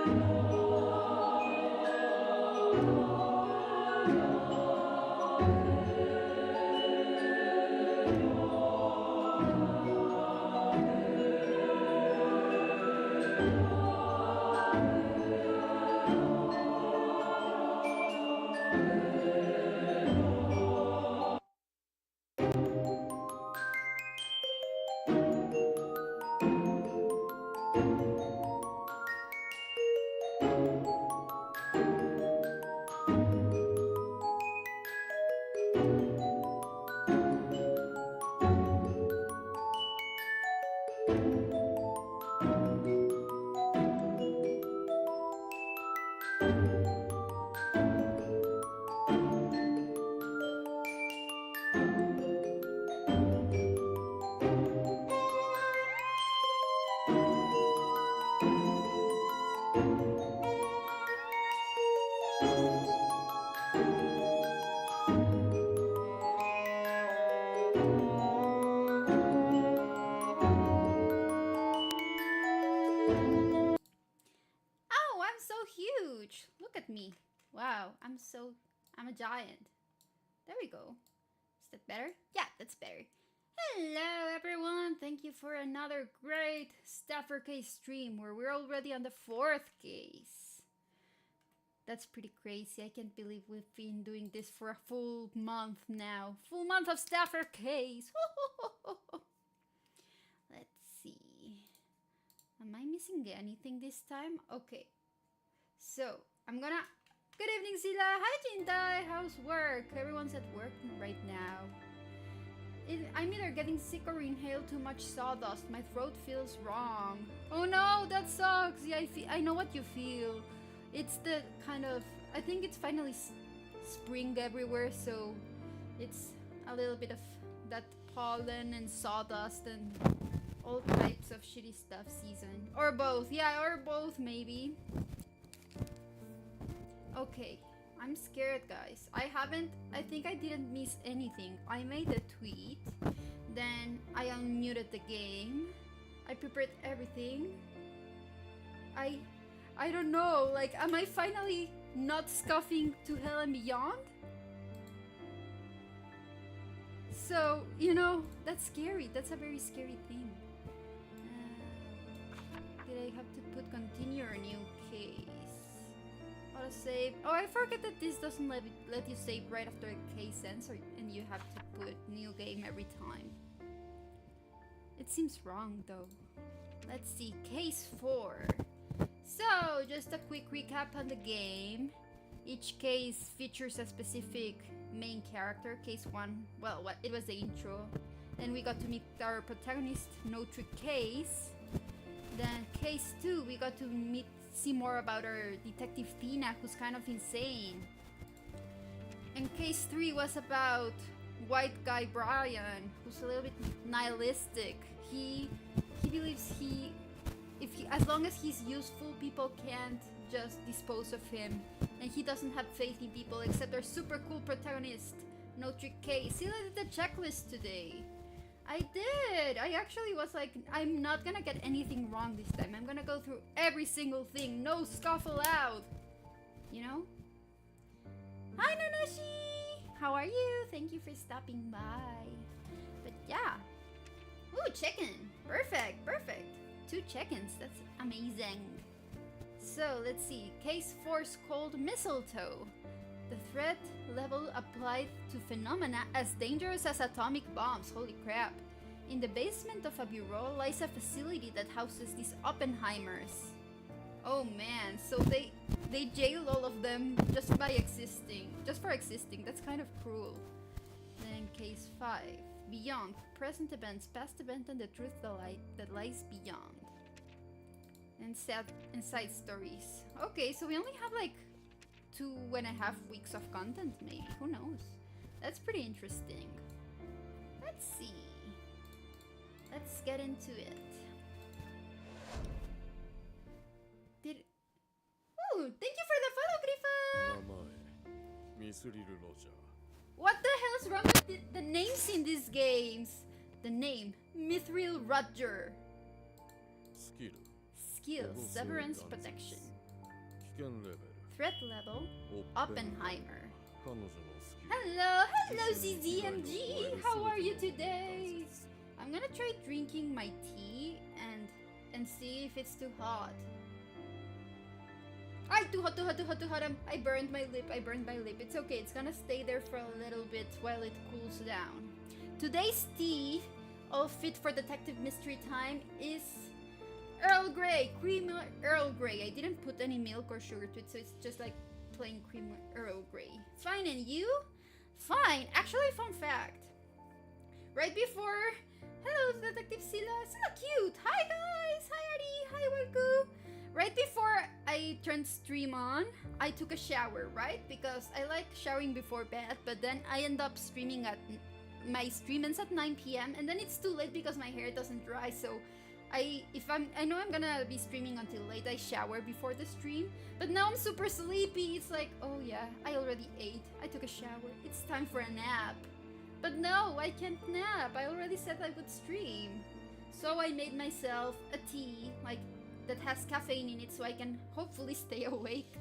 Oh, I'm so huge. Look at me. Wow, I'm a giant. There we go. Is that better? Yeah, that's better. Hello everyone, thank you for another great staffercase stream where we're already on the 4th case. That's pretty crazy. I can't believe we've been doing this for a full month now. Full month of staffercase. Let's see. Am I missing anything this time? Okay. So, Good evening, Sila. Hi, Jintai. How's work? Everyone's at work right now. I'm either getting sick or inhaled too much sawdust. My throat feels wrong. Oh no, that sucks. Yeah, I know what you feel. It's the kind of... I think it's finally spring everywhere, so it's a little bit of that pollen and sawdust and all types of shitty stuff season. Or both. Yeah, or both maybe. Okay, I'm scared, guys. I think I didn't miss anything. I made a tweet, then I unmuted the game, I prepared everything. I don't know, like, am I finally not scuffing to hell and beyond? So, you know, that's scary. That's a very scary thing. Did I have to put continue or new case? Save. Oh, I forget that this doesn't let you save right after a case ends, and you have to put new game every time. It seems wrong though. Let's see, case 4. So, just a quick recap on the game. Each case features a specific main character. Case 1, well, it was the intro. Then we got to meet our protagonist, No Trick Case. Then case 2, we got to see more about our detective Tina, who's kind of insane. And case 3 was about white guy Brian, who's a little bit nihilistic. He believes as long as he's useful, people can't just dispose of him, and he doesn't have faith in people except our super cool protagonist, No Trick Case. He did the checklist today. I did! I actually was like, I'm not gonna get anything wrong this time. I'm gonna go through every single thing. No scuffle out! You know? Hi, Nanashi! How are you? Thank you for stopping by. But yeah. Ooh, chicken! Perfect, perfect. 2 chickens, that's amazing. So, let's see. Case 4 is called Mistletoe. The threat level applied to phenomena as dangerous as atomic bombs. Holy crap. In the basement of a bureau lies a facility that houses these Oppenheimers. Oh man, so they jail all of them just for existing. That's kind of cruel. Then case 5. Beyond. Present events, past event, and the truth that lies beyond. And side stories. Okay, so we only have like 2.5 weeks of content, maybe. Who knows? That's pretty interesting. Let's see. Let's get into it. Ooh, thank you for the follow, Grifa! What the hell's wrong with the names in these games? The name, Mithril Roger. Skill, Severance Protection. Threat level. Oppenheimer. 彼女のスキル Hello, CZMG. How are you today? I'm gonna try drinking my tea and see if it's too hot. Ay, too hot. I burned my lip. It's okay. It's gonna stay there for a little bit while it cools down. Today's tea, all fit for detective mystery time, is Earl Grey, cream Earl Grey. I didn't put any milk or sugar to it, so it's just like plain cream Earl Grey. Fine, and you? Fine. Actually, fun fact. Right before... Hello, Detective Sila. So cute. Hi, guys. Hi, Ari. Hi, Worku. Right before I turned stream on, I took a shower, right? Because I like showering before bed, but then I end up streaming at... My stream ends at 9 p.m. and then it's too late because my hair doesn't dry, so... I know I'm gonna be streaming until late. I shower before the stream, but now I'm super sleepy. It's like, oh yeah, I already ate. I took a shower. It's time for a nap. But no, I can't nap. I already said I would stream. So I made myself a tea, like, that has caffeine in it so I can hopefully stay awake.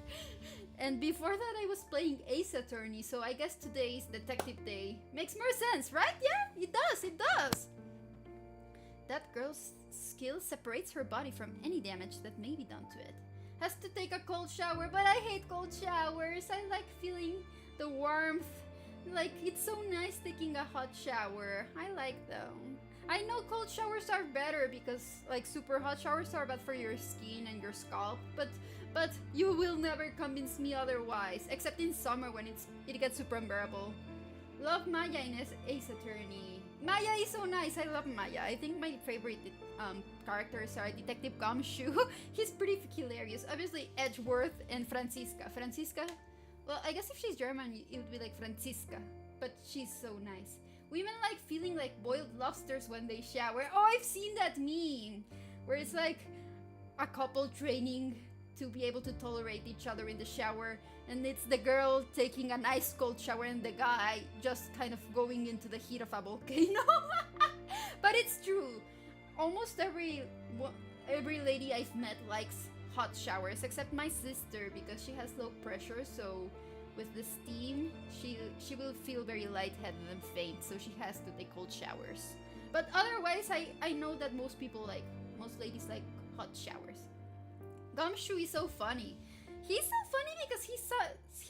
And before that I was playing Ace Attorney, so I guess today is Detective Day. Makes more sense, right? Yeah, it does. That girl's skill separates her body from any damage that may be done to it. Has to take a cold shower, but I hate cold showers. I like feeling the warmth. Like, it's so nice taking a hot shower. I like them. I know cold showers are better because, like, super hot showers are bad for your skin and your scalp, but you will never convince me otherwise, except in summer when it gets super unbearable. Love Maya in Ace Attorney. Maya is so nice. I love Maya. I think my favorite characters are Detective Gumshoe. He's pretty hilarious. Obviously, Edgeworth and Franziska. Franziska? Well, I guess if she's German, it would be like Franziska. But she's so nice. Women like feeling like boiled lobsters when they shower. Oh, I've seen that meme! Where it's like a couple training to be able to tolerate each other in the shower. And it's the girl taking an ice cold shower and the guy just kind of going into the heat of a volcano. But it's true. Almost every lady I've met likes hot showers, except my sister, because she has low pressure, so with the steam, she will feel very lightheaded and faint, so she has to take cold showers. But otherwise, I know that most ladies like hot showers. Gumshoe is so funny. He's so funny because he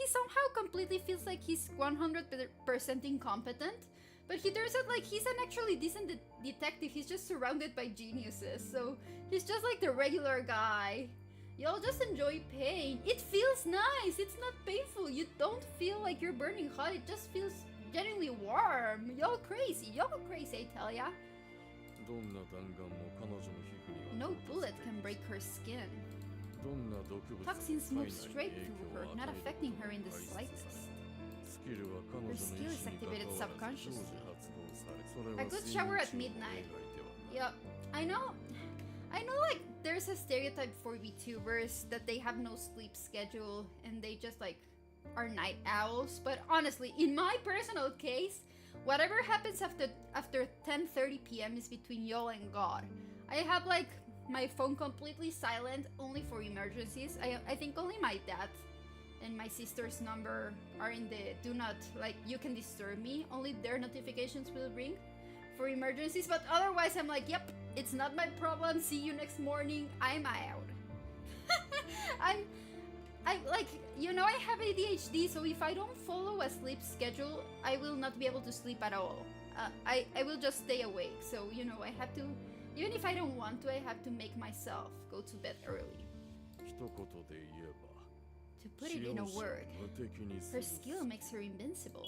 somehow completely feels like he's 100% incompetent, but he turns out like he's an actually decent detective. He's just surrounded by geniuses, so he's just like the regular guy. Y'all just enjoy pain. It feels nice. It's not painful. You don't feel like you're burning hot. It just feels genuinely warm. Y'all crazy, I tell ya. No bullet can break her skin. Toxins move straight through her, not affecting her in the slightest. Her skill is activated subconsciously. A good shower at midnight. Yeah, I know like there's a stereotype for VTubers that they have no sleep schedule and they just like are night owls, but honestly, in my personal case, whatever happens after 10:30 p.m. is between y'all and God. I have like my phone completely silent, only for emergencies. I think only my dad and my sister's number are in the do not, like, you can disturb me. Only their notifications will ring for emergencies, but otherwise I'm like, yep, it's not my problem. See you next morning. I'm out. I like, you know, I have ADHD, so if I don't follow a sleep schedule, I will not be able to sleep at all. I will just stay awake. So, you know, I have to, even if I don't want to, I have to make myself go to bed early. To put it in a word, her skill makes her invincible.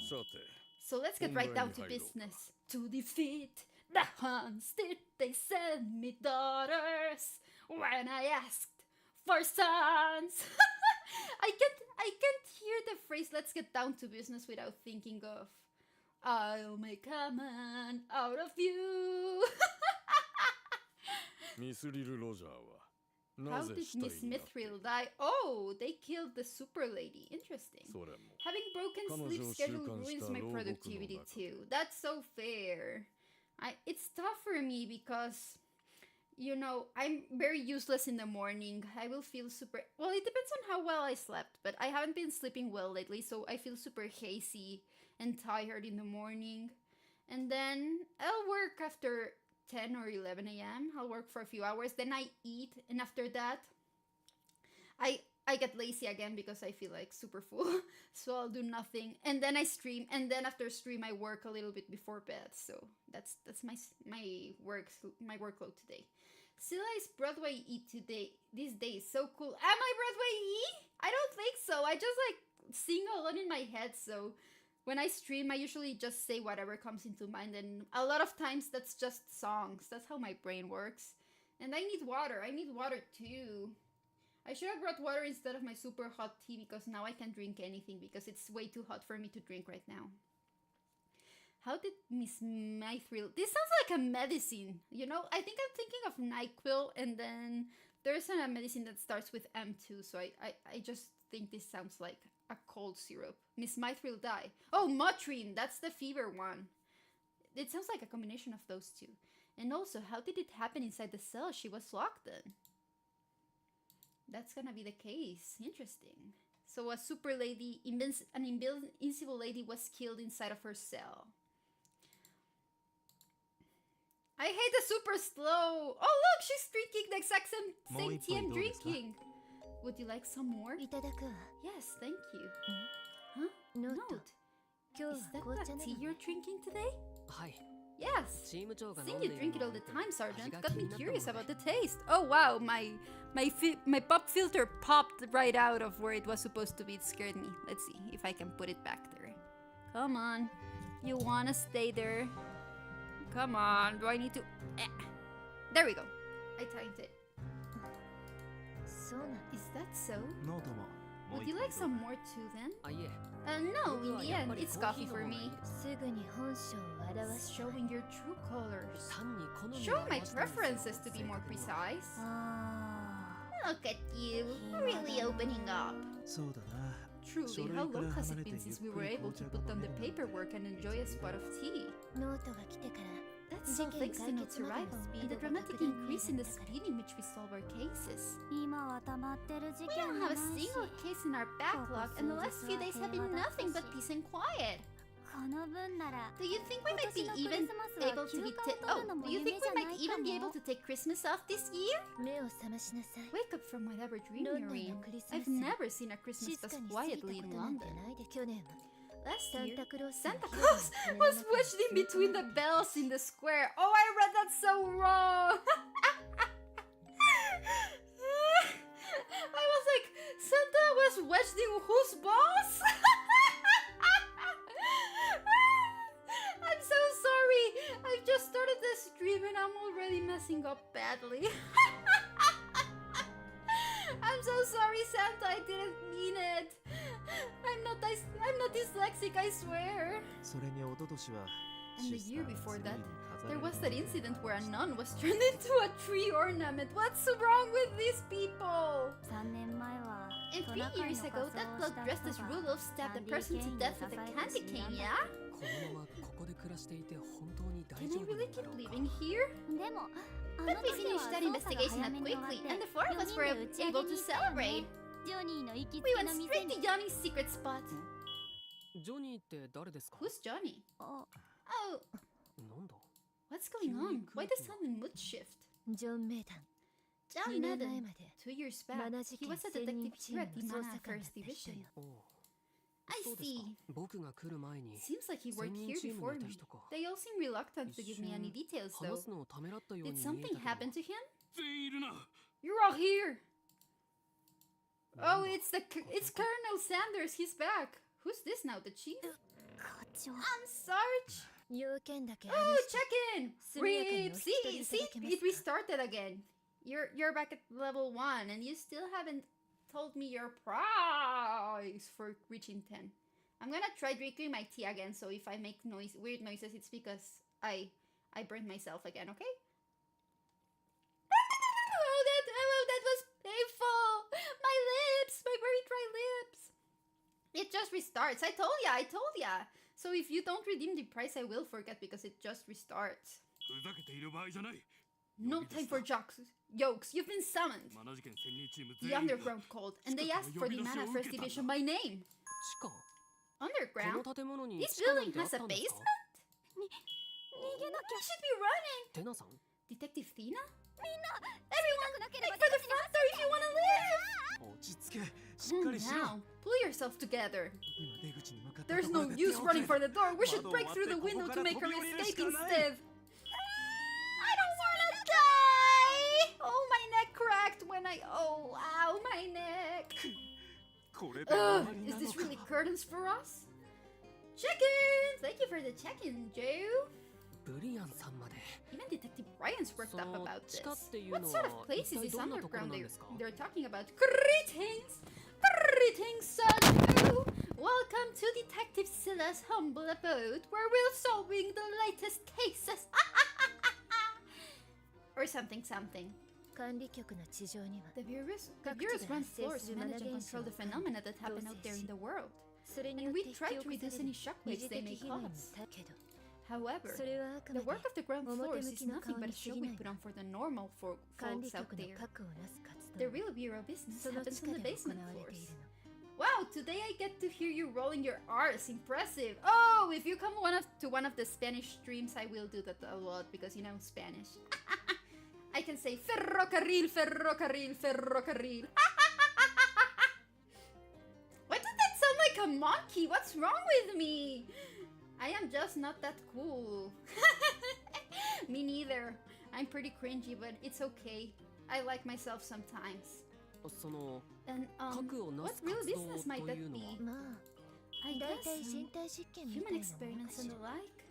So let's get right down to business. To defeat the Huns, did they send me daughters when I asked for sons? I can't hear the phrase "let's get down to business" without thinking of "I'll make a man out of you." How did Miss Mithril die? Oh, they killed the super lady. Interesting. Having broken sleep schedule ruins my productivity too. That's so fair. It's tough for me because You know, I'm very useless in the morning. I will feel super... Well, it depends on how well I slept, but I haven't been sleeping well lately, so I feel super hazy and tired in the morning. And then I'll work after 10 or 11 a.m. I'll work for a few hours, then I eat, and after that, I get lazy again because I feel like super full. So I'll do nothing, and then I stream, and then after stream I work a little bit before bed. So that's my workload today. Scylla is Broadway E today. These days, so cool. Am I Broadway E? I don't think so. I just like sing a lot in my head. So when I stream, I usually just say whatever comes into mind, and a lot of times that's just songs. That's how my brain works. And I need water. I need water too. I should have brought water instead of my super hot tea because now I can't drink anything because it's way too hot for me to drink right now. How did Miss Mithril... This sounds like a medicine, you know? I think I'm thinking of NyQuil, and then there's a medicine that starts with M too, so I just think this sounds like a cold syrup. Miss Mithril die. Oh, Motrin! That's the fever one. It sounds like a combination of those two. And also, how did it happen inside the cell she was locked in? That's gonna be the case. Interesting. So a super lady, an invincible lady was killed inside of her cell. I hate the super slow. Oh look, she's drinking the exact same tea I'm drinking. Would you like some more? Yes, thank you. Huh? Note. Is that the tea you're drinking today? Yes. Seeing you drink it all the time, Sergeant, got me curious about the taste. Oh wow, my pop filter popped right out of where it was supposed to be. It scared me. Let's see if I can put it back there. Come on. You wanna stay there? Come on. Do I need to... There we go. I timed it. Is that so? Would you like some more too then? No, in the end, it's coffee for me. Showing your true colors. Showing my preferences to be more precise. Look at you, really opening up. Truly, how long has it been since we were able to put down the paperwork and enjoy a spot of tea? That's all thanks to Note's arrival and the dramatic increase in the speed in which we solve our cases. We don't have a single case in our backlog, and the last few days have been nothing but peace and quiet. Do you think we might be even able to be do you think we might even be able to take Christmas off this year? Wake up from whatever dream you're in. I've never seen a Christmas pass quietly in London. Last year, Santa Claus was wedged in between the bells in the square. Oh, I read that so wrong! I was like, Santa was wedged in whose balls? I'm so sorry. I've just started the stream and I'm already messing up badly. I'm so sorry, Santa. I didn't mean it. I'm not dyslexic, I swear. And the year before that, there was that incident where a nun was turned into a tree ornament. What's wrong with these people? And 3 years ago, that bloke dressed as Rudolph stabbed a person to death with a candy cane, yeah? Can I really keep living here? But we finished that investigation up quickly, and the four of us were able to celebrate. We went straight to Johnny's secret spot. Who's Johnny? Oh. What's going on? Why the sudden mood shift? John Madden. 2 years back, he was a detective here at the Mana First Division. I see. Seems like he worked here before me. They all seem reluctant to give me any details though. Did something happen to him? You're all here! Oh, it's Colonel Sanders, he's back. Who's this now, the chief? I'm Sarge. Oh, check in! Rip! See, it restarted again. You're back at level 1 and you still haven't told me your prize for reaching 10. I'm gonna try drinking my tea again, so if I make weird noises, it's because I burned myself again, okay? Oh, that was painful! My lips! My very dry lips! It just restarts. I told ya! So if you don't redeem the price, I will forget because it just restarts. No time for jokes. You've been summoned. The underground called, and they asked for the Mana First Division by name. Underground? This building has a basement? We should be running. Detective Thina? Everyone, make for the front door if you want to live. Calm down. Pull yourself together. There's no use running for the door. We should break through the window to make our escape instead. I don't wanna die! Oh, my neck cracked when I... Oh, ow, my neck. Is this really curtains for us? Check-in! Thank you for the check-in, Joe. Even Detective Ryan's worked up about this. What sort of place is this underground they're talking about? Greetings! Greetings, son! Welcome to Detective Silla's humble abode, where we're solving the latest cases. Or something. The Bureau's ground floors manage and control the phenomena that happen out there in the world. And we try to reduce any shockwaves they may cause. However, the work of the ground floors is nothing but a show we put on for the normal folks out there. The real Bureau business happens on the basement floors. Wow, today I get to hear you rolling your R's. Impressive. Oh, if you come to one of the Spanish streams, I will do that a lot because you know Spanish. I can say ferrocarril, ferrocarril, ferrocarril. Why does that sound like a monkey? What's wrong with me? I am just not that cool. Me neither. I'm pretty cringy, but it's okay. I like myself sometimes. And what real business might that be? I guess human experiments and the like.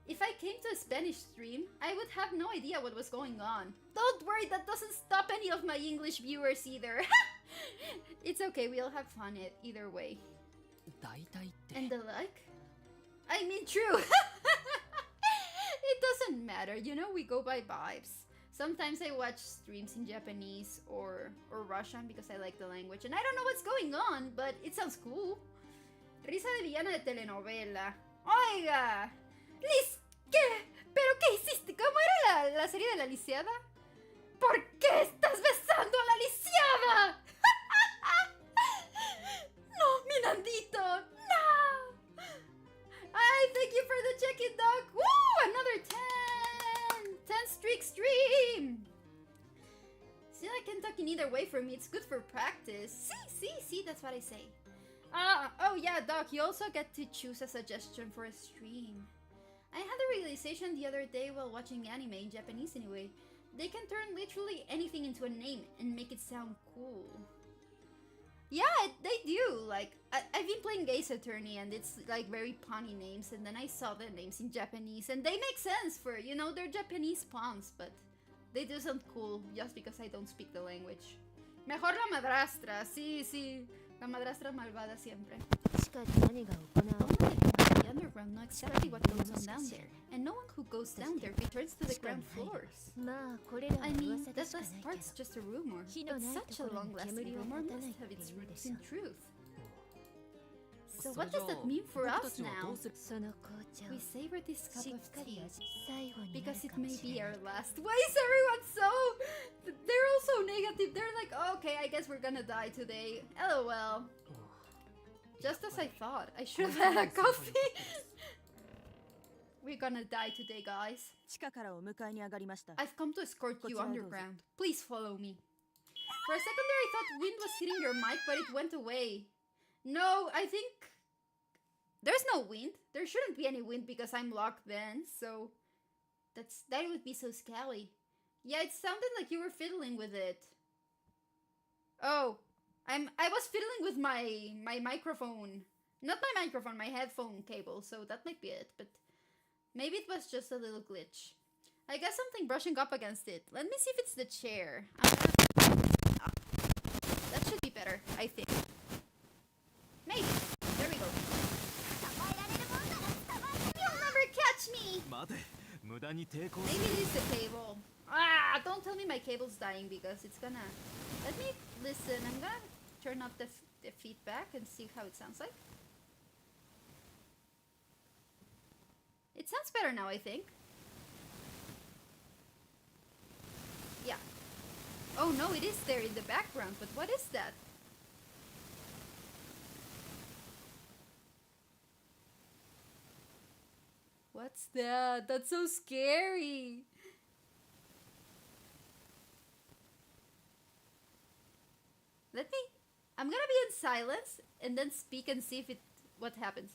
If I came to a Spanish stream, I would have no idea what was going on. Don't worry, that doesn't stop any of my English viewers either. It's okay, we'll have fun either way. And the like? I mean, true. It doesn't matter, you know, we go by vibes. Sometimes I watch streams in Japanese or Russian because I like the language. And I don't know what's going on, but it sounds cool. Risa de villana de telenovela. Oiga. Liz, ¿qué? ¿Pero qué hiciste? ¿Cómo era la serie de la lisiada? ¿Por qué estás besando a la lisiada? No, mi Nandito, no. I thank you for the check-in, dog. Woo, another 10 streak stream. See, I can talk in either way for me. It's good for practice. See, that's what I say. Oh yeah, Doc, you also get to choose a suggestion for a stream. I had a realization the other day while watching anime, in Japanese anyway. They can turn literally anything into a name and make it sound cool. Yeah, they do. Like, I've been playing Ace Attorney and it's like very punny names, and then I saw the names in Japanese and they make sense for, you know, they're Japanese puns, but they do sound cool just because I don't speak the language. Mejor la madrastra, sí. La madrastra malvada siempre. The underground know exactly what goes on down there, and no one who goes down there returns to the ground floors. I mean, that last part's just a rumor, but such a long-lasting rumor must have its roots in truth. So what does that mean for us now? We savor this cup of tea, because it may be our last. Why is everyone so... They're all so negative. They're like, oh, okay, I guess we're gonna die today. LOL. Just as I thought. I should have had a coffee. We're gonna die today, guys. I've come to escort you underground. Please follow me. For a second there I thought wind was hitting your mic, but it went away. No, I think... There's no wind. There shouldn't be any wind because I'm locked then, so... That would be so scally. Yeah, it sounded like you were fiddling with it. Oh. I was fiddling with my microphone. Not my microphone, my headphone cable, so that might be it, but... Maybe it was just a little glitch. I guess something brushing up against it. Let me see if it's the chair. That should be better, I think. Maybe. There we go. You'll never catch me! Maybe it is the cable. Don't tell me my cable's dying because it's gonna... Let me listen. I'm gonna turn up the feedback and see how it sounds like. It sounds better now, I think. Oh no, it is there in the background, but what is that? What's that? That's so scary. I'm gonna be in silence and then speak and see if what happens.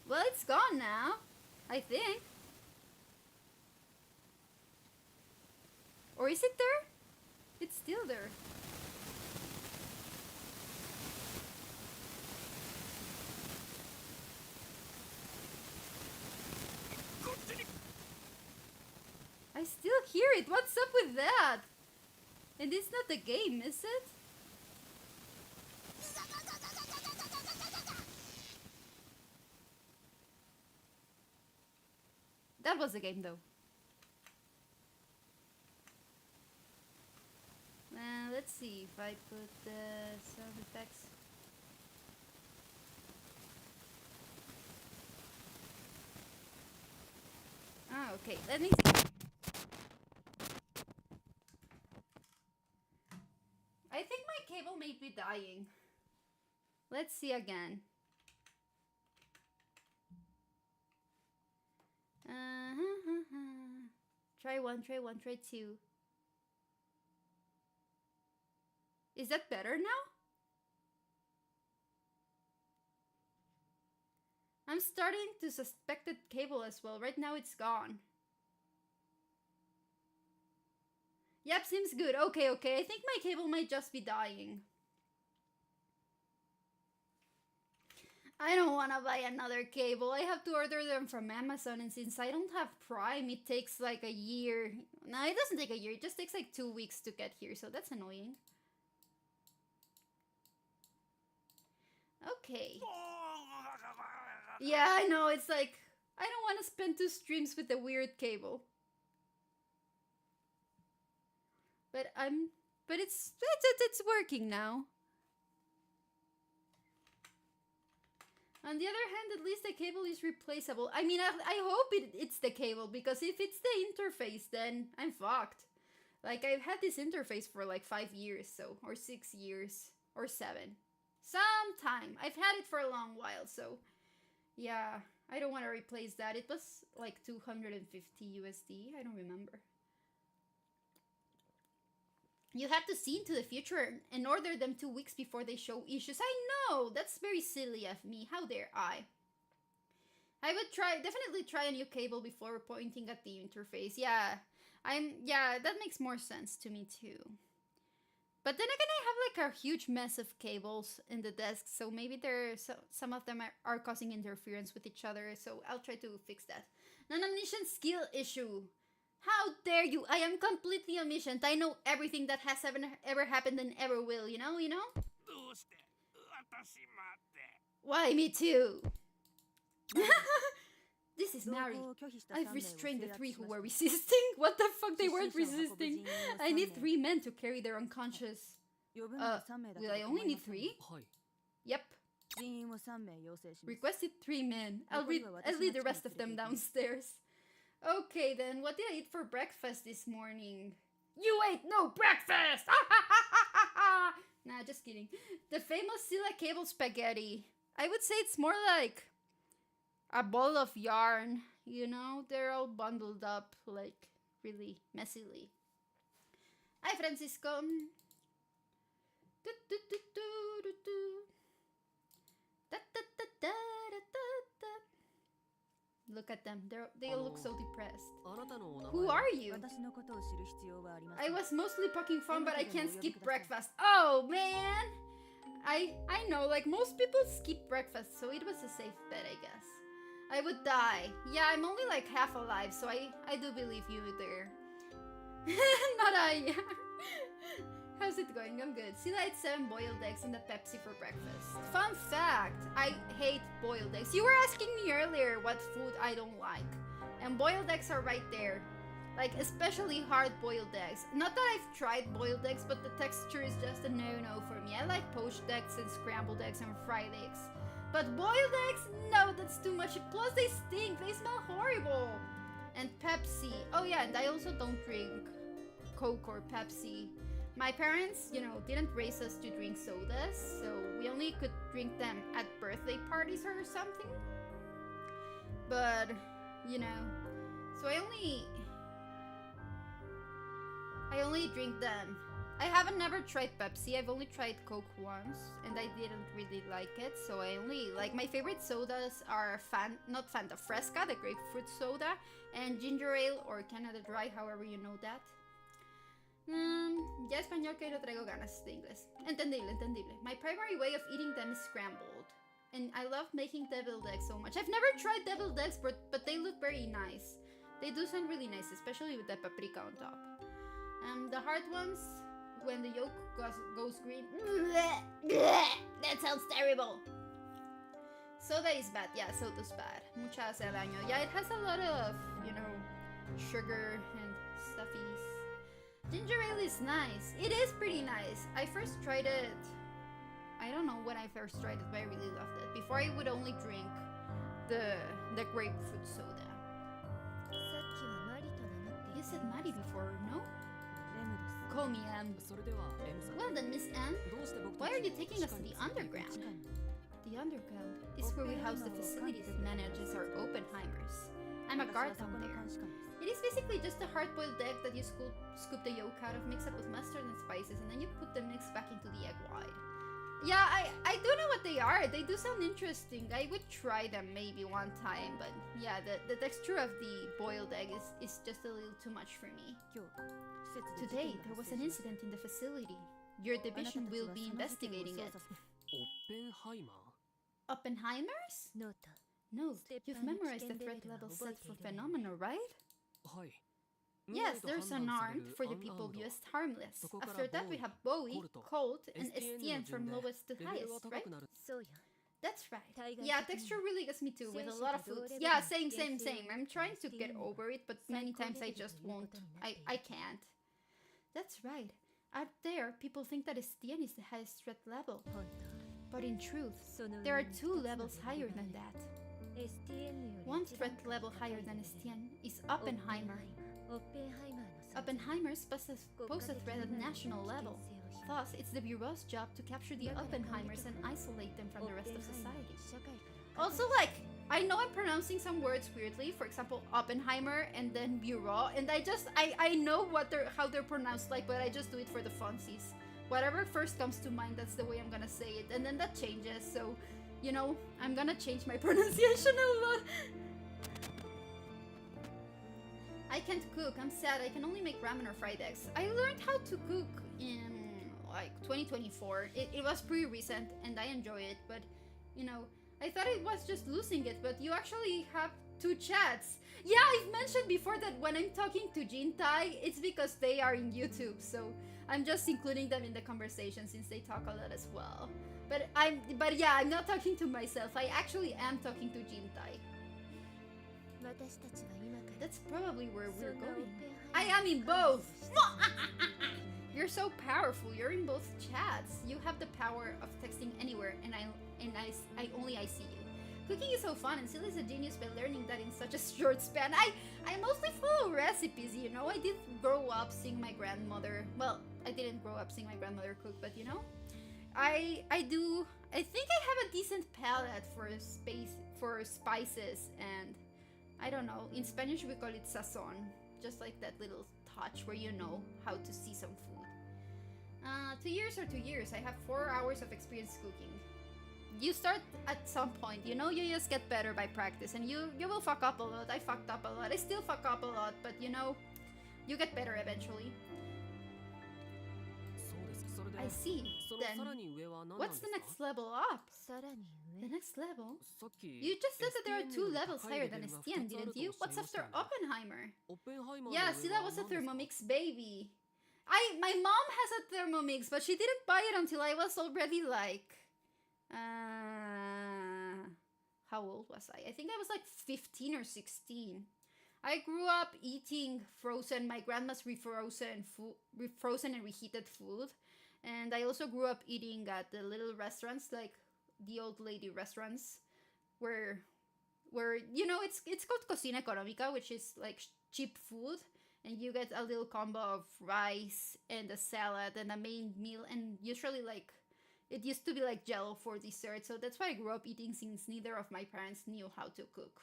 Well, it's gone now, I think. Or is it there? It's still there. I still hear it. What's up with that? And it's not the game, is it? That was the game, though. Let's see if I put the sound effects. Ah, okay. Let me see. I think my cable may be dying. Let's see again. Try one, try two. Is that better now? I'm starting to suspect the cable as well. Right now it's gone. Yep, seems good. Okay. I think my cable might just be dying. I don't want to buy another cable. I have to order them from Amazon, and since I don't have Prime, it takes like a year. No, it doesn't take a year. It just takes like 2 weeks to get here, so that's annoying. Okay. Yeah, I know. It's like, I don't want to spend 2 streams with a weird cable. But it's working now. On the other hand, at least the cable is replaceable. I mean, I hope it's the cable, because if it's the interface, then I'm fucked. Like, I've had this interface for like 5 years, so, or 6 years, or 7. Some time. I've had it for a long while, so yeah, I don't want to replace that. It was like 250 USD. I don't remember. You have to see into the future and order them 2 weeks before they show issues. I know! That's very silly of me. How dare I? I would definitely try a new cable before pointing at the interface. Yeah, that makes more sense to me too. But then again, I have like a huge mess of cables in the desk, so maybe some of them are causing interference with each other, so I'll try to fix that. Non-omniscient skill issue. How dare you? I am completely omniscient. I know everything that has ever happened and ever will, you know? Why, me too. This is Mary. I've restrained the 3 who were resisting. What the fuck, they weren't resisting. I need 3 men to carry their unconscious. Will I only need 3? Yep. Requested 3 men. I'll lead the rest of them downstairs. Okay then, what did I eat for breakfast this morning? You ate no breakfast! Nah, just kidding. The famous Scylla cable spaghetti. I would say it's more like a ball of yarn, you know? They're all bundled up, like, really messily. Hi, Francisco. Look at them. They all look so depressed. Who are you? I was mostly poking fun, but I can't skip breakfast. Oh, man! I know, like, most people skip breakfast, so it was a safe bet, I guess. I would die. Yeah, I'm only like half alive, so I do believe you there. Not I. How's it going? I'm good. Scylla ate 7 boiled eggs and a Pepsi for breakfast. Fun fact, I hate boiled eggs. You were asking me earlier what food I don't like. And boiled eggs are right there. Like, especially hard boiled eggs. Not that I've tried boiled eggs, but the texture is just a no-no for me. I like poached eggs and scrambled eggs and fried eggs. But boiled eggs? No, that's too much. Plus they stink. They smell horrible. And Pepsi. Oh yeah, and I also don't drink Coke or Pepsi. My parents, you know, didn't raise us to drink sodas, so we only could drink them at birthday parties or something. But, you know, so I only drink them. I haven't never tried Pepsi. I've only tried Coke once, and I didn't really like it. So I only like my favorite sodas are not Fanta Fresca, the grapefruit soda, and ginger ale or Canada Dry, however you know that. Ya español que lo traigo ganas de inglés. Entendible, entendible. My primary way of eating them is scrambled, and I love making deviled eggs so much. I've never tried deviled eggs, but they look very nice. They do sound really nice, especially with the paprika on top. The hard ones, when the yolk goes green. That sounds terrible. Soda is bad. Yeah, soda's bad. Mucha hace daño. Yeah, it has a lot of, you know, sugar and stuffies. Ginger ale is nice. It is pretty nice. I first tried it. I don't know when I first tried it, but I really loved it. Before I would only drink the grapefruit soda. You said Mari before, no? Call me M. Well then, Miss M, why are you taking us to the underground? The underground is where we house the facilities that manages our Oppenheimers. I'm a guard down there. It is basically just a hard-boiled egg that you scoop the yolk out of, mix up with mustard and spices, and then you put the mix back into the egg white. Yeah, I do know what they are. They do sound interesting. I would try them maybe one time, but yeah, the texture of the boiled egg is just a little too much for me. Today, there was an incident in the facility. Your division will be investigating it. Oppenheimers? Note, you've memorized the threat level set for phenomena, right? Yes, there's unarmed for the people viewed as harmless. After that we have Bowie, Colt, and Estienne from lowest to highest, right? That's right. Yeah, texture really gets me too, with a lot of foods. Yeah, same. I'm trying to get over it, but many times I just won't. I can't. That's right. Out there, people think that Estienne is the highest threat level. But in truth, there are 2 levels higher than that. One threat level higher than Estienne is Oppenheimer. Oppenheimers pose a threat at national level. Thus, it's the Bureau's job to capture the Oppenheimers and isolate them from the rest of society. Also, like, I know I'm pronouncing some words weirdly, for example, Oppenheimer and then Bureau, and I know how they're pronounced like, but I just do it for the funsies. Whatever first comes to mind, that's the way I'm gonna say it, and then that changes, so, you know, I'm gonna change my pronunciation a lot. I can't cook, I'm sad, I can only make ramen or fried eggs. I learned how to cook in, like, 2024. It was pretty recent, and I enjoy it, but, you know, I thought it was just losing it, but you actually have 2 chats. Yeah, I've mentioned before that when I'm talking to Jintai, it's because they are in YouTube, so I'm just including them in the conversation since they talk a lot as well. But yeah, I'm not talking to myself. I actually am talking to Jintai. That's probably where we're going. I am in both! You're so powerful. You're in both chats. You have the power of texting anywhere, and I see you. Cooking is so fun, and Sil is a genius by learning that in such a short span. I mostly follow recipes, you know? I did grow up seeing my grandmother... Well, I didn't grow up seeing my grandmother cook, but you know? I think I have a decent palate for spices, and... I don't know, in Spanish we call it sazon. Just like that little touch where you know how to season food. 2 years or 2 years, I have 4 hours of experience cooking. You start at some point, you know, you just get better by practice, and you will fuck up a lot. I fucked up a lot, I still fuck up a lot, but you know, you get better eventually. I see. Then, what's the next level up? The next level? You just said that there are 2 levels higher than Estienne, didn't you? What's after Oppenheimer? Yeah, see, that was a Thermomix baby. My mom has a Thermomix, but she didn't buy it until I was already like... how old was I? I think I was like 15 or 16. I grew up eating my grandma's frozen and reheated food. And I also grew up eating at the little restaurants, like the old lady restaurants, where where, you know, it's called cocina económica, which is like cheap food, and you get a little combo of rice and a salad and a main meal, and usually like it used to be like jello for dessert, so that's why I grew up eating since neither of my parents knew how to cook.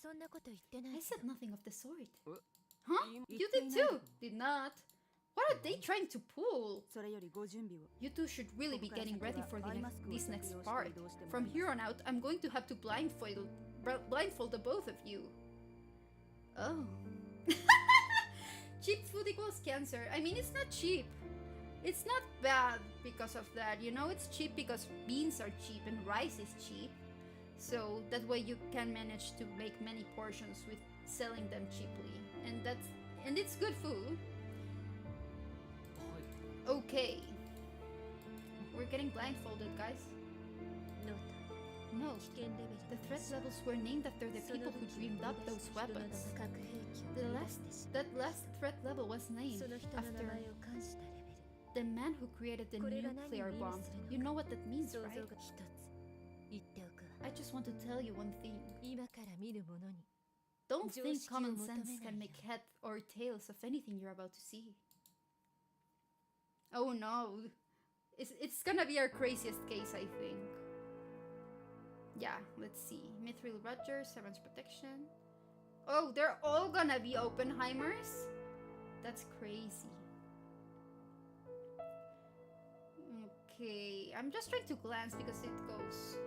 I said nothing of the sort. Huh? You did too! Did not. What are they trying to pull? You two should really be getting ready for this next part. From here on out, I'm going to have to blindfold the both of you. Oh. Cheap food equals cancer. I mean, it's not cheap. It's not bad because of that, you know? It's cheap because beans are cheap and rice is cheap. So that way you can manage to make many portions with selling them cheaply. And it's good food. Okay. We're getting blindfolded, guys. No. The threat levels were named after the people who dreamed up those weapons. That last threat level was named after the man who created the nuclear bomb. You know what that means, right? I just want to tell you one thing. Don't think common sense can make head or tails of anything you're about to see. Oh no. It's gonna be our craziest case, I think. Yeah, let's see. Mithril Roger, Severance Protection. Oh, they're all gonna be Oppenheimers? That's crazy. Okay, I'm just trying to glance because it goes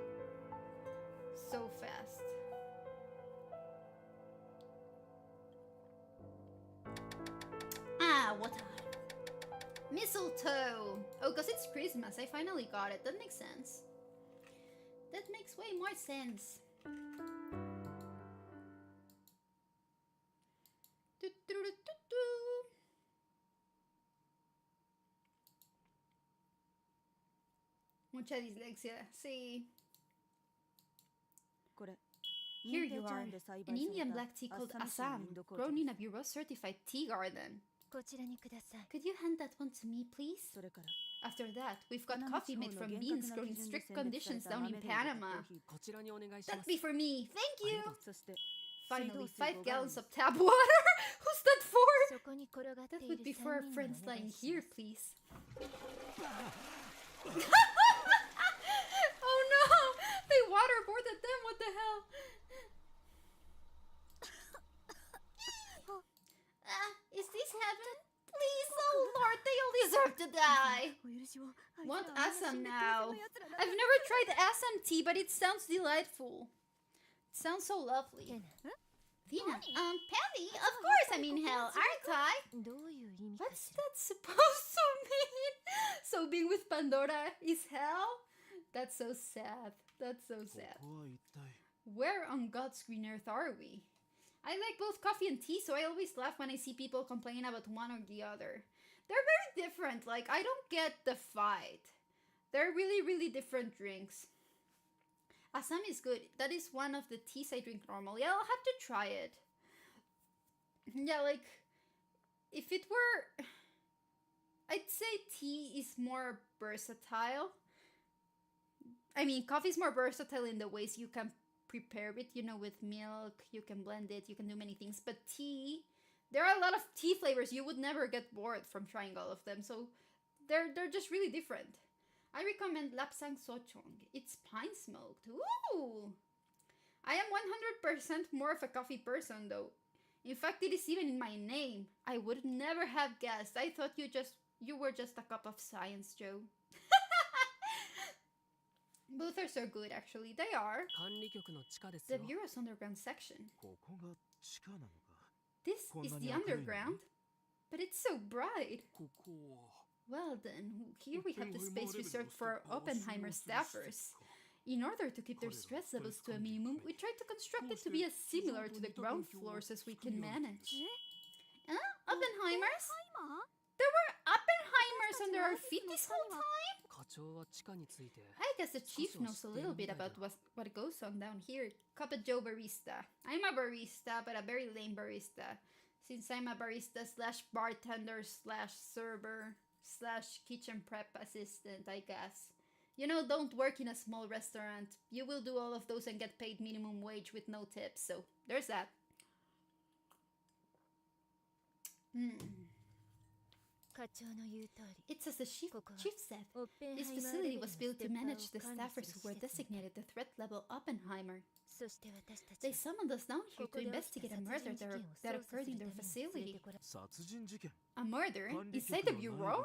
so fast. Ah, what? Mistletoe! Oh, because it's Christmas. I finally got it. That makes sense. That makes way more sense. Mucha dislexia, sí. Here you are, an Indian black tea called Assam, grown in a bureau-certified tea garden. Could you hand that one to me, please? After that, we've got coffee made from beans grown in strict conditions down in Panama. That'd be for me, thank you! Finally, 5 gallons of tap water? Who's that for? That would be for our friends lying here, please. Oh no! They waterboarded them, what the hell? Is this heaven? Please, oh Lord, they all deserve to die. Want Assam now? I've never tried Assam tea, but it sounds delightful. It sounds so lovely. Tina, Patty, of course I'm in hell, aren't I? What's that supposed to mean? So being with Pandora is hell? That's so sad. That's so sad. Where on God's green earth are we? I like both coffee and tea, so I always laugh when I see people complain about one or the other. They're very different. Like, I don't get the fight. They're really, really different drinks. Assam is good. That is one of the teas I drink normally. I'll have to try it. Yeah, like, if it were... I'd say tea is more versatile. I mean, coffee is more versatile in the ways you can prepare it, you know, with milk, you can blend it, you can do many things. But tea, there are a lot of tea flavors. You would never get bored from trying all of them. So they're just really different. I recommend Lapsang Sochong. It's pine smoked. Ooh! I am 100% more of a coffee person though. In fact, it is even in my name. I would never have guessed. I thought you were just a cup of science, Joe. Both are so good, actually. They are. The Bureau's underground section. This is the underground? But it's so bright. Well then, here we have the space reserved for our Oppenheimer staffers. In order to keep their stress levels to a minimum, we tried to construct it to be as similar to the ground floors as we can manage. Oppenheimers? There were Oppenheimers under our feet this whole time? I guess the chief knows a little bit about what goes on down here. Cup of Joe barista. I'm a barista, but a very lame barista. Since I'm a barista slash bartender slash server slash kitchen prep assistant, I guess. You know, don't work in a small restaurant. You will do all of those and get paid minimum wage with no tips. So there's that. It's as the chief said. This facility was built to manage the staffers who were designated the threat level Oppenheimer. They summoned us down here to investigate a murder that occurred in their facility. A murder? Inside the bureau?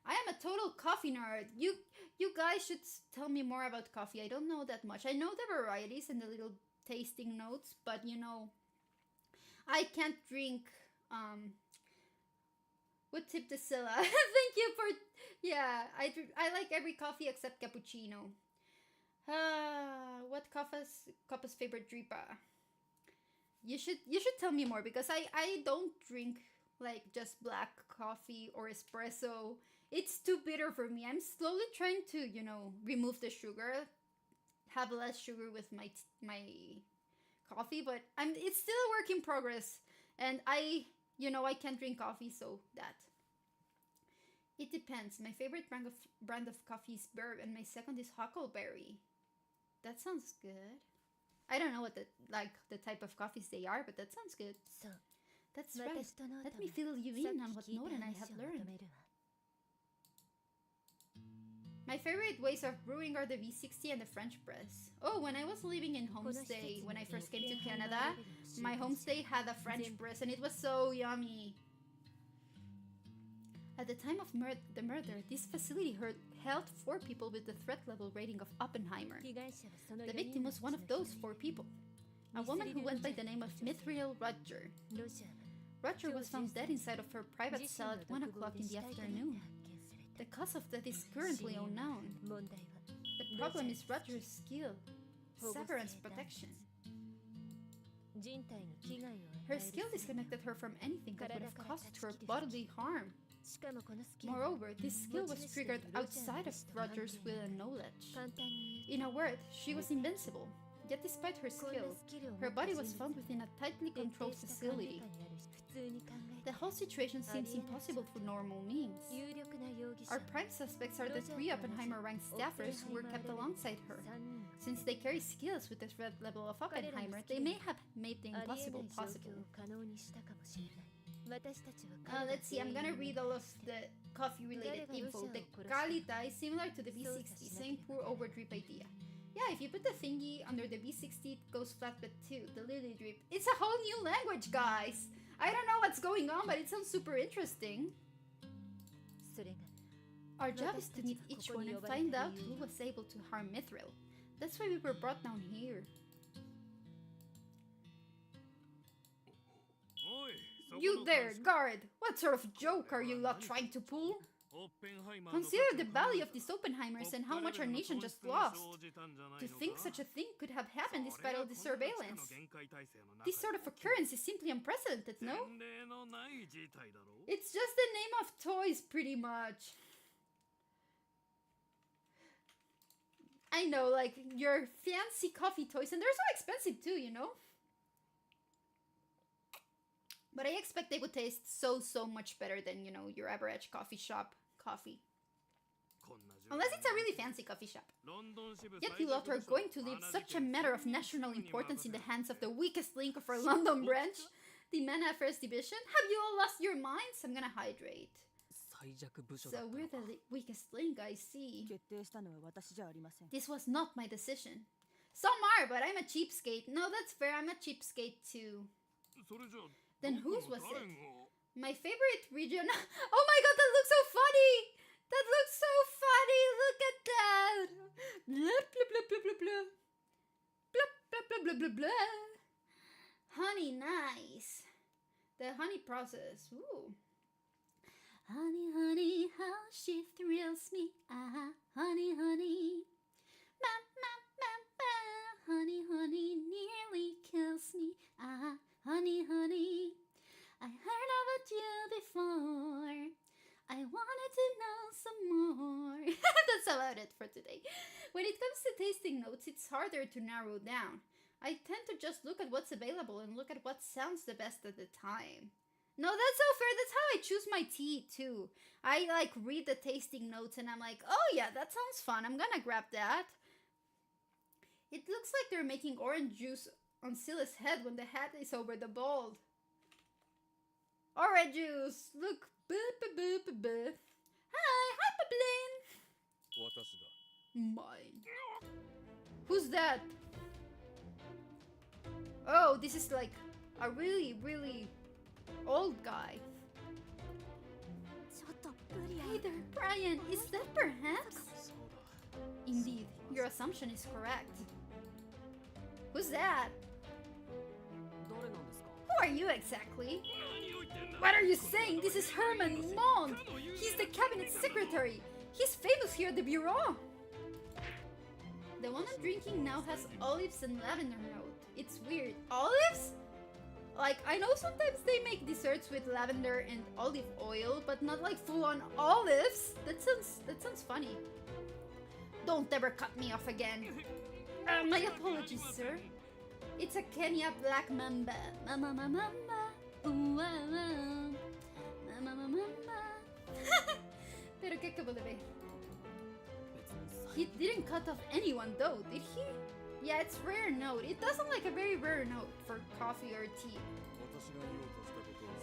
I am a total coffee nerd. You guys should tell me more about coffee. I don't know that much. I know the varieties and the little tasting notes, but you know, I can't drink what tip the Scylla? Thank you for... Yeah, I like every coffee except cappuccino. What Kappa's favorite dripa? You should tell me more, because I don't drink like just black coffee or espresso. It's too bitter for me. I'm slowly trying to, you know, remove the sugar, have less sugar with my coffee, but it's still a work in progress. And I can't drink coffee, so that. It depends. My favorite brand of coffee is Burb, and my second is Huckleberry. That sounds good. I don't know what the type of coffees they are, but that sounds good. That's right. Let me fill you in on what Noren and I have learned. My favorite ways of brewing are the V60 and the French press. Oh, when I was living in homestay, when I first came to Canada, my homestay had a French press and it was so yummy. At the time of the murder, this facility held 4 people with the threat level rating of Oppenheimer. The victim was one of those 4 people, a woman who went by the name of Mithril Roger. Roger was found dead inside of her private cell at 1 o'clock in the afternoon. The cause of death is currently unknown. The problem is Roger's skill, severance protection. Her skill disconnected her from anything that would have caused her bodily harm. Moreover, this skill was triggered outside of Roger's will and knowledge. In a word, she was invincible. Yet despite her skill, her body was found within a tightly controlled facility. The whole situation seems impossible through normal means. Our prime suspects are the 3 Oppenheimer-ranked staffers who were kept alongside her. Since they carry skills with the threat level of Oppenheimer, they may have made the impossible possible. Let's see, I'm gonna read all of the coffee-related info. The Calita is similar to the V60, same pour over drip idea. Yeah, if you put the thingy under the V60, it goes flatbed too. The Lily drip. It's a whole new language, guys! I don't know what's going on, but it sounds super interesting. Our job is to meet each one and find out who was able to harm Mithril. That's why we were brought down here. You there, guard! What sort of joke are you lot trying to pull? Consider the value of these Oppenheimers and how much our nation just lost. To think such a thing could have happened despite all the surveillance. This sort of occurrence is simply unprecedented, no? It's just the name of toys, pretty much. I know, like, your fancy coffee toys, and they're so expensive too, you know? But I expect they would taste so much better than, you know, your average coffee shop coffee. Unless it's a really fancy coffee shop. Yet you lot are going to leave such a matter of national importance in the hands of the weakest link of our London branch, the Mana Affairs Division? Have you all lost your minds? I'm gonna hydrate. So we're the weakest link, I see. This was not my decision. Some are, but I'm a cheapskate. No, that's fair, I'm a cheapskate too. Then whose was it? My favorite region... Oh my god, that looks so funny! That looks so funny! Look at that! Blah, blah, blah, blah, blah, blah. Blah, blah, blah, blah, blah, blah. Honey, nice. The honey process. Ooh. Honey, honey, how she thrills me. Ah, honey, honey. Ma, ma, ma, ma. Honey, honey, nearly kills me. Ah, honey, honey. I heard about you before. I wanted to know some more. That's about it for today. When it comes to tasting notes, it's harder to narrow down. I tend to just look at what's available and look at what sounds the best at the time. No, that's so fair. That's how I choose my tea too. I like read the tasting notes and I'm like, oh yeah, that sounds fun. I'm gonna grab that. It looks like they're making orange juice on Scylla's head when the hat is over the bald. Orange juice! Look! Hi, Hyperblin! Mine. Who's that? Oh, this is like a really, really old guy. Hey there, Brian. Is that perhaps? Indeed, your assumption is correct. Who's that? Who are you exactly? What are you saying? This is Herman Mond. He's the cabinet secretary. He's famous here at the bureau. The one I'm drinking now has olives and lavender note. It's weird. Olives? Like, I know sometimes they make desserts with lavender and olive oil, but not like full-on olives. That sounds funny. Don't ever cut me off again. My apologies, sir. It's a Kenya black mamba. Mama, mama, mama. Ooh, ah, ah. Mama, mama, mama. Pero qué acabo de ver. He didn't cut off anyone though, did he? Yeah, it's rare note. It does sound like a very rare note for coffee or tea.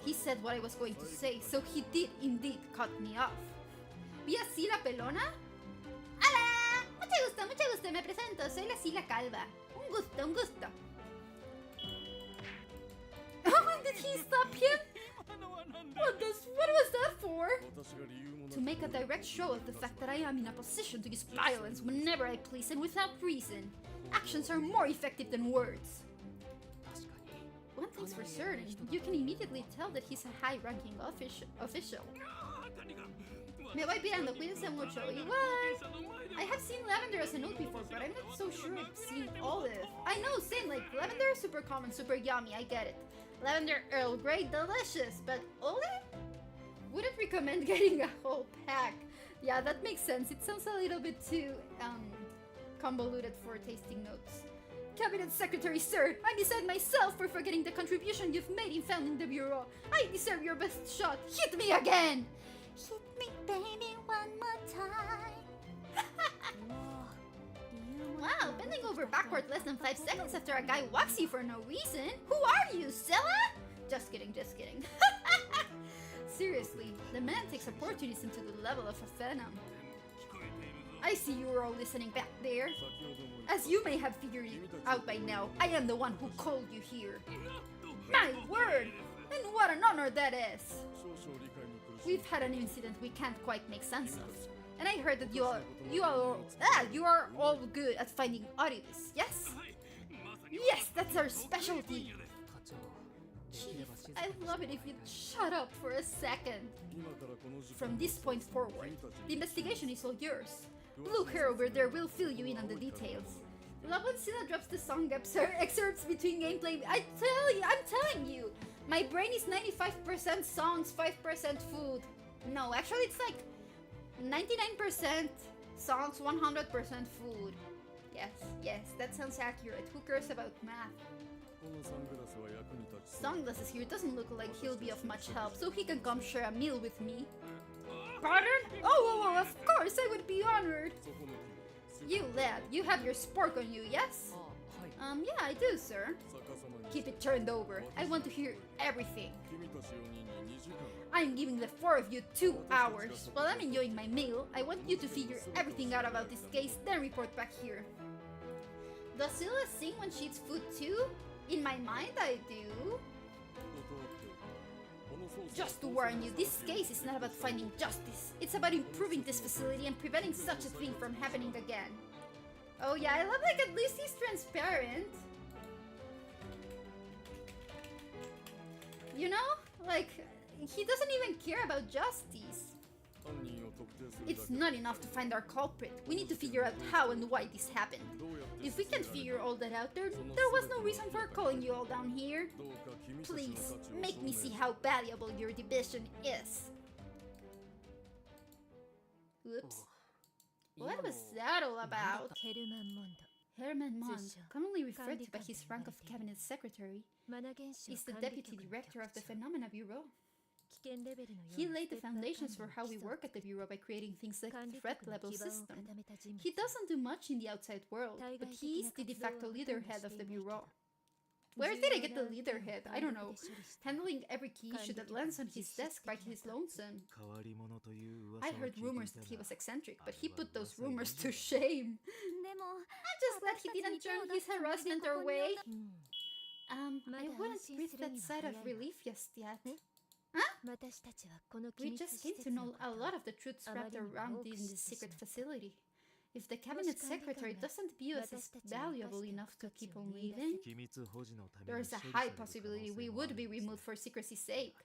He said what I was going to say, so he did indeed cut me off. ¿Vi así la pelona? ¡Hola! Mucho gusto, me presento. Soy la Sila Calva. Un gusto. Oh, did he stop him? What was that for? To make a direct show of the fact that I am in a position to use violence whenever I please and without reason. Actions are more effective than words. One thing's for certain, you can immediately tell that he's a high-ranking official. Me voy pirando, cuídense mucho. Igual. I have seen lavender as a note before, but I'm not so sure I've seen olive. I know, same, like, lavender is super common, super yummy, I get it. Lavender Earl Grey, delicious, but olive? Wouldn't recommend getting a whole pack. Yeah, that makes sense. It sounds a little bit too, convoluted for tasting notes. Cabinet Secretary, sir, I'm beside myself for forgetting the contribution you've made in founding the Bureau. I deserve your best shot. Hit me again! Hit me, baby, one more time. Wow, bending over backward less than 5 seconds after a guy whacks you for no reason. Who are you, Scylla? Just kidding. Seriously, the man takes opportunism to the level of a phenom. I see you are all listening back there. As you may have figured it out by now, I am the one who called you here. My word! And what an honor that is! We've had an incident we can't quite make sense of. And I heard that you are all good at finding oddities, yes? Yes, that's our specialty! Chief, I love it if you'd shut up for a second. From this point forward, the investigation is all yours. Blue hair over there will fill you in on the details. Love when Scylla drops the song excerpts between gameplay. I'm telling you! My brain is 95% songs, 5% food. No, actually it's like 99% songs, 100% food. Yes, that sounds accurate. Who cares about math? Sunglasses here doesn't look like he'll be of much help, so he can come share a meal with me. Pardon? Oh, of course, I would be honored. You lad, you have your spork on you, yes? Yeah, I do, sir. Keep it turned over. I want to hear everything. I'm giving the 4 of you 2 hours. While I'm enjoying my meal, I want you to figure everything out about this case, then report back here. Does Scylla sing when she eats food too? In my mind, I do. Just to warn you, this case is not about finding justice. It's about improving this facility and preventing such a thing from happening again. Oh yeah, I love like at least he's transparent. You know? Like, he doesn't even care about justice. It's not enough to find our culprit. We need to figure out how and why this happened. If we can't figure all that out, there was no reason for calling you all down here. Please, make me see how valuable your division is. Oops. What was that all about? Herman Mond, commonly referred to by his rank of cabinet secretary, is the deputy director of the Phenomena Bureau. He laid the foundations for how we work at the Bureau by creating things like the threat level system. He doesn't do much in the outside world, but he's the de facto leader head of the Bureau. Where did I get the leader head? I don't know. Handling every key should that lands on his desk by his lonesome. I heard rumors that he was eccentric, but he put those rumors to shame. I'm just glad he didn't turn his harassment our way. I wouldn't breathe that sigh of relief just yet. Huh? We just came to know a lot of the truths wrapped around in this secret facility. If the cabinet secretary doesn't view us as valuable enough to keep on leaving, there is a high possibility we would be removed for secrecy's sake.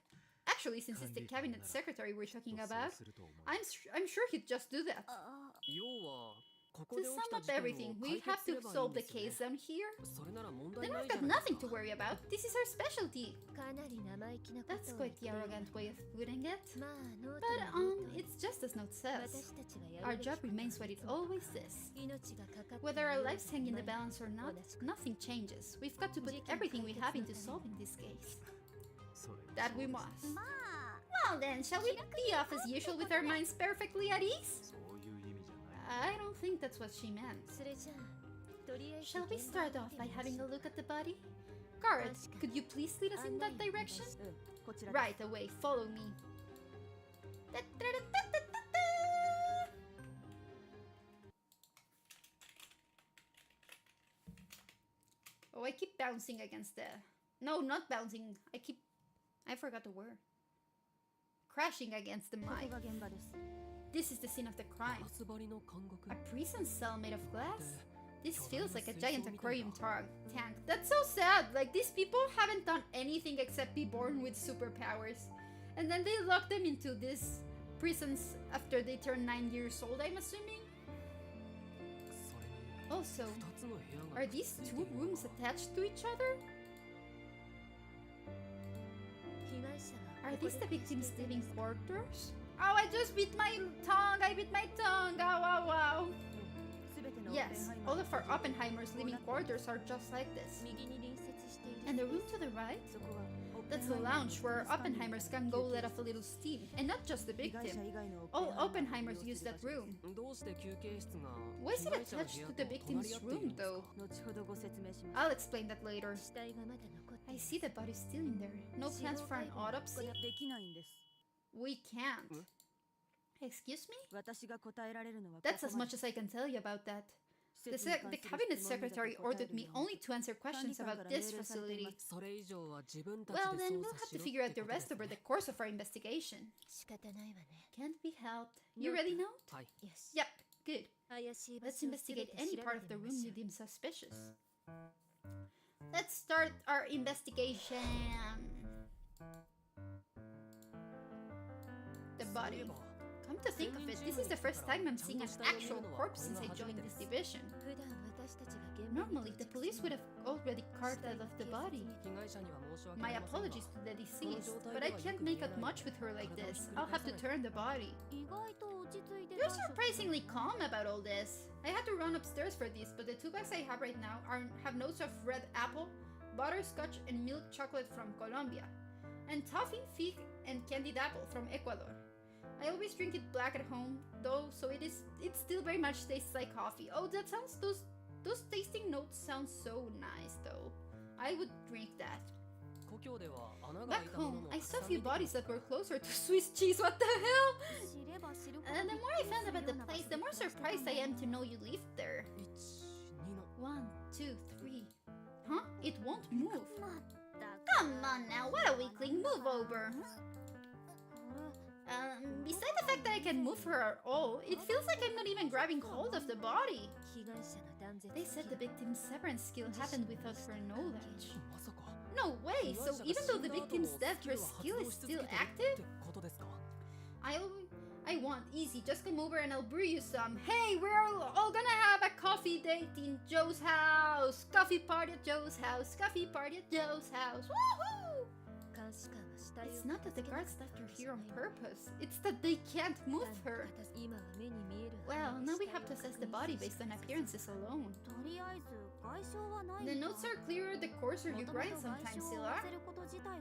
Actually, since it's the cabinet secretary we're talking about, I'm sure he'd just do that. To sum up everything, we have to solve the case down here. Then we've got nothing to worry about. This is our specialty. That's quite the arrogant way of putting it. But it's just as Note says. Our job remains what it always is. Whether our lives hang in the balance or not, nothing changes. We've got to put everything we have into solving this case. That we must. Well then, shall we be off as usual with our minds perfectly at ease? I don't think that's what she meant. Shall we start off by having a look at the body? Guard, could you please lead us in that direction? Right away, follow me. Oh, I keep bouncing against the... No, not bouncing. I forgot the word. Crashing against the mic. This is the scene of the crime. A prison cell made of glass? This feels like a giant aquarium tank. That's so sad. Like, these people haven't done anything except be born with superpowers. And then they lock them into these prisons after they turn 9 years old, I'm assuming? Also, are these two rooms attached to each other? Are these the victims' living quarters? Oh, I just bit my tongue! I bit my tongue! Ow, ow, ow! Yes, all of our Oppenheimer's living quarters are just like this. And the room to the right? That's the lounge where Oppenheimers can go let off a little steam. And not just the victim. All Oppenheimers use that room. Why is it attached to the victim's room, though? I'll explain that later. I see the body's still in there. No plans for an autopsy? We can't. Excuse me? That's as much as I can tell you about that. The cabinet secretary ordered me only to answer questions about this facility. Well, then we'll have to figure out the rest over the course of our investigation. Can't be helped. You ready now? Yes. Yep, good. Let's investigate any part of the room you deem suspicious. Let's start our investigation. The body. Come to think of it, this is the first time I'm seeing an actual corpse since I joined this division. Normally, the police would have already carved out of the body. My apologies to the deceased, but I can't make out much with her like this. I'll have to turn the body. You're surprisingly calm about all this. I had to run upstairs for this, but the 2 bags I have right now have notes of red apple, butterscotch, and milk chocolate from Colombia, and toffee, fig, and candied apple from Ecuador. I always drink it black at home, though, so it still very much tastes like coffee. Oh, that sounds, those tasting notes sound so nice, though. I would drink that. Back home, I saw a few bodies that were closer to Swiss cheese. What the hell? And the more I found about the place, the more surprised I am to know you lived there. 1, 2, 3. Huh? It won't move. Come on now, what a weakling. Move over. Besides the fact that I can move her at all, it feels like I'm not even grabbing hold of the body. They said the victim's severance skill happened without her knowledge. No way! So even though the victim's death, her skill is still active? I want easy, just come over and I'll brew you some. Hey, we're all gonna have a coffee date in Joe's house! Coffee party at Joe's house! Coffee party at Joe's house! Woohoo! It's not that the guards left her here on purpose, it's that they can't move her. Well, now we have to assess the body based on appearances alone. The notes are clearer the coarser you grind sometimes, Scylla.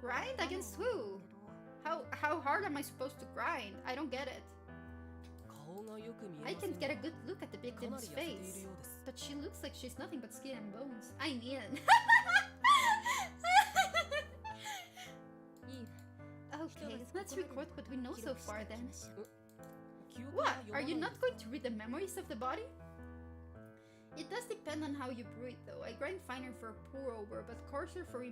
Grind? Against who? How hard am I supposed to grind? I don't get it. I can't get a good look at the victim's face, but she looks like she's nothing but skin and bones. I mean, okay, let's record what we know so far then. What? Are you not going to read the memories of the body? It does depend on how you brew it though. I grind finer for pour over, but coarser for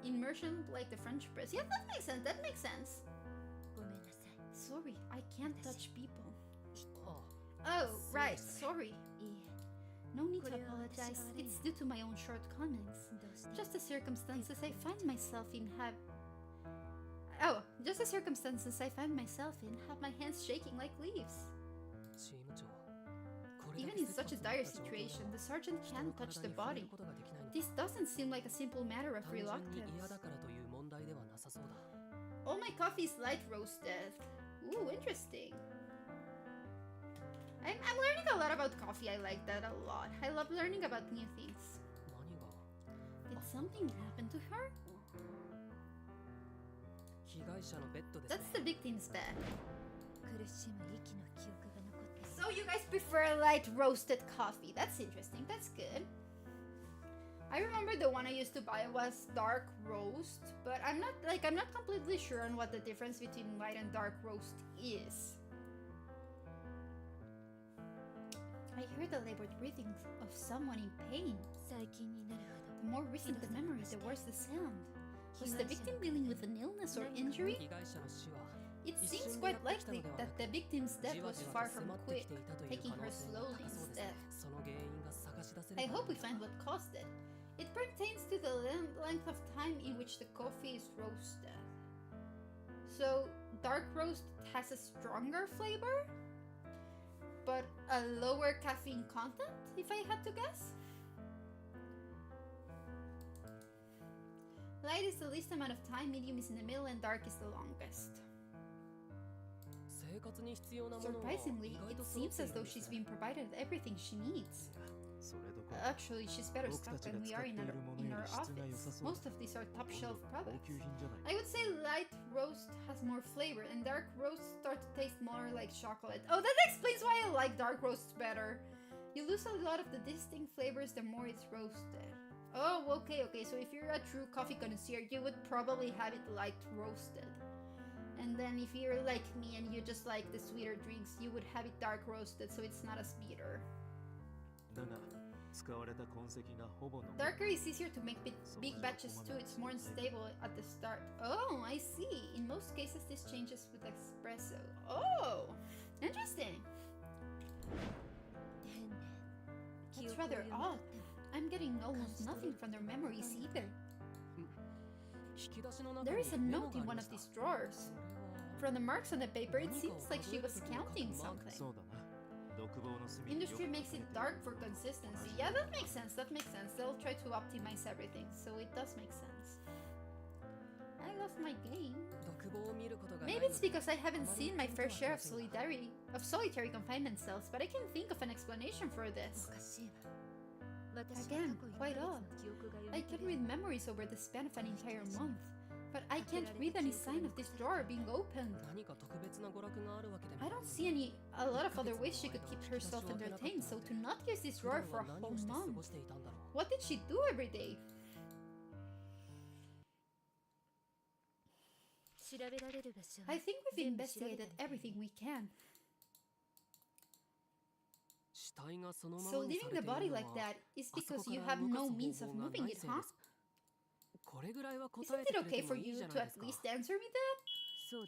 immersion like the French press. Yeah, that makes sense, that makes sense. Sorry, I can't touch people. Oh, right, sorry. No need to apologize. It's due to my own shortcomings. Just the circumstances I find myself in have my hands shaking like leaves. Even in such a dire situation, the sergeant can't touch the body. This doesn't seem like a simple matter of reluctance. All my coffee is light roasted. Ooh, interesting. I'm learning a lot about coffee. I like that a lot. I love learning about new things. Did something happen to her? That's the victim's bed. So you guys prefer light roasted coffee. That's interesting. That's good. I remember the one I used to buy was dark roast, but I'm not completely sure on what the difference between light and dark roast is. I heard the labored breathing of someone in pain. The more recent the memory, the worse the sound. Was the victim dealing with an illness or injury? It seems quite likely that the victim's death was far from quick, taking her slowly instead. I hope we find what caused it. It pertains to the length of time in which the coffee is roasted. So, dark roast has a stronger flavor, but a lower caffeine content, if I had to guess? Light is the least amount of time, medium is in the middle, and dark is the longest. Surprisingly, it seems as though she's been provided everything she needs. Actually, she's better stocked than we are in our office. Most of these are top-shelf products. I would say light roast has more flavor, and dark roasts start to taste more like chocolate. Oh, that explains why I like dark roasts better. You lose a lot of the distinct flavors the more it's roasted. Oh, okay. So if you're a true coffee connoisseur, you would probably have it light roasted. And then if you're like me and you just like the sweeter drinks, you would have it dark roasted so it's not as bitter. Darker is easier to make big batches too, it's more unstable at the start. Oh, I see. In most cases this changes with espresso. Oh, interesting. That's rather odd. I'm getting almost nothing from their memories either. There is a note in one of these drawers. From the marks on the paper, it seems like she was counting something. Industry makes it dark for consistency. Yeah, that makes sense. They'll try to optimize everything, so it does make sense. I love my game. Maybe it's because I haven't seen my fair share of solitary confinement cells, but I can think of an explanation for this. Again, quite odd. I can read memories over the span of an entire month, but I can't read any sign of this drawer being opened. I don't see a lot of other ways she could keep herself entertained, so to not use this drawer for a whole month. What did she do every day? I think we've investigated everything we can. So leaving the body like that is because you have no means of moving it, huh? Isn't it okay for you to at least answer me that?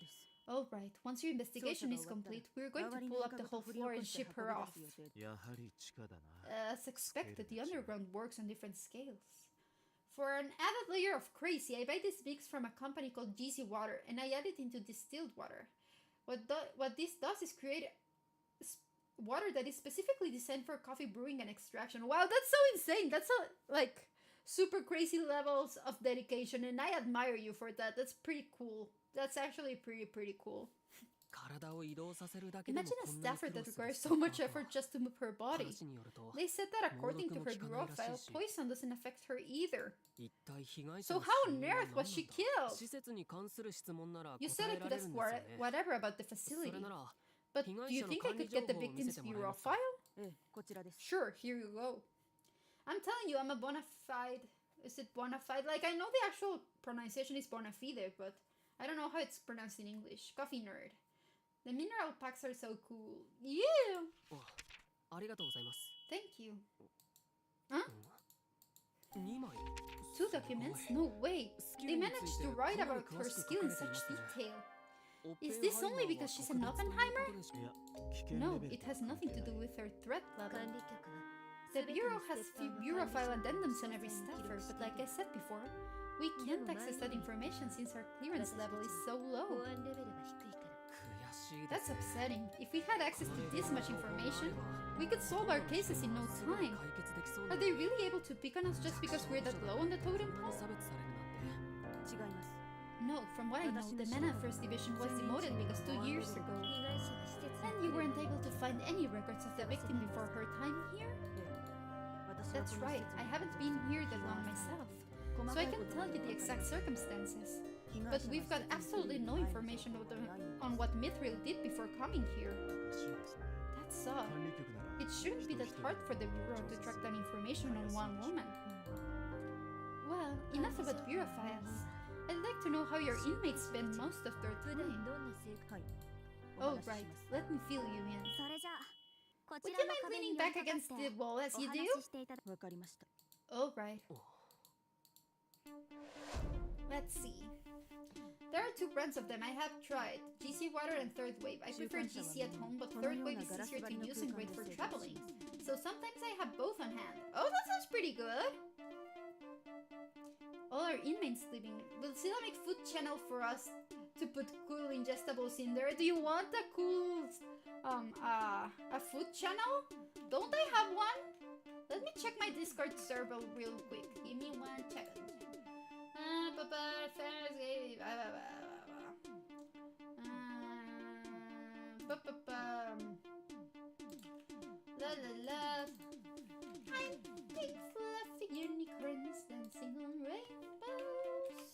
Alright, once your investigation is complete, we're going to pull up the whole floor and ship her off. As expected, the underground works on different scales. For an added layer of crazy, I buy this mix from a company called GZ Water, and I add it into distilled water. What this does is create water that is specifically designed for coffee brewing and extraction. Wow, that's so insane! That's like super crazy levels of dedication, and I admire you for that. That's pretty cool. That's actually pretty cool. Imagine a staffer that requires so much effort just to move her body. They said that according to her bureau file, poison doesn't affect her either. So how on earth was she killed? You said I could ask whatever about the facility. But do you think I could get the victim's bureau file? Sure, here you go. I'm telling you, I'm a bona fide... Is it bona fide? Like, I know the actual pronunciation is bona fide, but I don't know how it's pronounced in English. Coffee nerd. The mineral packs are so cool. Yeah! Thank you. Huh? 2 documents? No way! They managed to write about her skill in such detail. Is this only because she's an Oppenheimer? No, it has nothing to do with her threat level. The Bureau has few bureau file addendums on every staffer, but like I said before, we can't access that information since our clearance level is so low. That's upsetting. If we had access to this much information, we could solve our cases in no time. Are they really able to pick on us just because we're that low on the totem pole? No, from what I know, the MENA First Division was demoted because 2 years ago. And you weren't able to find any records of the victim before her time here? That's right, I haven't been here that long myself, so I can't tell you the exact circumstances. But we've got absolutely no information on what Mithril did before coming here. That's odd. It shouldn't be that hard for the Bureau to track down information on one woman. Well, enough about Bureau files. I'd like to know how your inmates spend most of their time. Oh, right. Let me fill you in. Would you mind leaning back against the wall as you do? Alright. Let's see. There are 2 brands of them I have tried, GC Water and Third Wave. I prefer GC at home, but Third Wave is easier to use and great for traveling. So sometimes I have both on hand. Oh, that sounds pretty good! All our inmates living. Will Sila make food channel for us to put cool ingestibles in there? Do you want a cool... a food channel? Don't I have one? Let me check my Discord server real quick. Give me 1 second. La la la. I'm big fluffy unicorns dancing on rainbows.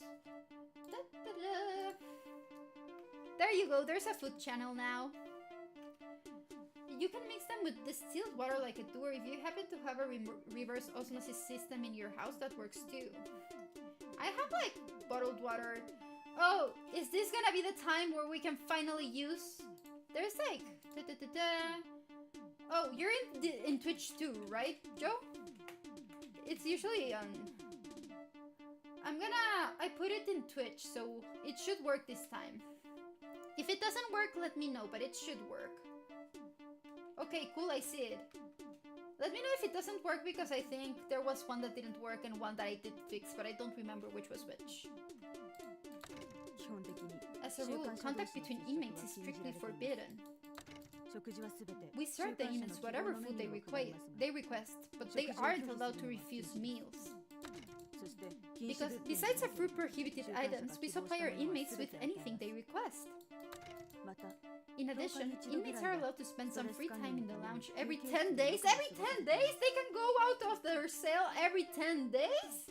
Da da da. There you go, there's a food channel now. You can mix them with distilled water like a doer. If you happen to have a reverse osmosis system in your house, that works too. I have like bottled water. Oh, is this gonna be the time where we can finally use... There's like... Oh, you're in Twitch too, right, Joe? It's usually I put it in Twitch, so it should work this time. If it doesn't work, let me know, but it should work. Okay, cool, I see it. Let me know if it doesn't work, because I think there was one that didn't work and one that I did fix, but I don't remember which was which. As a rule, contact between inmates is strictly forbidden. We serve the inmates whatever food they request, but they aren't allowed to refuse meals. Because besides a few prohibited items, we supply our inmates with anything they request. In addition, inmates are allowed to spend some free time in the lounge every 10 days. Every 10 days? They can go out of their cell every 10 days?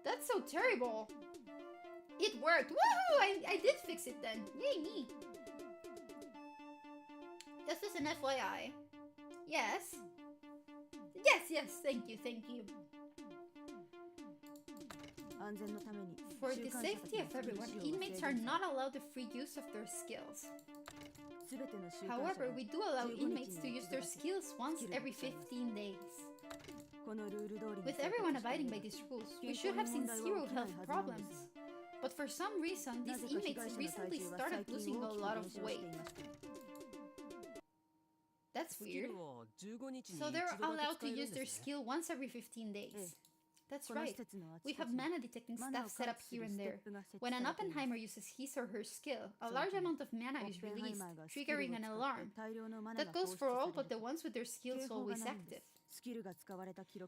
That's so terrible. It worked. Woohoo! I did fix it then. Yay me. Just as an FYI. Yes. Yes, thank you. For the safety of everyone, inmates are not allowed the free use of their skills. However, we do allow inmates to use their skills once every 15 days. With everyone abiding by these rules, we should have seen zero health problems. But for some reason, these inmates recently started losing a lot of weight. That's weird. So they're allowed to use their skill once every 15 days. That's right. We have mana detecting staff set up here and there. When an Oppenheimer uses his or her skill, a large amount of mana is released, triggering an alarm. That goes for all but the ones with their skills always active.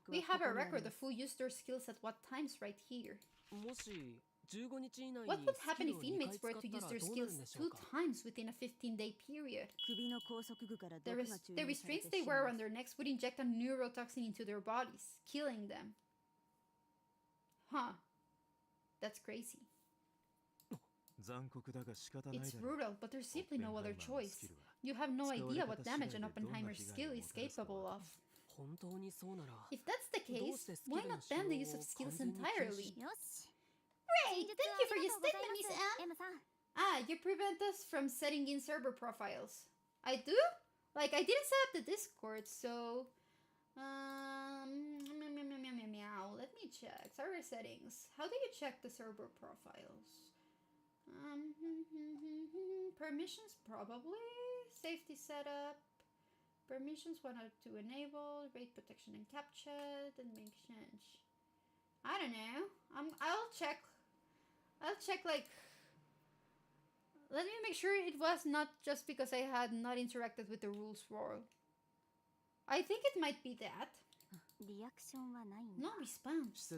We have a record of who used their skills at what times right here. What would happen if inmates were to use their skills 2 times within a 15-day period? The restraints they wear on their necks would inject a neurotoxin into their bodies, killing them. Huh. That's crazy. It's brutal, but there's simply no other choice. You have no idea what damage an Oppenheimer's skill is capable of. If that's the case, why not ban the use of skills entirely? Great! Thank you for your statement, Miss M. Ah, you prevent us from setting in server profiles. I do? Like, I didn't set up the Discord, so... meow. Let me check. Server settings. How do you check the server profiles? Permissions, probably. Safety setup. Permissions 1 or 2 enabled. Rate protection and capture. Then make change. I don't know. I'll check. Like. Let me make sure it was not just because I had not interacted with the rules world. I think it might be that. No response.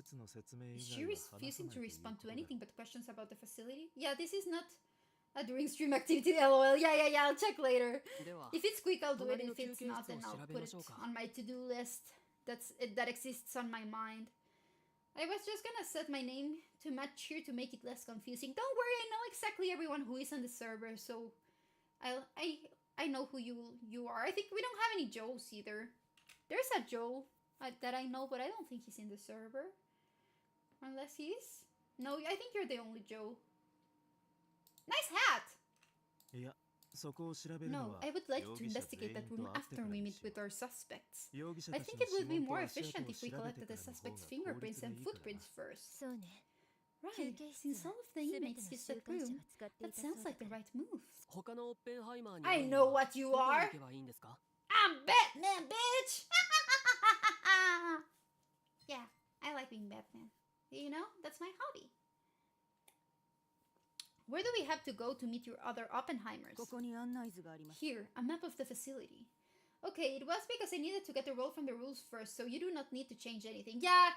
Is she refusing to respond to anything but questions about the facility? Yeah, this is not a during stream activity, lol. Yeah, I'll check later. If it's quick, I'll do it. If it's not, then I'll put it on my to-do list that exists on my mind. I was just gonna set my name to match here to make it less confusing. Don't worry, I know exactly everyone who is on the server, so I know who you are. I think we don't have any Joes either. There's a Joe that I know, but I don't think he's in the server. Unless he is. No, I think you're the only Joe. Nice hat! No, I would like to investigate that room after we meet with our suspects. I think it would be more efficient if we collected the suspect's fingerprints and footprints first. Right, since all of the inmates use that room, that sounds like the right move. I know what you are! I'm Batman, bitch! Yeah, I like being Batman. You know, that's my hobby. Where do we have to go to meet your other Oppenheimers? Here, a map of the facility. Okay, it was because I needed to get the roll from the rules first, so you do not need to change anything. Yeah,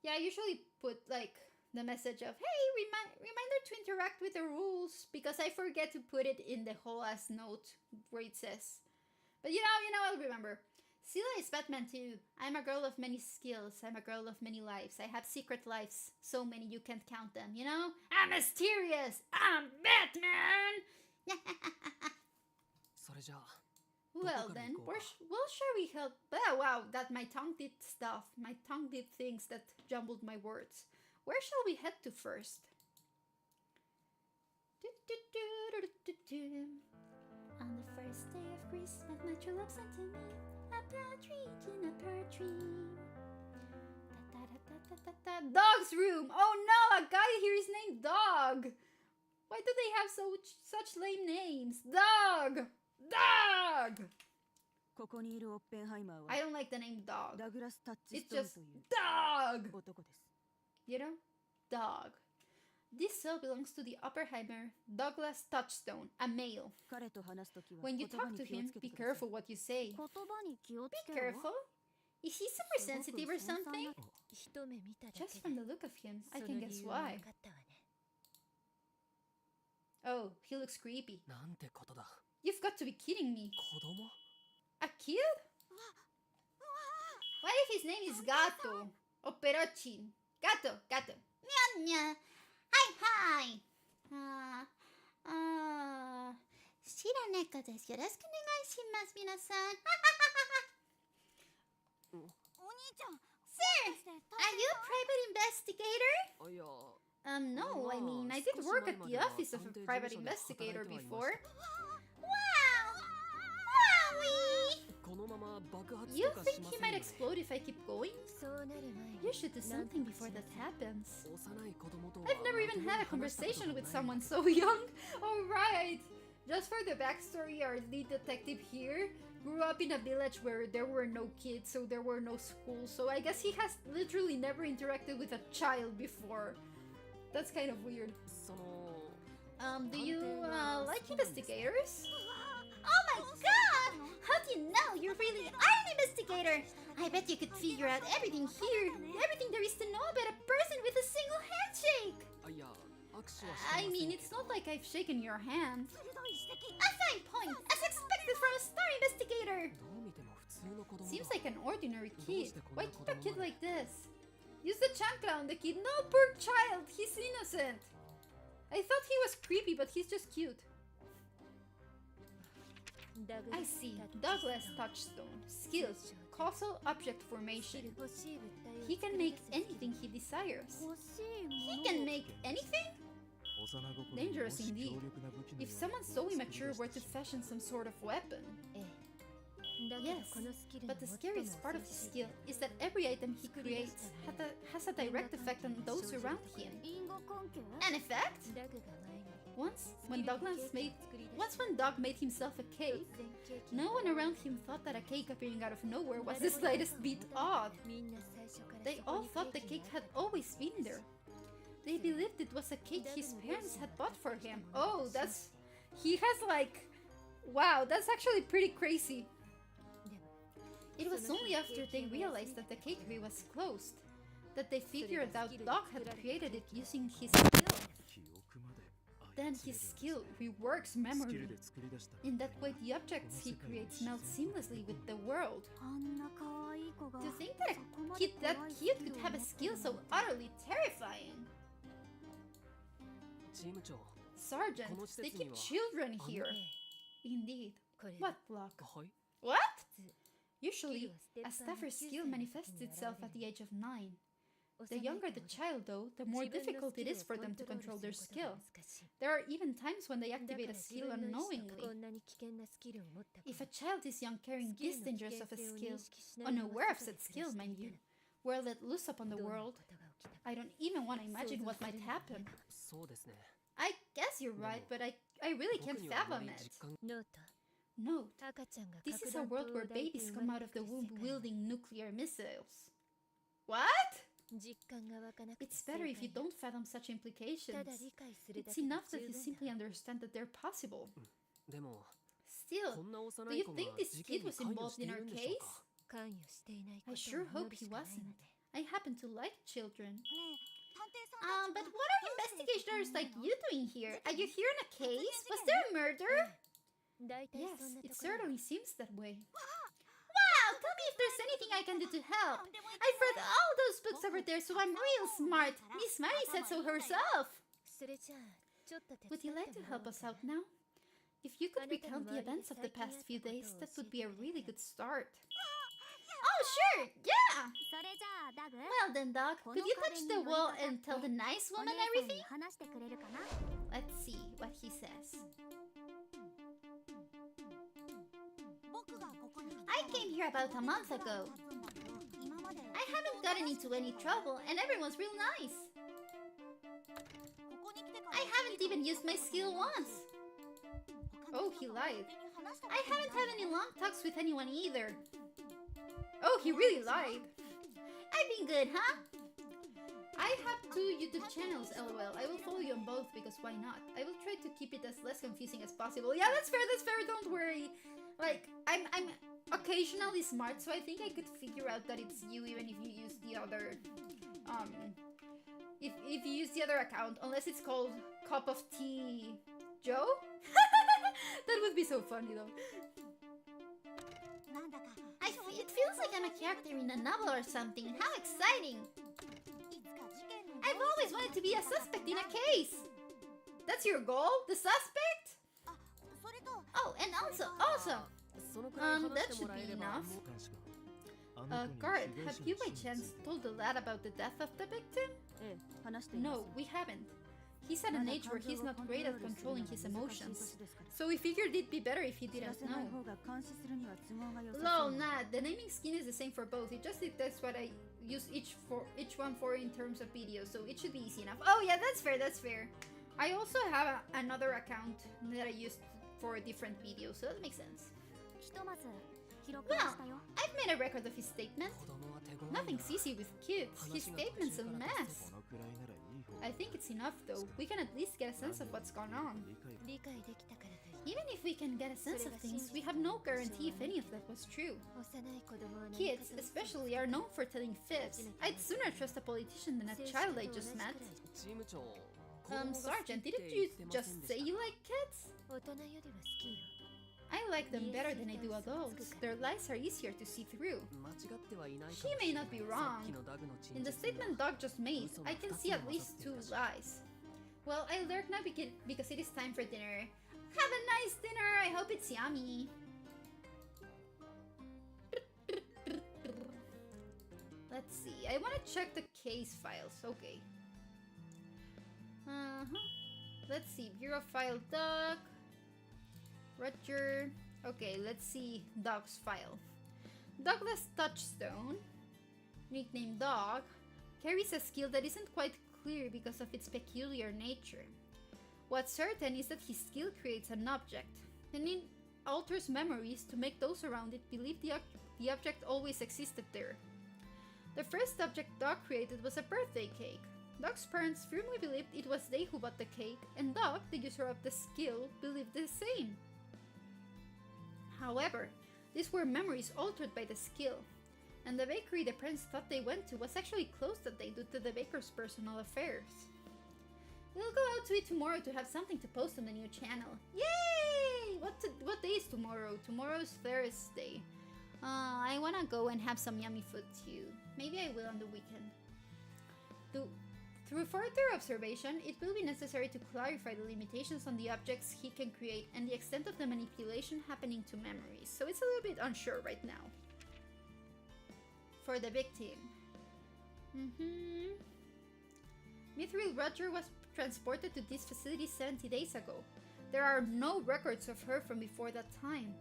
I usually put, like, the message of, hey, reminder to interact with the rules, because I forget to put it in the whole ass note where it says. But you know, I'll remember. Scylla is Batman too. I'm a girl of many skills. I'm a girl of many lives. I have secret lives. So many you can't count them, you know? I'm mysterious! I'm Batman! Well then, where shall we help? Oh, wow, that my tongue did stuff. My tongue did things that jumbled my words. Where shall we head to first? On the first day of Christmas, my true love sent to me a partridge in a pear tree. Dog's room! Oh no, a guy here is named Dog! Why do they have such lame names? Dog! Dog! I don't like the name Dog. It's just Dog! You know? Dog. This cell belongs to the Oppenheimer Douglas Touchstone, a male. When you talk to him, be careful what you say. Be careful? Is he super sensitive or something? Just from the look of him, I can guess why. Oh, he looks creepy. You've got to be kidding me. A kid? What if his name is Gato? Or Perochin? Gato. Nya nya. Hi. 白猫です。よろしくお願いします、皆さん。Sir, are you a private investigator? No, I mean, I did work at the office of a private investigator before. Wow! Wowie! You think he might explode if I keep going? You should do something before that happens. I've never even had a conversation with someone so young. Alright! Just for the backstory, our lead detective here grew up in a village where there were no kids, so there were no schools, so I guess he has literally never interacted with a child before. That's kind of weird. Do you like investigators? Oh my god! How do you know? You really are an investigator! I bet you could figure out everything here, everything there is to know about a person with a single handshake! I mean, it's not like I've shaken your hand. A fine point, as expected from a star investigator! Seems like an ordinary kid. Why keep a kid like this? Use the chancla on the kid. No, poor child, he's innocent. I thought he was creepy, but he's just cute. I see. Douglas touchstone. Skills. Causal object formation. He can make anything he desires. He can make anything? Dangerous indeed. If someone so immature were to fashion some sort of weapon. Yes, but the scariest part of his skill is that every item he creates has a direct effect on those around him. An effect? Once when Doug made himself a cake, no one around him thought that a cake appearing out of nowhere was the slightest bit odd. They all thought the cake had always been there. They believed it was a cake his parents had bought for him. Oh, he has like... Wow, that's actually pretty crazy. It was only after they realized that the cakery was closed that they figured out Doc had created it using his skill. Then his skill reworks memory. In that way, the objects he creates meld seamlessly with the world. To think that a kid that cute could have a skill so utterly terrifying. Sergeant, they keep children here. Indeed. What block? What? Usually, a staffer's skill manifests itself at the age of 9. The younger the child, though, the more difficult it is for them to control their skill. There are even times when they activate a skill unknowingly. If a child is young carrying this dangerous of a skill, unaware of said skill, mind you, were let loose upon the world, I don't even want to imagine what might happen. I guess you're right, but I really can't fathom it. Note, this is a world where babies come out of the womb wielding nuclear missiles. What? It's better if you don't fathom such implications. It's enough that you simply understand that they're possible. Still, do you think this kid was involved in our case? I sure hope he wasn't. I happen to like children. But what are investigators like you doing here? Are you here in a case? Was there a murder? Yes, it certainly seems that way. Wow, tell me if there's anything I can do to help. I've read all those books over there, so I'm real smart. Miss Mary said so herself. Would you like to help us out now? If you could recount the events of the past few days, that would be a really good start. Oh, sure, yeah! Well then, Doc, could you touch the wall and tell the nice woman everything? Let's see what he says. I came here about a month ago. I haven't gotten into any trouble, and everyone's real nice. I haven't even used my skill once. Oh, he lied. I haven't had any long talks with anyone either. Oh, he really lied. I've been good, huh? I have 2 YouTube channels, lol. I will follow you on both because why not? I will try to keep it as less confusing as possible. Yeah, that's fair, don't worry. Like, I'm occasionally smart, so I think I could figure out that it's you even if you use the other, if you use the other account, unless it's called Cup of Tea Joe? That would be so funny though. It feels like I'm a character in a novel or something. How exciting! I've always wanted to be a suspect in a case! That's your goal? The suspect? Oh, and also, that should be enough. Guard, have you by chance told the lad about the death of the victim? No, we haven't. He's at an age where he's not great at controlling his emotions, so we figured it'd be better if he didn't know. Lol, nah, the naming scheme is the same for both, it just detects what I use each one for in terms of video, so it should be easy enough. Oh yeah, that's fair. I also have another account that I used for different videos, so that makes sense. Well, I've made a record of his statement. Nothing's easy with kids. His statement's a mess. I think it's enough though. We can at least get a sense of what's gone on. Even if we can get a sense of things, we have no guarantee if any of that was true. Kids, especially, are known for telling fibs. I'd sooner trust a politician than a child I just met. Sergeant, didn't you just say you like kids? I like them better than I do adults. Their lies are easier to see through. She may not be wrong. In the statement Doc just made, I can see at least 2 lies. Well, I lurk now because it is time for dinner. Have a nice dinner! I hope it's yummy! Let's see. I want to check the case files. Okay. Let's see. Bureau file Doc. Roger. Okay, let's see Doc's file. Douglas Touchstone, nicknamed Dog, carries a skill that isn't quite clear because of its peculiar nature. What's certain is that his skill creates an object, and it alters memories to make those around it believe the object always existed there. The first object Dog created was a birthday cake. Dog's parents firmly believed it was they who bought the cake, and Dog, the user of the skill, believed the same. However, these were memories altered by the skill, and the bakery the parents thought they went to was actually closed that day due to the baker's personal affairs. We'll go out to eat tomorrow to have something to post on the new channel. Yay! What day is tomorrow? Tomorrow's Thursday. I wanna go and have some yummy food too. Maybe I will on the weekend. Through further observation, it will be necessary to clarify the limitations on the objects he can create and the extent of the manipulation happening to memories, so it's a little bit unsure right now. For the victim. Mithril Roger was transported to this facility 70 days ago. There are no records of her from before that time.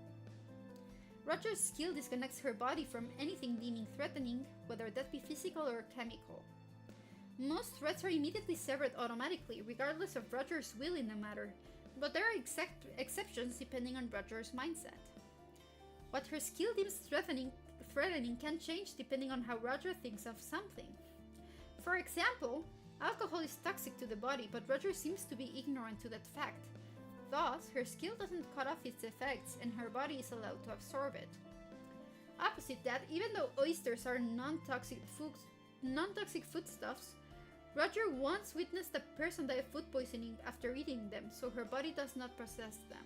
Roger's skill disconnects her body from anything deeming threatening, whether that be physical or chemical. Most threats are immediately severed automatically, regardless of Roger's will in the matter, but there are exceptions depending on Roger's mindset. What her skill deems threatening can change depending on how Roger thinks of something. For example, alcohol is toxic to the body, but Roger seems to be ignorant to that fact. Thus, her skill doesn't cut off its effects, and her body is allowed to absorb it. Opposite that, even though oysters are non-toxic foodstuffs, Roger once witnessed a person die of food poisoning after eating them, so her body does not process them.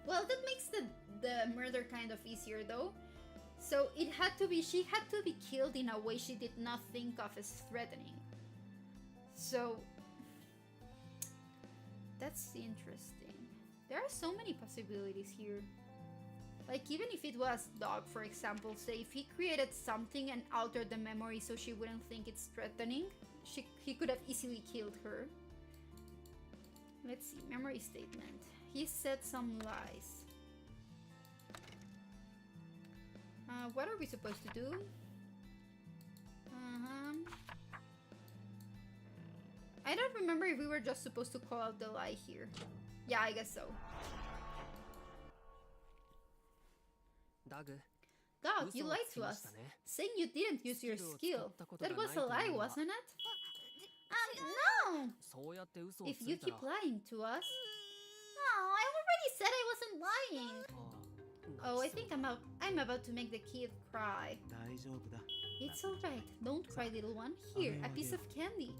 Well, that makes the murder kind of easier though. So she had to be killed in a way she did not think of as threatening. So that's interesting. There are so many possibilities here. Like, even if it was Dog, for example, say if he created something and altered the memory so she wouldn't think it's threatening, he could have easily killed her. Let's see, memory statement. He said some lies. What are we supposed to do? I don't remember if we were just supposed to call out the lie here. Yeah, I guess so. Dog, you lied to us, saying you didn't use your skill. That was a lie, wasn't it? No! If you keep lying to us... Oh, I already said I wasn't lying. Oh, I think I'm about to make the kid cry. It's alright. Don't cry, little one. Here, a piece of candy.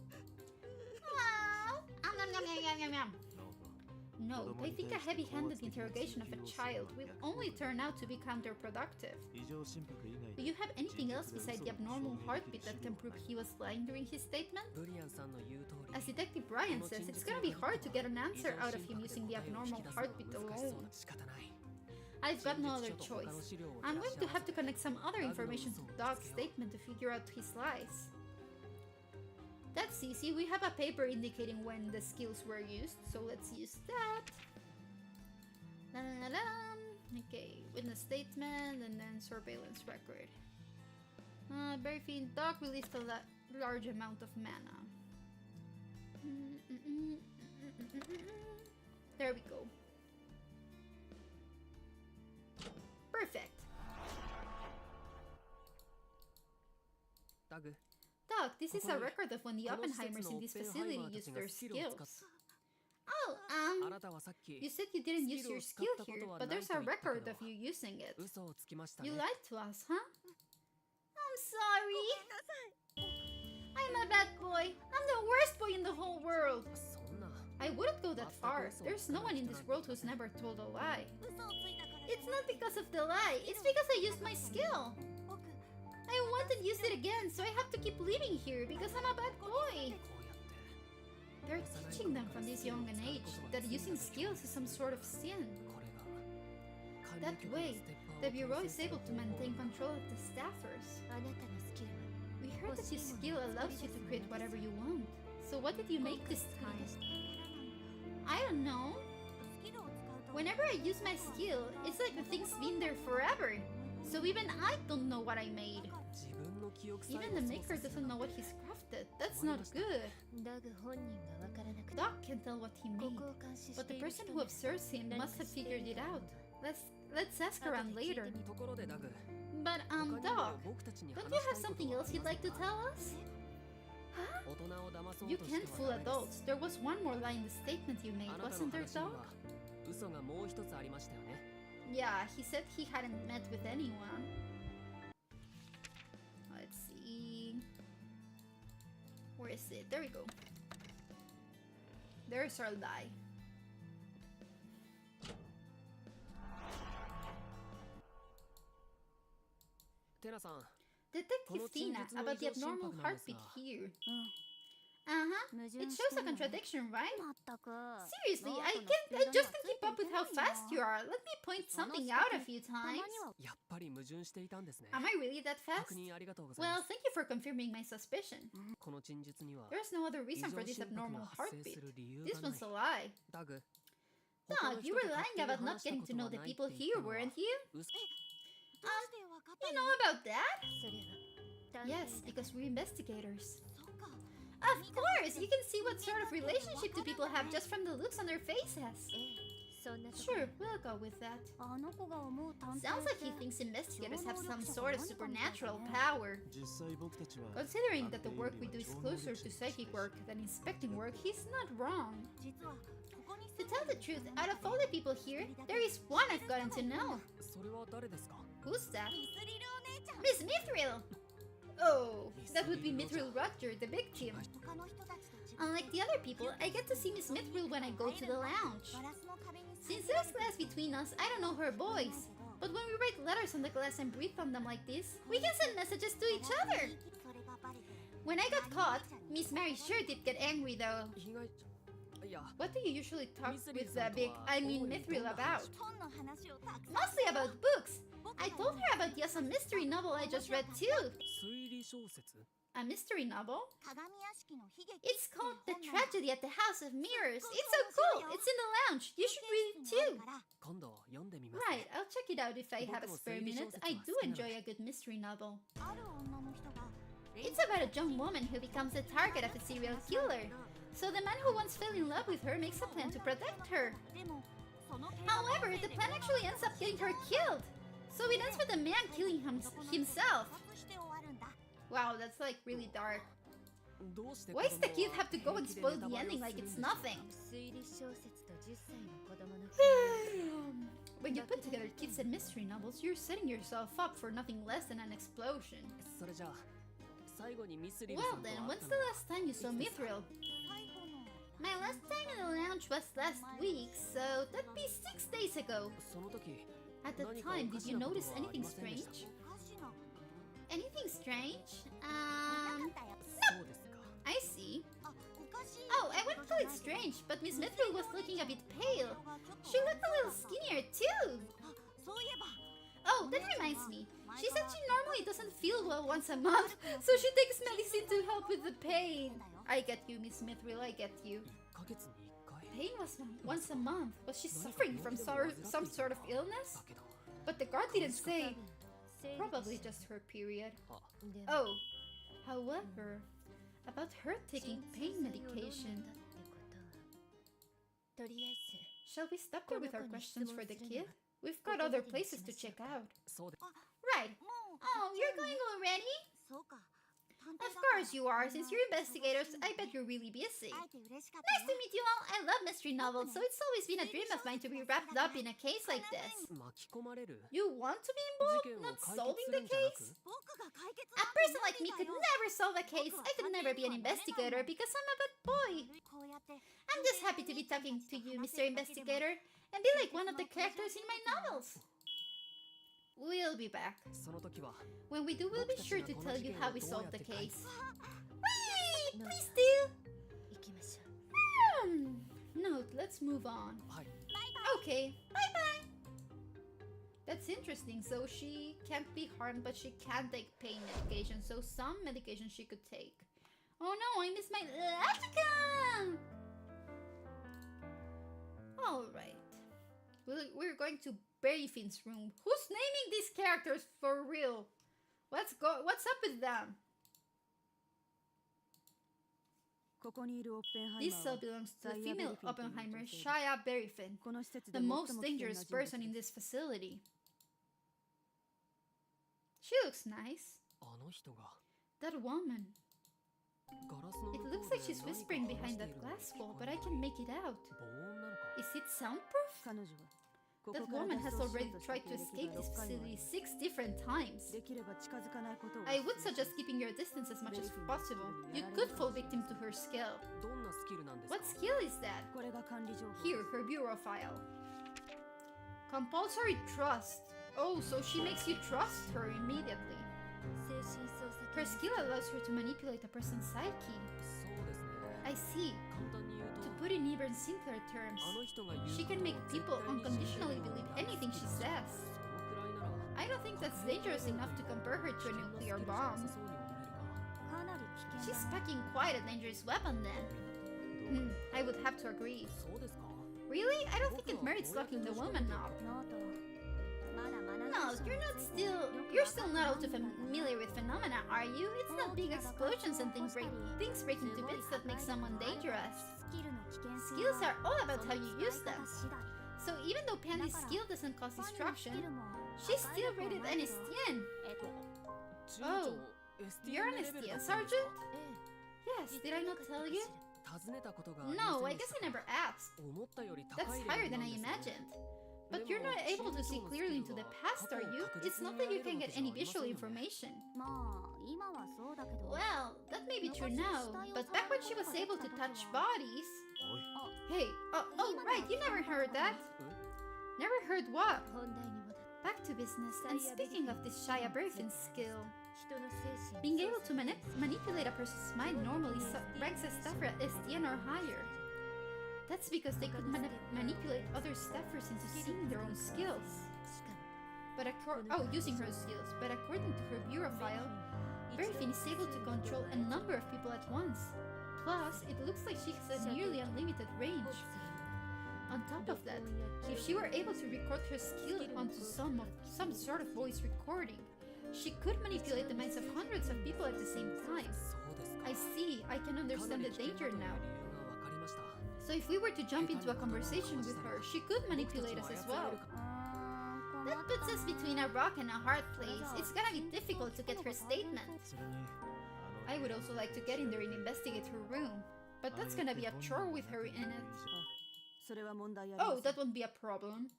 No, I think a heavy-handed interrogation of a child will only turn out to be counterproductive. Do you have anything else besides the abnormal heartbeat that can prove he was lying during his statement? As Detective Brian says, it's gonna be hard to get an answer out of him using the abnormal heartbeat alone. I've got no other choice. I'm going to have to connect some other information to Dog's statement to figure out his lies. That's easy. We have a paper indicating when the skills were used, so let's use that. La, la, la, la. Okay, witness statement and then surveillance record. Berryfiend Dog released a large amount of mana. There we go. Perfect. Doug, this is a record of when the Oppenheimers in this facility used their skills. Oh, you said you didn't use your skill here, but there's a record of you using it. You lied to us, huh? I'm sorry. I'm a bad boy. I'm the worst boy in the whole world. I wouldn't go that far. There's no one in this world who's never told a lie. It's not because of the lie. It's because I used my skill. I went and used it again, so I have to keep living here because I'm a bad boy. They're teaching them from this young an age that using skills is some sort of sin. That way, the Bureau is able to maintain control of the staffers. We heard that your skill allows you to create whatever you want. So what did you make this time? I don't know. Whenever I use my skill, it's like the thing's been there forever. So even I don't know what I made. Even the maker doesn't know what he's crafted. That's not good. Doc can tell what he made, but the person who observes him must have figured it out. Let's ask around later. But Doc, don't you have something else you'd like to tell us? Huh? You can't fool adults. There was one more lie in the statement you made, wasn't there, Doc? Yeah, he said he hadn't met with anyone. Let's see. Where is it? There we go. There's our lie. Detective Tina, about the abnormal heartbeat here. It shows a contradiction, right? Seriously, I just can't keep up with how fast you are. Let me point something out a few times. Am I really that fast? Well, thank you for confirming my suspicion. There's no other reason for this abnormal heartbeat. This one's a lie. Doug, you were lying about not getting to know the people here, weren't you? You know about that? Yes, because we're investigators. Of course! You can see what sort of relationship two people have just from the looks on their faces. Sure, we'll go with that. Sounds like he thinks investigators have some sort of supernatural power. Considering that the work we do is closer to psychic work than inspecting work, he's not wrong. To tell the truth, out of all the people here, there is one I've gotten to know. Who's that? Miss Mithril! Oh, that would be Mithril Roger, the victim. Unlike the other people, I get to see Miss Mithril when I go to the lounge. Since there's glass between us, I don't know her voice. But when we write letters on the glass and breathe on them like this, we can send messages to each other. When I got caught, Miss Mary sure did get angry though. What do you usually talk with Mithril about? Mostly about books. I told her about the awesome mystery novel I just read too. A mystery novel? It's called The Tragedy at the House of Mirrors. It's so cool! It's in the lounge. You should read it too. Right, I'll check it out if I have a spare minute. I do enjoy a good mystery novel. It's about a young woman who becomes the target of a serial killer. So the man who once fell in love with her makes a plan to protect her. However, the plan actually ends up getting her killed. So it ends with the man killing himself. Wow, that's like really dark. Why does the kid have to go and spoil the ending like it's nothing? When you put together kids and mystery novels, you're setting yourself up for nothing less than an explosion. Well then, when's the last time you saw Mithril? My last time in the lounge was last week, so that'd be 6 days ago. At the time, did you notice anything strange? Anything strange? No! I see. Oh, I wouldn't call it strange, but Miss Mithril was looking a bit pale. She looked a little skinnier too. Oh, that reminds me. She said she normally doesn't feel well once a month, so she takes medicine to help with the pain. I get you, Miss Mithril, I get you. Pain was once a month. Was she suffering from some sort of illness? But the guard didn't say. Probably just her period. Oh, however, about her taking pain medication. Shall we stop there with our questions for the kid? We've got other places to check out. Right. Oh, you're going already? Of course you are. Since you're investigators, I bet you're really busy. Nice to meet you all. I love mystery novels, so it's always been a dream of mine to be wrapped up in a case like this. You want to be involved, not solving the case? A person like me could never solve a case. I could never be an investigator because I'm a bad boy. I'm just happy to be talking to you, Mr. Investigator, and be like one of the characters in my novels. We'll be back. When we do, we'll be sure to tell you how we solved the case. Wait! Please do! Note, let's move on. Okay, bye-bye! That's interesting. So she can't be harmed, but she can take pain medication. So some medication she could take. Oh no, I missed my Attica! Alright. We're going to Berryfin's room. Who's naming these characters for real? What's up with them? This cell belongs to the female Oppenheimer, Shia Berryfin, the most dangerous person in this facility. She looks nice. That woman. It looks like she's whispering behind that glass wall, but I can make it out. Is it soundproof? That woman has already tried to escape this facility 6 different times. I would suggest keeping your distance as much as possible. You could fall victim to her skill. What skill is that? Here, her bureau file. Compulsory trust. Oh, so she makes you trust her immediately. Her skill allows her to manipulate a person's psyche. I see. To put in even simpler terms, she can make people unconditionally believe anything she says. I don't think that's dangerous enough to compare her to a nuclear bomb. She's packing quite a dangerous weapon then. I would have to agree. Really? I don't think it merits locking the woman up. No, you're still not all too familiar with phenomena, are you? It's not big explosions and things breaking to bits that make someone dangerous. Skills are all about how you use them. So even though Pandy's skill doesn't cause destruction, she's still rated an Estienne. Oh, you're an Estienne, Sergeant? Yes, did I not tell you? No, I guess I never asked. That's higher than I imagined. But you're not able to see clearly into the past, are you? It's not that you can get any visual information. Well, that may be true now, but back when she was able to touch bodies... Hey, oh right, you never heard that. Never heard what? Back to business, and speaking of this Shia Berryfin's skill, being able to manipulate a person's mind normally ranks a staffer at SDN or higher. That's because they could manipulate other staffers into seeing their own skills. But using her skills. But according to her bureau file, Berryfin is able to control a number of people at once. Plus, it looks like she has a nearly unlimited range. On top of that, if she were able to record her skill onto some sort of voice recording, she could manipulate the minds of hundreds of people at the same time. I see, I can understand the danger now. So if we were to jump into a conversation with her, she could manipulate us as well. That puts us between a rock and a hard place. It's gonna be difficult to get her statement. I would also like to get in there and investigate her room, but that's gonna be a chore with her in it. Oh, that won't be a problem.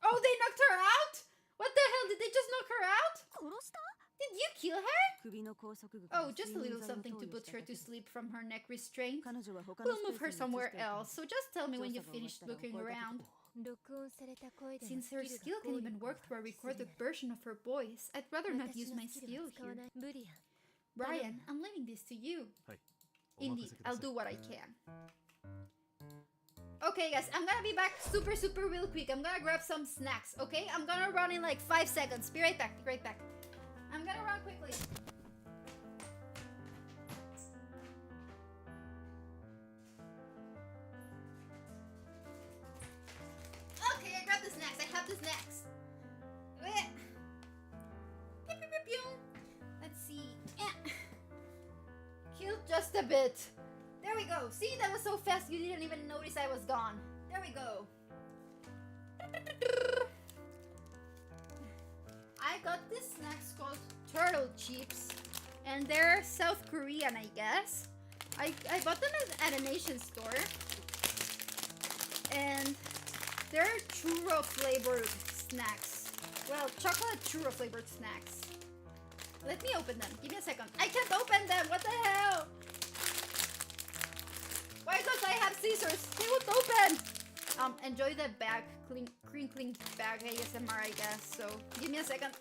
Oh, they knocked her out? What the hell, did they just knock her out? Did you kill her? Oh, just a little something to put her to sleep from her neck restraint. We'll move her somewhere else, so just tell me when you've finished looking around. Since her skill can even work through a recorded version of her voice, I'd rather not use my skill here. Brian, I'm leaving this to you. Indeed, I'll do what I can. Okay guys, I'm gonna be back super real quick. I'm gonna grab some snacks, okay? I'm gonna run in like 5 seconds. Be right back, I'm gonna run quickly. Okay, I grabbed the snacks. I have the snacks. Let's see. Killed just a bit. There we go. See, that was so fast you didn't even notice I was gone. There we go. I got this snacks called turtle chips, and they're South Korean, I guess. I bought them at an Asian store, and they're churro flavored snacks. Well, chocolate churro flavored snacks. Let me open them. Give me a second. I can't open them. What the hell? Why don't I have scissors? They would open. Enjoy the bag, crinkling bag ASMR, I guess. So give me a second.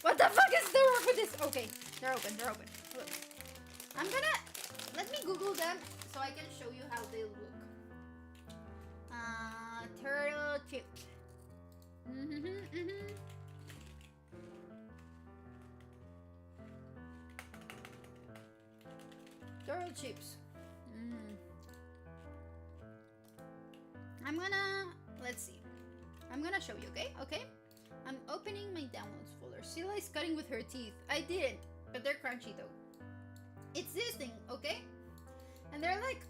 What the fuck is the wrong with this? Okay, they're open. They're open. Look. I'm gonna let me Google them so I can show you how they look. Turtle chips. Turtle chips. I'm gonna, let's see. I'm gonna show you, okay? Okay? I'm opening my downloads folder. Sheila is cutting with her teeth. I didn't, but they're crunchy though. It's this thing, okay? And they're like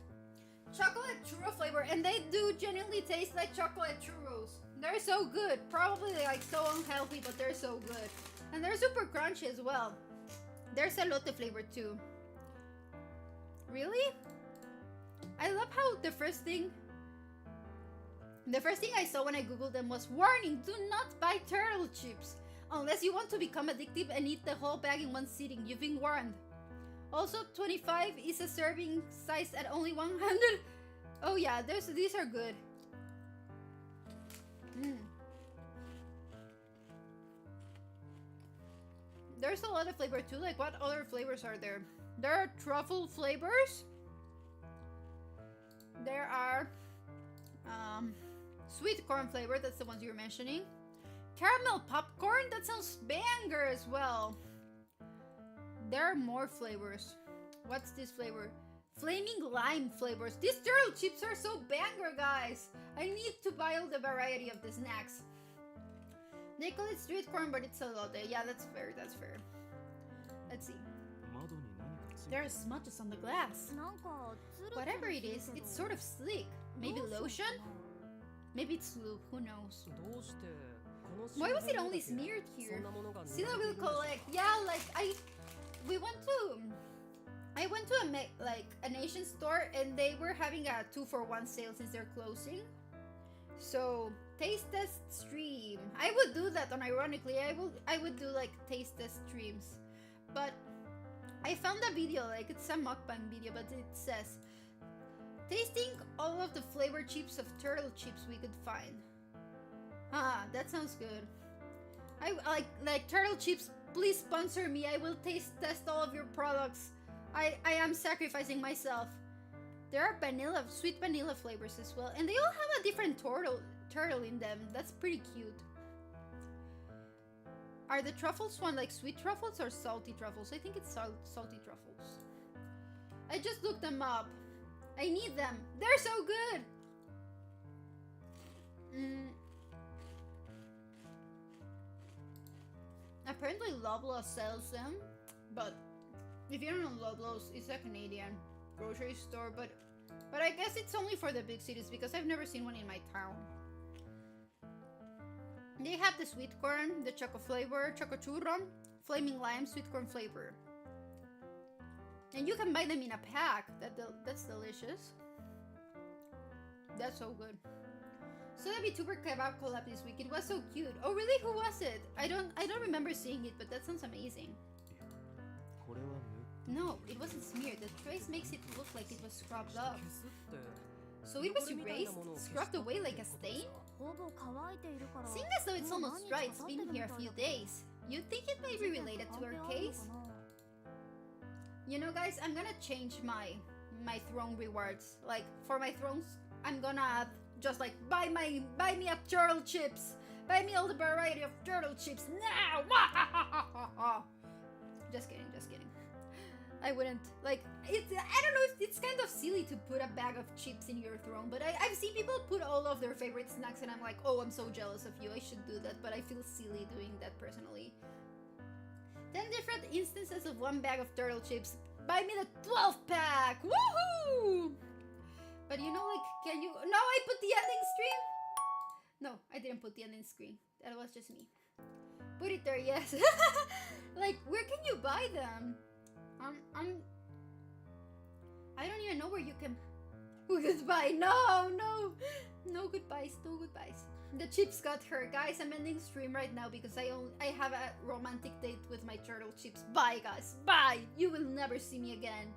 chocolate churro flavor, and they do genuinely taste like chocolate churros. They're so good. Probably like so unhealthy, but they're so good. And they're super crunchy as well. There's elote flavor too. Really? I love how the first thing I saw when I googled them was, warning, do not buy turtle chips unless you want to become addictive and eat the whole bag in one sitting. You've been warned. Also, 25 is a serving size at only 100. Oh yeah, these are good. There's a lot of flavor too. Like, what other flavors are there? There are truffle flavors. There are sweet corn flavor. That's the ones you're mentioning. Caramel popcorn. That sounds banger as well. There are more flavors. What's this flavor? Flaming lime flavors. These turtle chips are so banger, guys. I need to buy all the variety of the snacks. They call it sweet corn, but it's elote. Yeah, that's fair. That's fair. Let's see. There are smudges on the glass. Whatever it is, it's sort of sleek. Maybe lotion? Maybe it's lube. Who knows? Why was it only smeared here? Sila will collect. Yeah, like I went to an Asian store, and they were having a 2-for-1 sale since they're closing. So taste test stream. I would do that unironically. I would do like taste test streams. But I found a video, like it's a mukbang video, but it says tasting all of the flavored chips of turtle chips we could find. Ah, that sounds good. I like turtle chips. Please sponsor me. I will taste test all of your products. I am sacrificing myself. There are sweet vanilla flavors as well, and they all have a different turtle in them. That's pretty cute. Are the truffles one like sweet truffles or salty truffles? I think it's salty truffles. I just looked them up. I need them. They're so good. Apparently Loblaws sells them, but if you don't know Loblaws, it's a Canadian grocery store, but I guess it's only for the big cities because I've never seen one in my town. They have the sweet corn, the choco flavor, choco churro, flaming lime, sweet corn flavor. And you can buy them in a pack. That's delicious. That's so good. So the VTuber kebab collab this week. It was so cute. Oh really? Who was it? I don't remember seeing it, but that sounds amazing. No, it wasn't smeared. The trace makes it look like it was scrubbed off. So it was erased, scrubbed away like a stain? Seeing as though it's almost dry, it's been here a few days. You think it may be related to our case? You know guys, I'm gonna change my throne rewards. Like, for my thrones, I'm gonna add just like, buy me a turtle chips! Buy me all the variety of turtle chips now! Just kidding, just kidding. I wouldn't, like, I don't know, it's kind of silly to put a bag of chips in your throne, but I've seen people put all of their favorite snacks, and I'm like, oh, I'm so jealous of you, I should do that, but I feel silly doing that personally. 10 different instances of one bag of turtle chips. Buy me the 12-pack! Woohoo! But you know, like, can you... No, I put the ending stream! No, I didn't put put the ending screen. That was just me. Put it there, yes. Like, where can you buy them? I don't even know where you can. Goodbye. No, no. No goodbyes. No goodbyes. The chips got her. Guys, I'm ending stream right now because I have a romantic date with my turtle chips. Bye, guys. Bye. You will never see me again.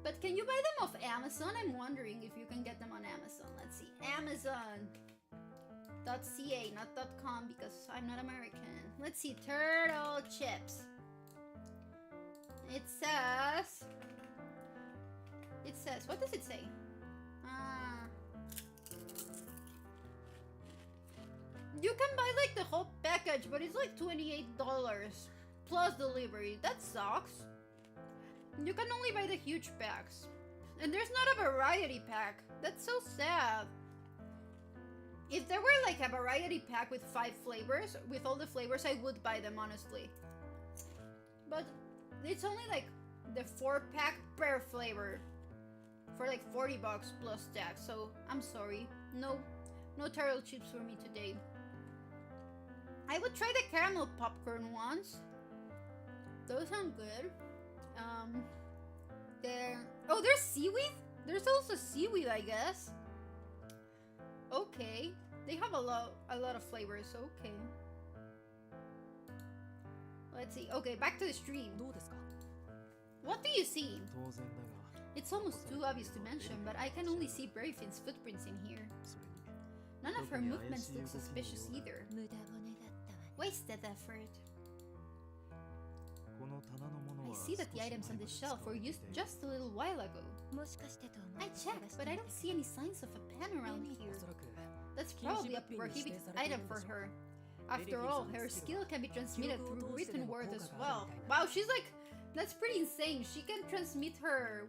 But can you buy them off Amazon? I'm wondering if you can get them on Amazon. Let's see. Amazon.ca, not .com, because I'm not American. Let's see. Turtle chips. It says, what does it say? You can buy like the whole package, but it's like $28 plus delivery. That sucks. You can only buy the huge packs. And there's not a variety pack. That's so sad. If there were like a variety pack with 5 flavors, with all the flavors, I would buy them, honestly. But it's only like the 4-pack per flavor for like $40 plus tax. So I'm sorry. No turtle chips for me today. I would try the caramel popcorn ones. Those sound good. There's seaweed? There's also seaweed, I guess. Okay. They have a lot of flavors, okay. Let's see. Okay, back to the stream. What do you see? It's almost too obvious to mention, but I can only see Berryfin's footprints in here. None of her movements look suspicious either. Wasted effort. I see that the items on the shelf were used just a little while ago. I checked, but I don't see any signs of a pen around here. That's probably a prohibited item for her. After all, her skill can be transmitted through written word as well. Wow, she's like, that's pretty insane. She can transmit her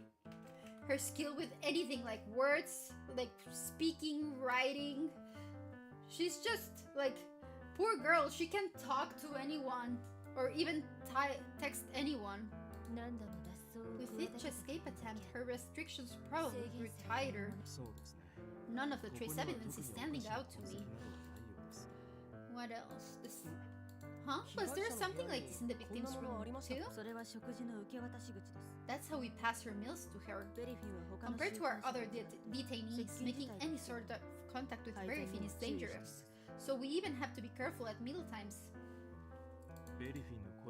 skill with anything, like words, like speaking, writing. She's just like, poor girl, she can talk to anyone or even text anyone. With each escape attempt, her restrictions probably grew tighter. None of the trace evidence is standing out to me. What else? Huh? Was there something like this in the victim's room too? That's how we pass her meals to her. Compared to our other detainees, making any sort of contact with Berryfin is dangerous. So we even have to be careful at mealtimes.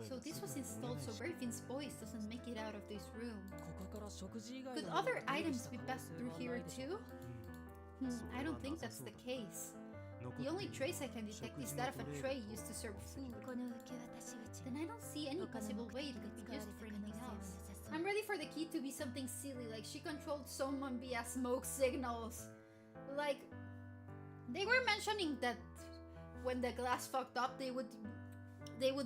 So this was installed so Berryfin's voice doesn't make it out of this room. Could other items be passed through here too? I don't think that's the case. The only trace I can detect is that of a tray used to serve food. Then I don't see any possible way it could be used for anything else. I'm ready for the key to be something silly, like she controlled someone via smoke signals. Like, they were mentioning that when the glass fucked up, they would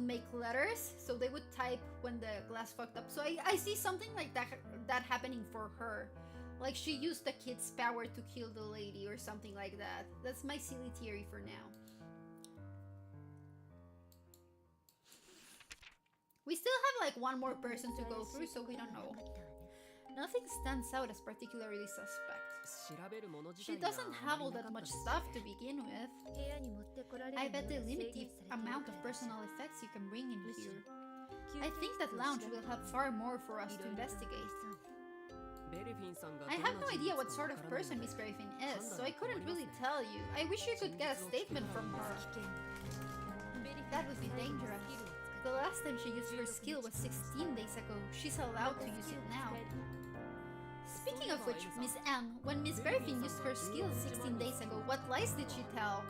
make letters, so they would type when the glass fucked up. So I see something like that happening for her. Like she used the kid's power to kill the lady or something like that. That's my silly theory for now. We still have like one more person to go through, so we don't know. Nothing stands out as particularly suspect. She doesn't have all that much stuff to begin with. I bet they limit the amount of personal effects you can bring in here. I think that lounge will have far more for us to investigate. I have no idea what sort of person Miss Berryfin is, so I couldn't really tell you. I wish you could get a statement from her. That would be dangerous. The last time she used her skill was 16 days ago. She's allowed to use it now. Speaking of which, Miss M, when Miss Berryfin used her skill 16 days ago, what lies did she tell?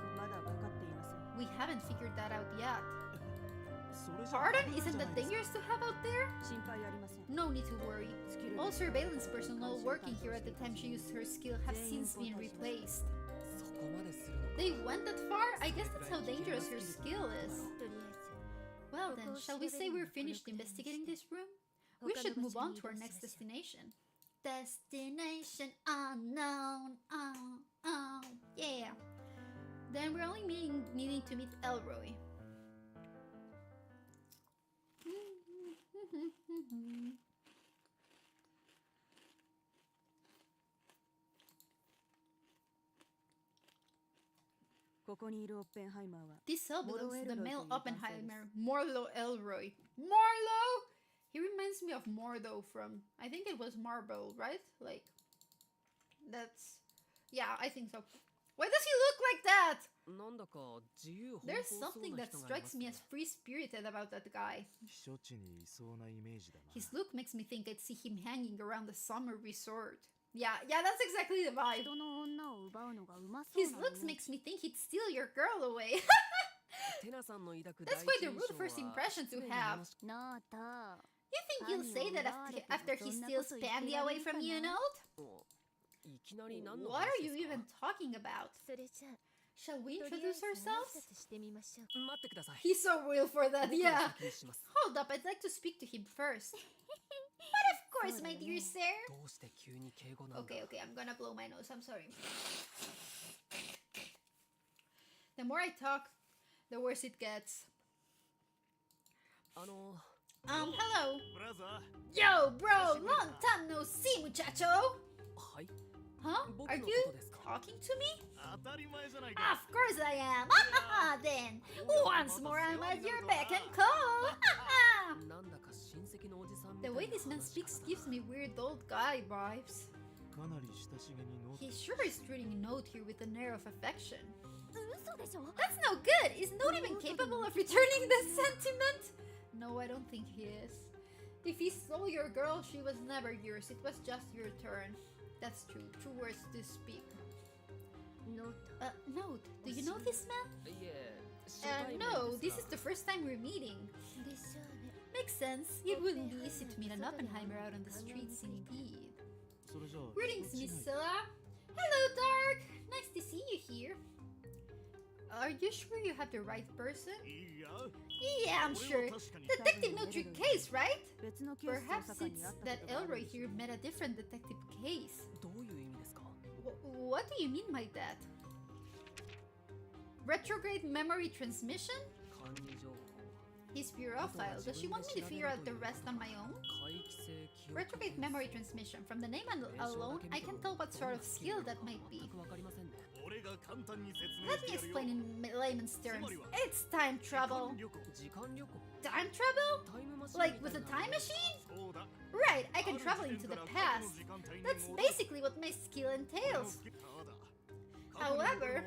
We haven't figured that out yet. Pardon? Isn't that dangerous to have out there? No need to worry. All surveillance personnel working here at the time she used her skill have since been replaced. They went that far? I guess that's how dangerous her skill is. Well then, shall we say we're finished investigating this room? We should move on to our next destination. Destination unknown. Oh, yeah. Then we're only needing to meet Elroy. This cell belongs to the male Oppenheimer, Morlo Elroy. Morlo! He reminds me of Mordo from, I think it was Marble, right? Like, that's... Yeah, I think so. Why does he look like that? There's something that strikes me as free-spirited about that guy. His look makes me think I'd see him hanging around the summer resort. Yeah, that's exactly the vibe. His looks makes me think he'd steal your girl away. That's quite a rude first impression to have. You think you'll say that after he steals Pandy away from you, Note? What are you even talking about? Shall we introduce ourselves? He's so real for that, yeah. Hold up, I'd like to speak to him first. But of course, my dear sir. Okay, I'm gonna blow my nose, I'm sorry. The more I talk, the worse it gets. Hello. Yo, bro, long time no see, muchacho. Huh? Are you talking to me? Of course I am. Then, once more I'm at your beck and call. The way this man speaks gives me weird old guy vibes. He sure is treating Note here with an air of affection. That's no good! Is Note even capable of returning the sentiment? No, I don't think he is. If he stole your girl, she was never yours. It was just your turn. That's true. True words to speak. Note, do you know this man? No, this is the first time we're meeting. Makes sense. It wouldn't be easy to meet an Oppenheimer out on the streets, indeed. Greetings, Miss Scylla. Hello, Dark. Nice to see you here. Are you sure you have the right person? Yeah, I'm sure. Detective Notre Case, right? Perhaps it's that Elroy here met a different detective case. What do you mean by that? Retrograde memory transmission? His bureau file. Does she want me to figure out the rest on my own? Retrograde memory transmission. From the name alone, I can tell what sort of skill that might be. Let me explain in layman's terms. It's time travel. Time travel? Like with a time machine? Right, I can travel into the past. That's basically what my skill entails. However,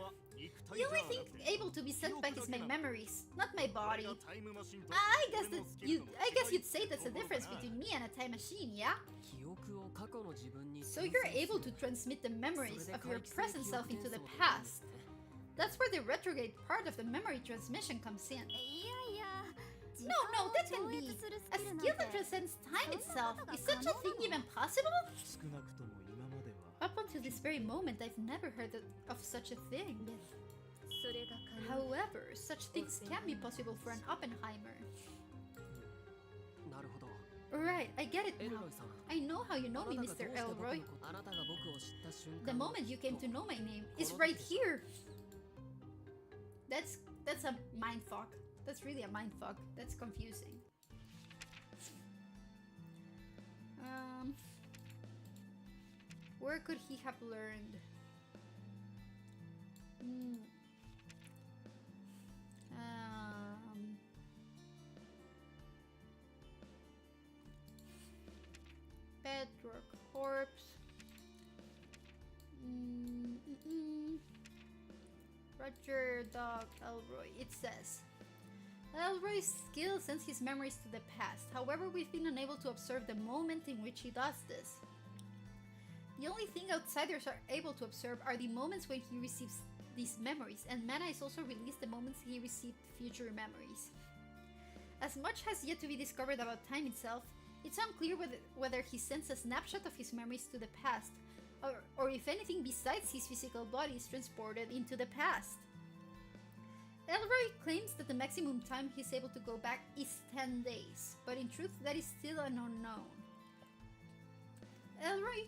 the only thing able to be sent back is my memories, not my body. I guess you'd say that's the difference between me and a time machine, yeah? So you're able to transmit the memories of your present self into the past. That's where the retrograde part of the memory transmission comes in. No, that can be. A skill that transcends time itself. Is such a thing even possible? Up until this very moment, I've never heard of such a thing. However, such things can be possible for an Oppenheimer. Right, I get it now. I know how you know me, Mr. Elroy. The moment you came to know my name is right here. That's a mindfuck. That's really a mindfuck. That's confusing. Where could he have learned? Bedrock corpse. Roger Dog Elroy. It says Elroy's skill sends his memories to the past. However, we've been unable to observe the moment in which he does this. The only thing outsiders are able to observe are the moments when he receives these memories, and Mana is also released the moments he received future memories. As much has yet to be discovered about time itself, it's unclear whether he sends a snapshot of his memories to the past, or if anything besides his physical body is transported into the past. Elroy claims that the maximum time he's able to go back is 10 days, but in truth that is still an unknown. Elroy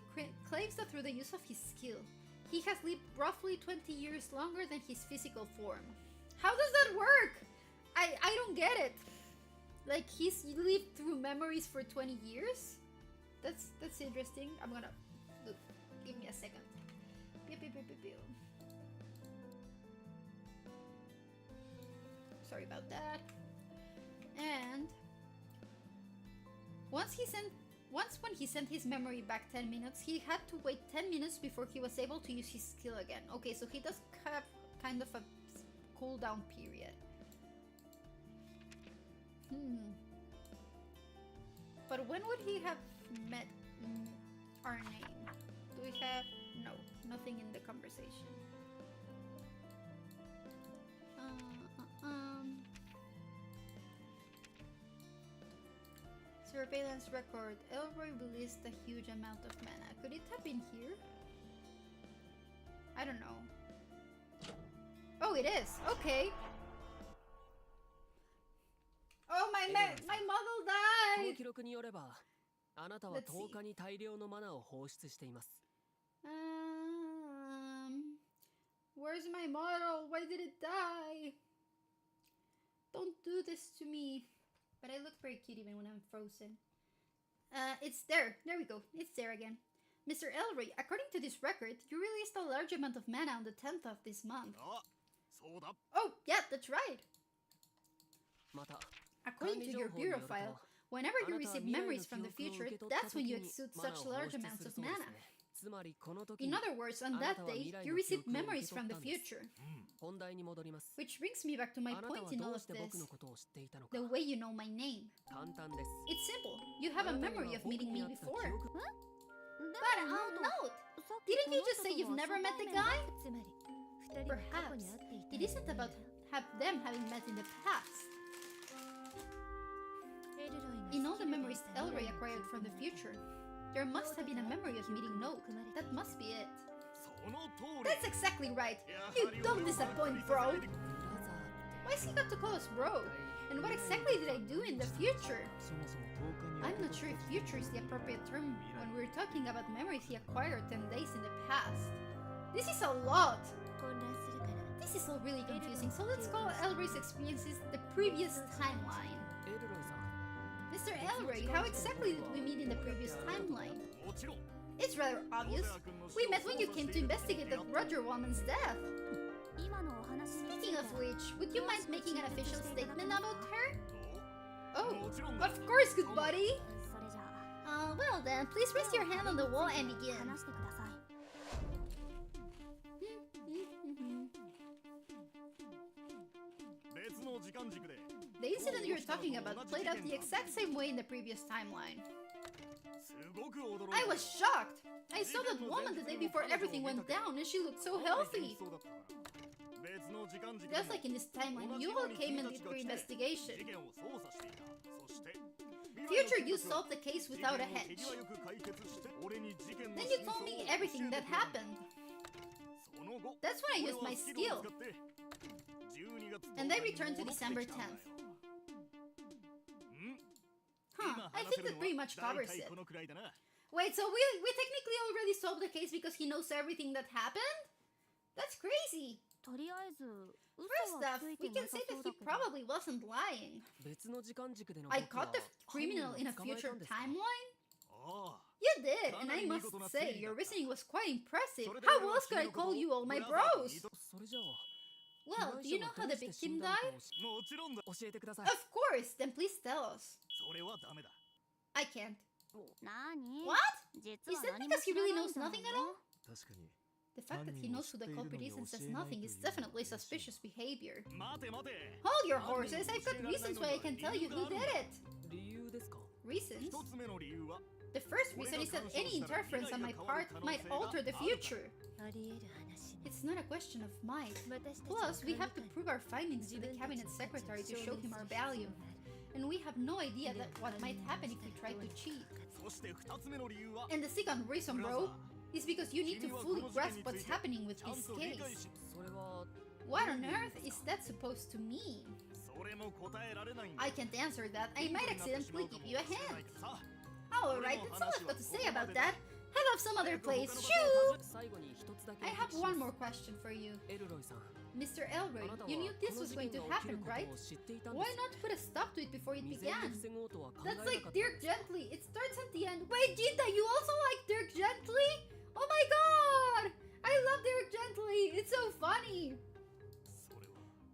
claims that through the use of his skill, he has lived roughly 20 years longer than his physical form. How does that work? I don't get it. Like, he's lived through memories for 20 years? That's interesting. I'm gonna... Look, give me a second. sorry about that. And once when he sent his memory back 10 minutes, he had to wait 10 minutes before he was able to use his skill again. Okay, so he does have kind of a cooldown period. But when would he have met our name? Do we have... No, nothing in the conversation. Surveillance record. Elroy released a huge amount of mana. Could it have been here? I don't know. Oh, it is. Okay. Oh, my model died! Let's see. Where's my model? Why did it die? Don't do this to me. But I look very cute even when I'm frozen. It's there. There we go. It's there again. Mr. Elroy, according to this record, you released a large amount of mana on the 10th of this month. Oh, yeah, that's right. According to your bureau file, whenever you receive memories from the future, that's when you exude such large amounts of mana. In other words, on that day, you received memories from the future. Which brings me back to my point in all of this. The way you know my name. It's simple. You have a memory of meeting me before. But note! Didn't you just say you've never met the guy? Perhaps it isn't about them having met in the past. In all the memories Elroy acquired from the future, there must have been a memory of meeting Note. That must be it. That's exactly right. You don't disappoint, bro. Why's he got to call us bro? And what exactly did I do in the future? I'm not sure if future is the appropriate term when we're talking about memories he acquired 10 days in the past. This is a lot. This is all really confusing, so let's call Elroy's experiences the previous timeline. Mr. Elroy, how exactly did we meet in the previous timeline? It's rather obvious. We met when you came to investigate that Roger Wallman's death. Speaking of which, would you mind making an official statement about her? Oh, of course, good buddy! Well then, please rest your hand on the wall and begin. The incident you're talking about played out the exact same way in the previous timeline. I was shocked! I saw that woman the day before everything went down and she looked so healthy! Just like in this timeline, you all came and did your investigation. Future, you solved the case without a hitch. Then you told me everything that happened. That's when I used my skill. And I returned to December 10th. I think that pretty much covers it. Wait, so we technically already solved the case because he knows everything that happened? That's crazy! First off, we can say that he probably wasn't lying. I caught the criminal in a future timeline? You did, and I must say, your reasoning was quite impressive. How else could I call you all my bros? Well, do you know how the victim died? Of course, then please tell us. I can't. What? Is that because he really knows nothing at all? The fact that he knows who the culprit is and says nothing is definitely suspicious behavior. Hold your horses, I've got reasons why I can tell you who did it. Reasons? The first reason is that any interference on my part might alter the future. It's not a question of might. Plus, we have to prove our findings to the cabinet secretary to show him our value. And we have no idea that what might happen if we try to cheat. And the second reason, bro, is because you need to fully grasp what's happening with this case. What on earth is that supposed to mean? I can't answer that. I might accidentally give you a hint. Alright, that's all I've got to say about that. Head off some other place. Shoo! I have one more question for you. Mr. Elroy, you knew this was going to happen, right? Why not put a stop to it before it began? That's like Dirk Gently. It starts at the end. Wait, Jinta, you also like Dirk Gently? Oh my god! I love Dirk Gently. It's so funny.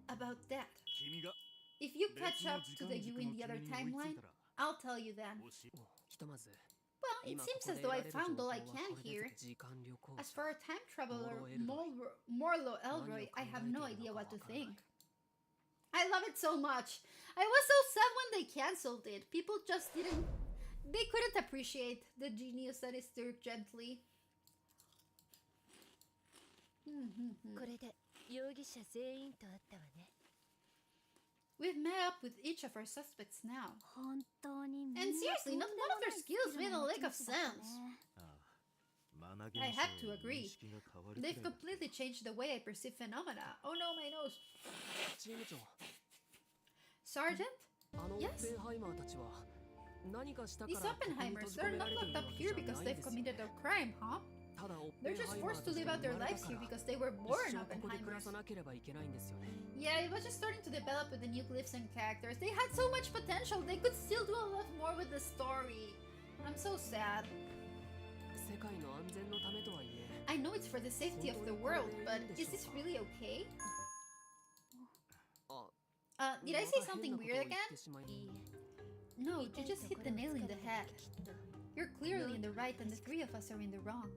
About that. you catch up to the you in the other timeline, I'll tell you then. Well, it seems as though I found all I can here. As for our time traveler, Morlo Elroy, I have no idea what to think. I love it so much. I was so sad when they cancelled it. People just didn't... They couldn't appreciate the genius that is Dirk Gently. We've met up with each of our suspects now. And seriously, not one of their skills made a lick of sense. I have to agree. They've completely changed the way I perceive phenomena. Oh no, my nose. Sergeant? Yes? These Oppenheimers, they're not locked up here because they've committed a crime, huh? They're just forced to live out their lives here because they were born Oppenheimers. Yeah, it was just starting to develop with the new glyphs and characters. They had so much potential. They could still do a lot more with the story. I'm so sad. I know it's for the safety of the world, but is this really okay? Did I say something weird again? No, you just hit the nail in the head. You're clearly in the right and the three of us are in the wrong.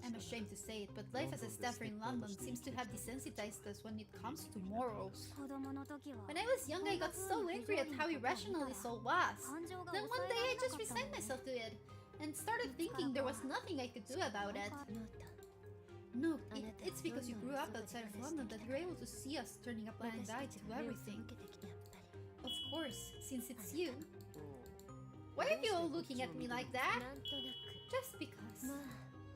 I'm ashamed to say it, but life as a staffer in London seems to have desensitized us when it comes to morals. When I was young, I got so angry at how irrational this all was. Then one day I just resigned myself to it and started thinking there was nothing I could do about it. No, it's because you grew up outside of London that you're able to see us turning a blind eye to everything. Of course, since it's you. Why are you all looking at me like that? Just because.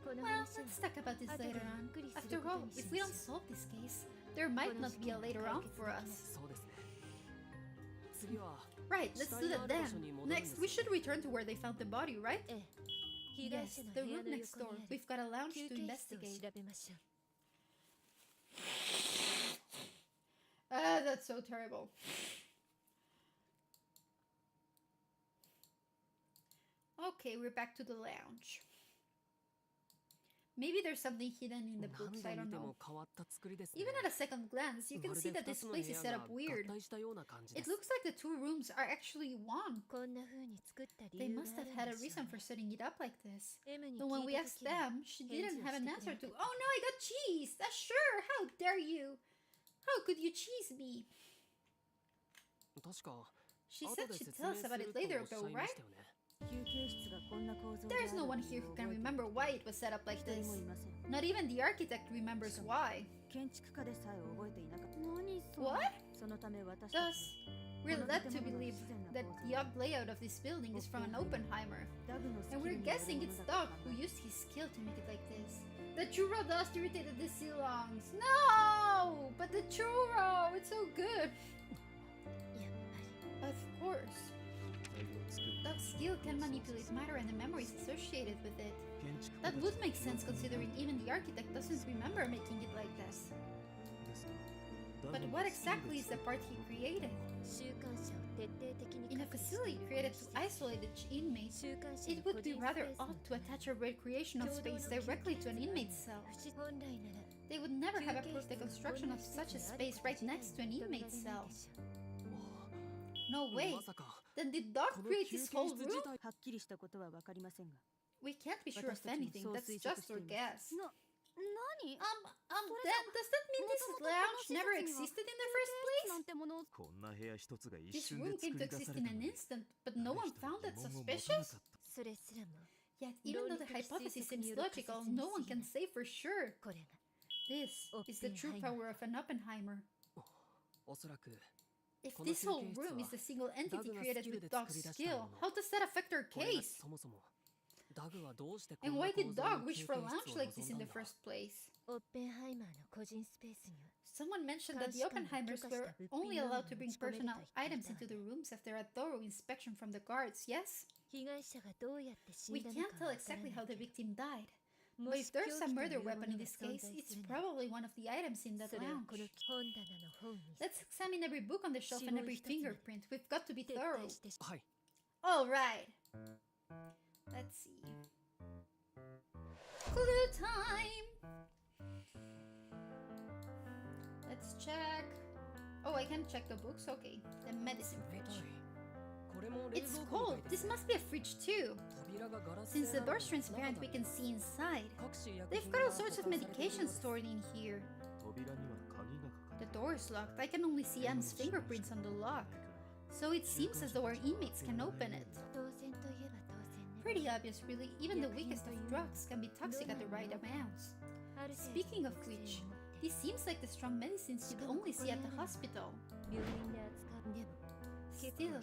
Well, let's talk about this later on. After all, if we don't solve this case, there might not be a later on for us. Right, let's do that then. Next, we should return to where they found the body, right? Yes, the room next door. We've got a lounge to investigate. That's so terrible. Okay, we're back to the lounge. Maybe there's something hidden in the books, I don't know. Even at a second glance, you can see that this place is set up weird. It looks like the two rooms are actually one. They must have had a reason for setting it up like this. But when we asked them, she didn't have an answer to, "Oh no, I got cheese! Sure, how dare you! How could you cheese me?" She said she'd tell us about it later though, right? There's no one here who can remember why it was set up like this. Not even the architect remembers why. What? Thus, we're led to believe that the odd layout of this building is from an Oppenheimer. And we're guessing it's Doug who used his skill to make it like this. The churro dust irritated the ceilings. No! But the churro! It's so good! Of course. Doug's skill can manipulate matter and the memories associated with it. That would make sense considering even the architect doesn't remember making it like this. But what exactly is the part he created? In a facility created to isolate each inmate, it would be rather odd to attach a recreational space directly to an inmate's cell. They would never have approved the construction of such a space right next to an inmate's cell. No way! Then did Doug create this whole room? We can't be sure of anything, that's just our guess. Then does that mean this lounge never existed in the first place? This room came to exist in an instant, but no one found it suspicious? Yet, even though the hypothesis seems logical, no one can say for sure. This is the true power of an Oppenheimer. If this whole room is a single entity created with Doug's skill, how does that affect our case? And why did Doug wish for a lounge like this in the first place? Someone mentioned that the Oppenheimers were only allowed to bring personal items into the rooms after a thorough inspection from the guards, yes? We can't tell exactly how the victim died. But if there's a murder weapon in this case, it's probably one of the items in that lounge. Let's examine every book on the shelf and every fingerprint. We've got to be thorough. Alright. Let's see. Clue time! Let's check. Oh, I can check the books? Okay. The medicine fridge. It's cold. This must be a fridge too. Since the door's transparent, we can see inside. They've got all sorts of medication stored in here. The door is locked. I can only see M's fingerprints on the lock. So it seems as though our inmates can open it. Pretty obvious, really. Even the weakest of drugs can be toxic at the right amounts. Speaking of which, this seems like the strong medicines you'd only see at the hospital. Still,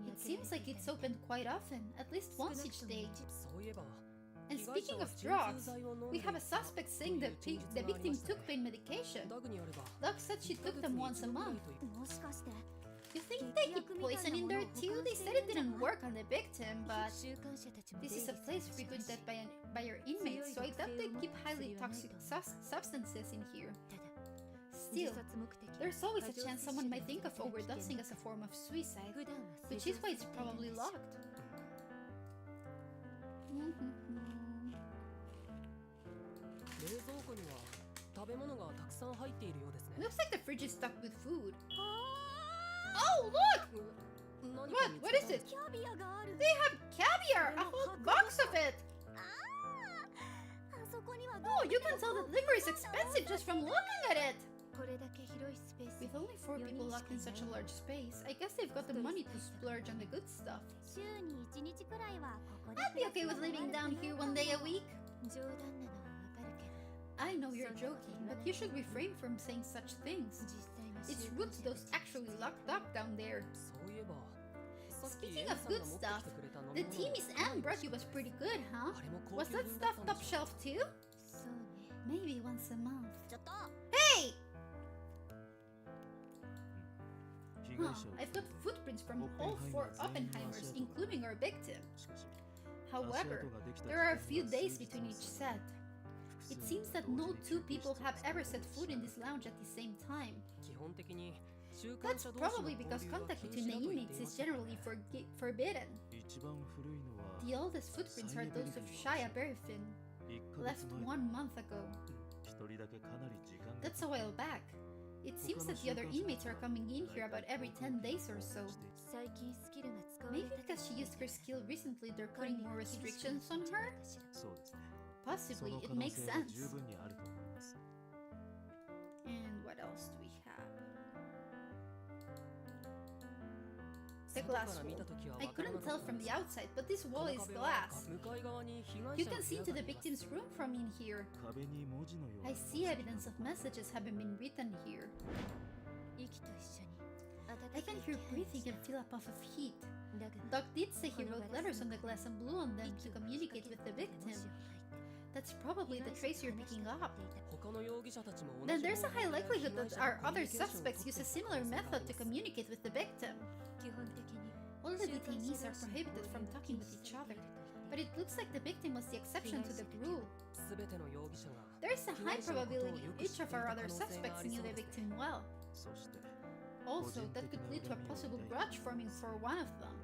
it seems like it's opened quite often, at least once each day. And speaking of drugs, we have a suspect saying the victim took pain medication. Doc said she took them once a month. You think they keep poison in there too? They said it didn't work on the victim, but this is a place frequented by your inmates, so I doubt they keep highly toxic substances in here. Still, there's always a chance someone might think of overdosing as a form of suicide, which is why it's probably locked. Looks like the fridge is stuck with food. Oh, look! What is it? They have caviar! A whole box of it! Oh, you can tell that liquor is expensive just from looking at it! With only 4 people locked in such a large space, I guess they've got the money to splurge on the good stuff. I'd be okay with living down here 1 day a week. I know you're joking, but you should refrain from saying such things. It's rude to those actually locked up down there. Speaking of good stuff, the tea Miss Anne brought you was pretty good, huh? Was that stuff top shelf too? Maybe once a month. Hey! Huh, I've got footprints from all 4 Oppenheimers, including our victim. However, there are a few days between each set. It seems that no 2 people have ever set foot in this lounge at the same time. That's probably because contact between the inmates is generally forbidden. The oldest footprints are those of Shia Berifin, left 1 month ago. That's a while back. It seems that the other inmates are coming in here about every 10 days or so. Maybe because she used her skill recently, they're putting more restrictions on her? Possibly, it makes sense. And what else do we have? The glass wall. I couldn't tell from the outside, but this wall is glass. You can see into the victim's room from in here. I see evidence of messages having been written here. I can hear breathing and feel a puff of heat. Doc did say he wrote letters on the glass and blew on them to communicate with the victim. That's probably the trace you're picking up. Then there's a high likelihood that our other suspects use a similar method to communicate with the victim. All the detainees are prohibited from talking with each other, but it looks like the victim was the exception to the rule. There's a high probability each of our other suspects knew the victim well. Also, that could lead to a possible grudge forming for one of them.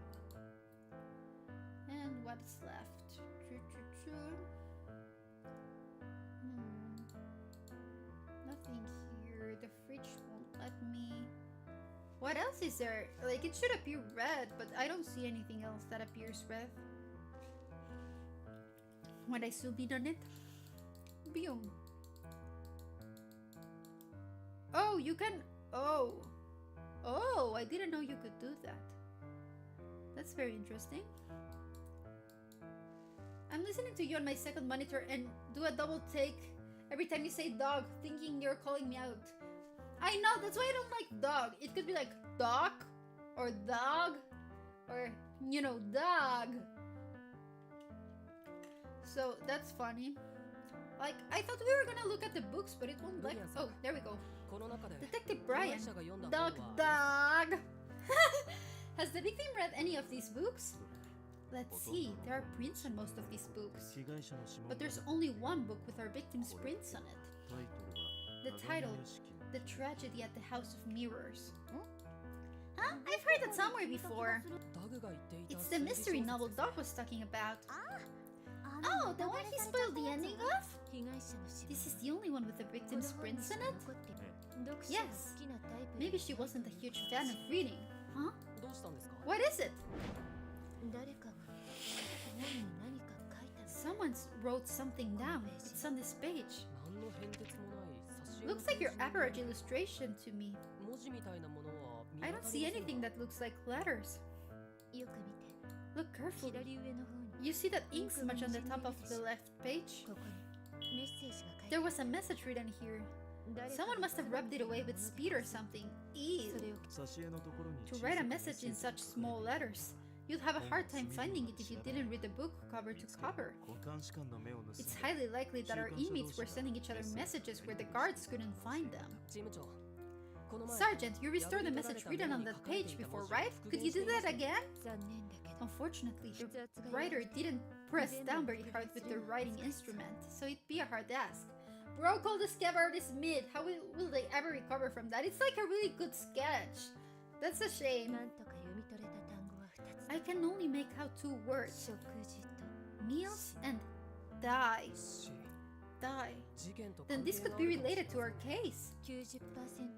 And what's left? Nothing here. The fridge won't let me. What else is there? Like, it should appear red, but I don't see anything else that appears red. When I zoom in on it, boom. Oh, you can. Oh, I didn't know you could do that. That's very interesting. I'm listening to you on my second monitor and do a double take every time you say dog, thinking you're calling me out. I know, that's why I don't like dog. It could be like dog, or dog, or, you know, dog. So, that's funny. Like, I thought we were gonna look at the books, but it won't let. Oh, there we go. Detective Brian. Dog. Has the victim read any of these books? Let's see, there are prints on most of these books. But there's only one book with our victim's prints on it. The title, The Tragedy at the House of Mirrors. Huh? I've heard that somewhere before. It's the mystery novel Doc was talking about. Oh, the one he spoiled the ending of? This is the only one with the victim's prints in it? Yes. Maybe she wasn't a huge fan of reading. Huh? What is it? Someone wrote something down. It's on this page. Looks like your average illustration to me. I don't see anything that looks like letters. Look carefully. You see that ink smudge on the top of the left page? There was a message written here. Someone must have rubbed it away with speed or something. Ew. To write a message in such small letters, you'd have a hard time finding it if you didn't read the book cover to cover. It's highly likely that our inmates were sending each other messages where the guards couldn't find them. Sergeant, you restored the message written on that page before, right? Could you do that again? Unfortunately, the writer didn't press down very hard with the writing instrument, so it'd be a hard task. Bro called the scab artist mid. How will they ever recover from that? It's like a really good sketch. That's a shame. I can only make out two words. Meals and die. Die. Then this could be related to our case.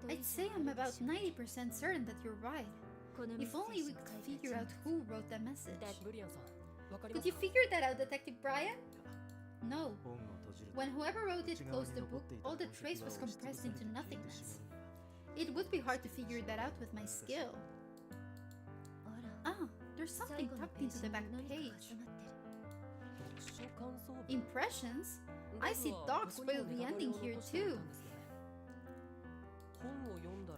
I'd say I'm about 90% certain that you're right. If only we could figure out who wrote that message. Could you figure that out, Detective Brian? No. When whoever wrote it closed the book, all the trace was compressed into nothingness. It would be hard to figure that out with my skill. Ah, there's something tucked into the back page. Impressions? I see dogs spoil the ending here too.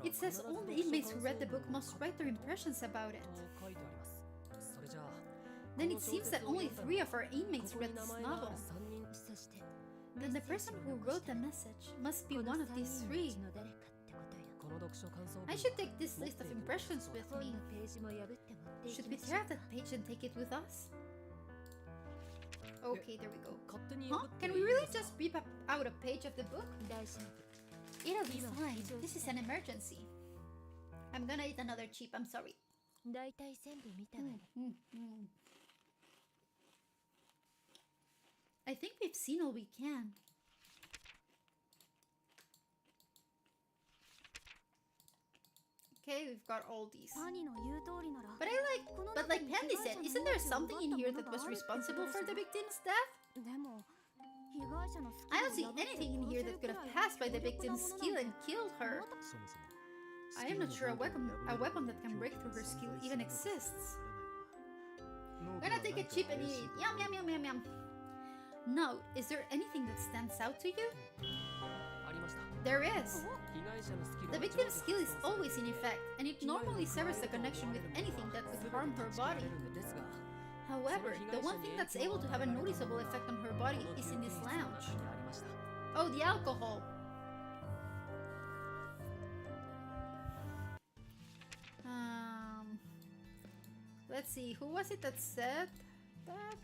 It says all the inmates who read the book must write their impressions about it. Then it seems that only 3 of our inmates read this novel. Then the person who wrote the message must be one of these 3. I should take this list of impressions with me. Should we tear out that page and take it with us? Okay, there we go. Huh? Can we really just rip out a page of the book? It'll be fine. This is an emergency. I'm gonna eat another chip, I'm sorry. I think we've seen all we can. Okay, we've got all these. But like Pandy said, isn't there something in here that was responsible for the victim's death? I don't see anything in here that could have passed by the victim's skill and killed her. I am not sure a weapon that can break through her skill even exists. I'm gonna take a chip and eat it. Yum yum yum yum yum. Note, is there anything that stands out to you? There is. The victim's skill is always in effect, and it normally severs the connection with anything that could harm her body. However, the one thing that's able to have a noticeable effect on her body is in this lounge. Oh, the alcohol! Let's see, who was it that said that?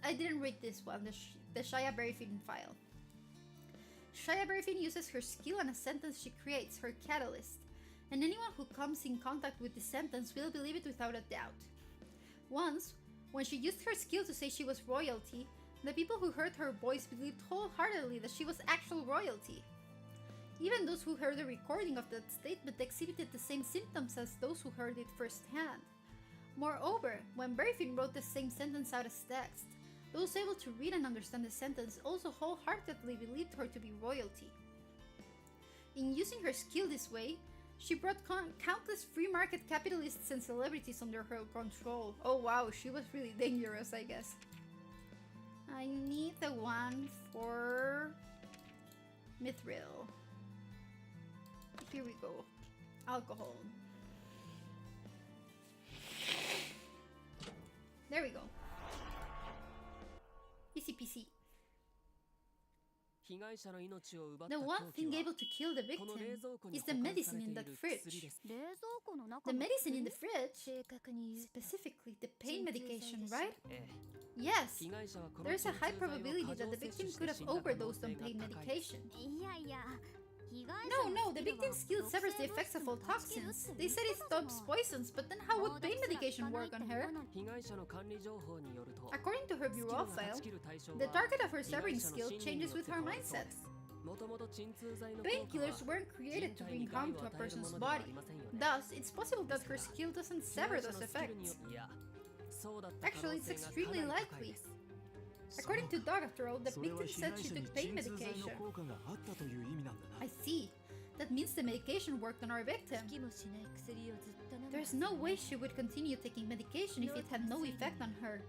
I didn't read this one, the Shia Berryfin file. Shia Berryfin uses her skill on a sentence she creates, her catalyst, and anyone who comes in contact with the sentence will believe it without a doubt. Once, when she used her skill to say she was royalty, the people who heard her voice believed wholeheartedly that she was actual royalty. Even those who heard the recording of that statement exhibited the same symptoms as those who heard it firsthand. Moreover, when Berryfin wrote the same sentence out as text, those able to read and understand the sentence also wholeheartedly believed her to be royalty. In using her skill this way, she brought countless free market capitalists and celebrities under her control. Oh wow, she was really dangerous, I guess. I need the one for Mithril. Here we go. Alcohol. There we go. Easy peasy. The one thing able to kill the victim is the medicine in that fridge. The medicine in the fridge? Specifically, the pain medication, right? Yes. There is a high probability that the victim could have overdosed on pain medication. No, the victim's skill severs the effects of all toxins. They said it stops poisons, but then how would pain medication work on her? According to her bureau file, the target of her severing skill changes with her mindset. Painkillers weren't created to bring harm to a person's body. Thus, it's possible that her skill doesn't sever those effects. Actually, it's extremely likely. According to Dog, after all, the victim said she took pain medication. I see. That means the medication worked on our victim. There's no way she would continue taking medication if it had no effect on her.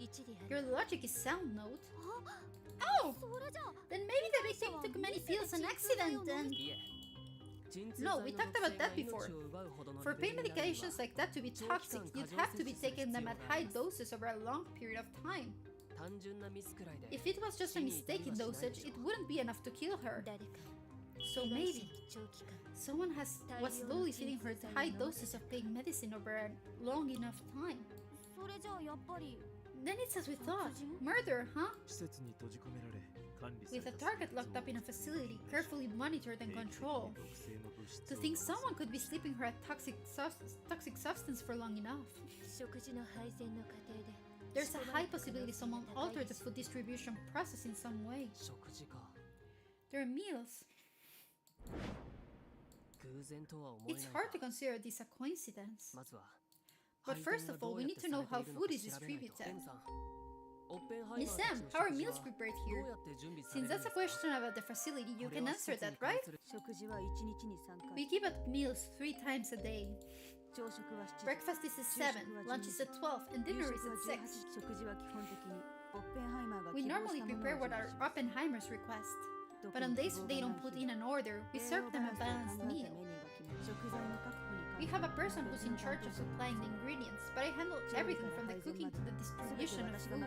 Your logic is sound, Note. Oh! Then maybe the victim took many pills on accident and... No, we talked about that before. For pain medications like that to be toxic, you'd have to be taking them at high doses over a long period of time. If it was just a mistake in dosage, it wouldn't be enough to kill her. So maybe someone was slowly feeding her high doses of pain medicine over a long enough time. Then it's as we thought. Murder, huh? With a target locked up in a facility, carefully monitored and controlled. To think someone could be sleeping her a toxic substance for long enough. There's a high possibility someone altered the food distribution process in some way. Their meals. It's hard to consider this a coincidence. But first of all, we need to know how food is distributed. Miss M, how are meals prepared here? Since that's a question about the facility, you can answer that, right? We give out meals 3 times a day. Breakfast is at 7, lunch is at 12, and dinner is at 6. We normally prepare what our Oppenheimers request, but on days they don't put in an order, we serve them a balanced meal. We have a person who's in charge of supplying the ingredients, but I handle everything from the cooking to the distribution of food.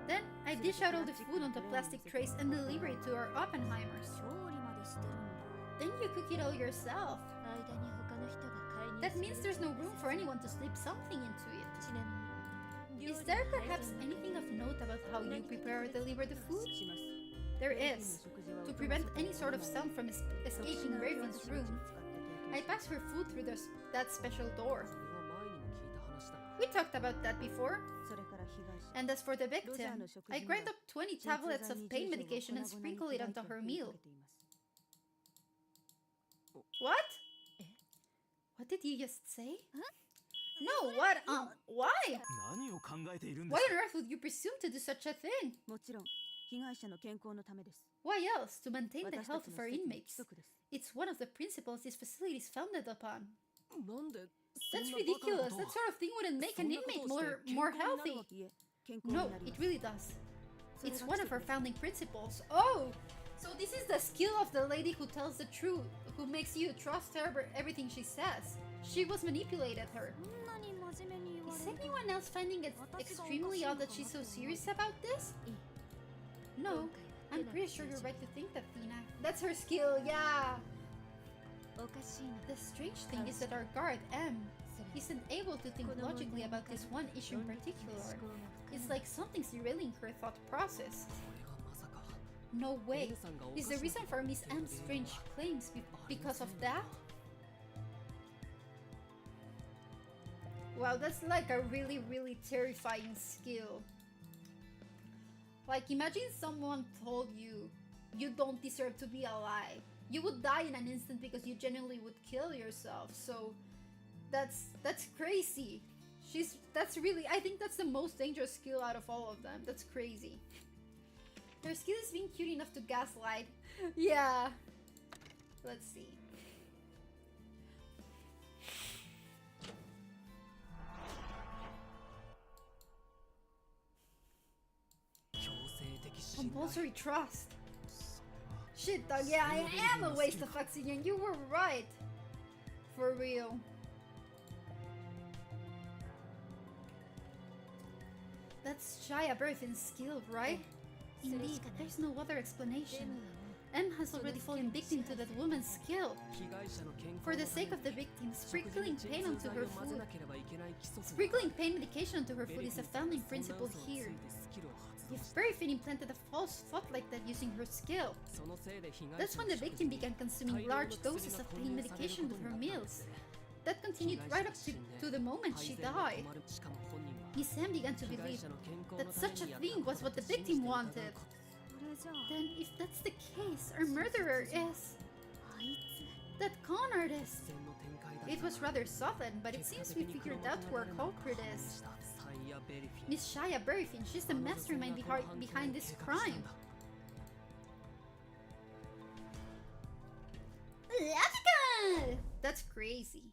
Then, I dish out all the food onto plastic trays and deliver it to our Oppenheimers. Then you cook it all yourself. That means there's no room for anyone to slip something into it. Is there perhaps anything of note about how you prepare or deliver the food? There is. To prevent any sort of sound from escaping Raven's room, I pass her food through that special door. We talked about that before. And as for the victim, I grind up 20 tablets of pain medication and sprinkle it onto her meal. What? What did you just say? No, what? Why? Why on earth would you presume to do such a thing? Why else? To maintain the health of our inmates. It's one of the principles this facility is founded upon. That's ridiculous. That sort of thing wouldn't make an inmate more healthy. No, it really does. It's one of our founding principles. Oh! So this is the skill of the lady who tells the truth, who makes you trust her everything she says. She was manipulated her. Is anyone else finding it extremely odd that she's so serious about this? No, I'm pretty sure you're right to think that, Tina. That's her skill, yeah! The strange thing is that our guard, M, isn't able to think logically about this one issue in particular. It's like something's derailing her thought process. No way. Is the reason for Miss M's strange claims because of that? Wow, that's like a really terrifying skill. Like, imagine someone told you, you don't deserve to be alive. You would die in an instant because you genuinely would kill yourself. So, that's crazy. I think that's the most dangerous skill out of all of them. That's crazy. Their skill is being cute enough to gaslight. Yeah. Let's see. Compulsory trust. Shit, dog. Yeah, I am a waste of oxygen. You were right. For real. That's Shia Berthin's skill, right? Indeed, there's no other explanation. M has already fallen victim to that woman's skill. For the sake of the victim, sprinkling pain onto her food. Sprinkling pain medication onto her food is a founding principle here. If Berryfin implanted a false thought like that using her skill, that's when the victim began consuming large doses of pain medication with her meals. That continued right up to the moment she died. Miss Sam began to believe that such a thing was what the victim wanted. Then, if that's the case, our murderer is... that con artist. It was rather sudden, but it seems we figured out who our culprit is. Miss Shaya Berryfin, she's the mastermind behind this crime. Logical! That's crazy.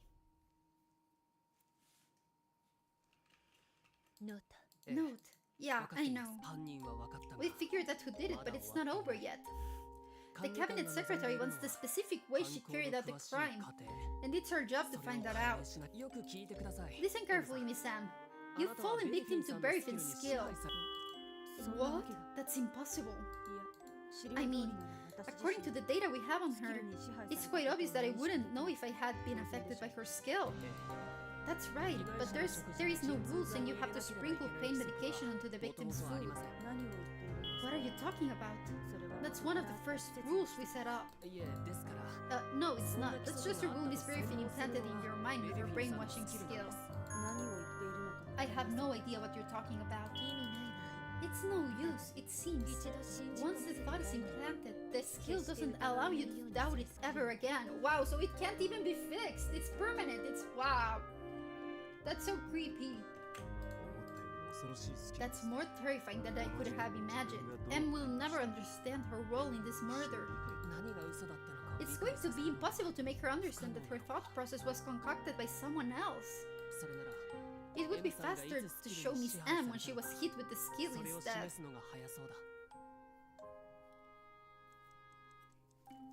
Note. Yeah, I know. We figured out who did it, but it's not over yet. The cabinet secretary wants the specific way she carried out the crime, and it's our job to find that out. Listen carefully, Miss Sam. You've fallen victim to Berryfin's skill. What? That's impossible. I mean, according to the data we have on her, it's quite obvious that I wouldn't know if I had been affected by her skill. That's right, but there is no rules and you have to sprinkle pain medication onto the victim's food. What are you talking about? That's one of the first rules we set up. No, it's not. That's just a rule Miss Berryfin implanted in your mind with your brainwashing skill. I have no idea what you're talking about. It's no use, it seems. Once the thought is implanted, the skill doesn't allow you to doubt it ever again. Wow, so it can't even be fixed. It's permanent. It's wow. That's so creepy. That's more terrifying than I could have imagined. Em will never understand her role in this murder. It's going to be impossible to make her understand that her thought process was concocted by someone else. It would be faster to show Miss M when she was hit with the skill instead.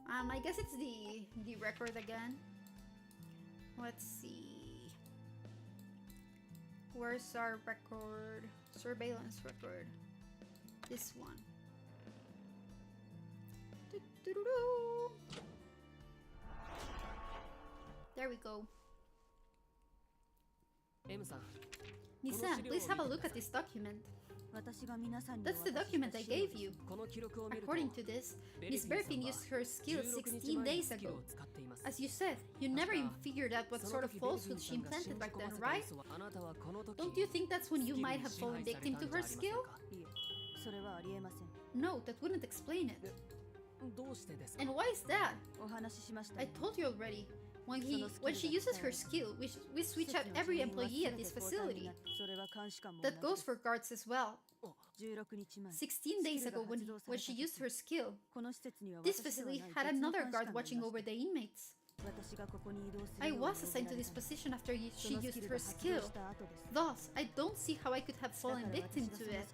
I guess it's the record again. Let's see. Where's our record? Surveillance record. This one. There we go. Miss Sam, please have a look at this document. That's the document I gave you. According to this, Miss Berryfin used her skill 16 days ago. As you said, you never even figured out what sort of falsehood she implanted back then, right? Don't you think that's when you might have fallen victim to her skill? No, that wouldn't explain it. And why is that? I told you already. When she uses her skill, we switch out every employee at this facility. That goes for guards as well. 16 days ago, when she used her skill, this facility had another guard watching over the inmates. I was assigned to this position after she used her skill. Thus, I don't see how I could have fallen victim to it.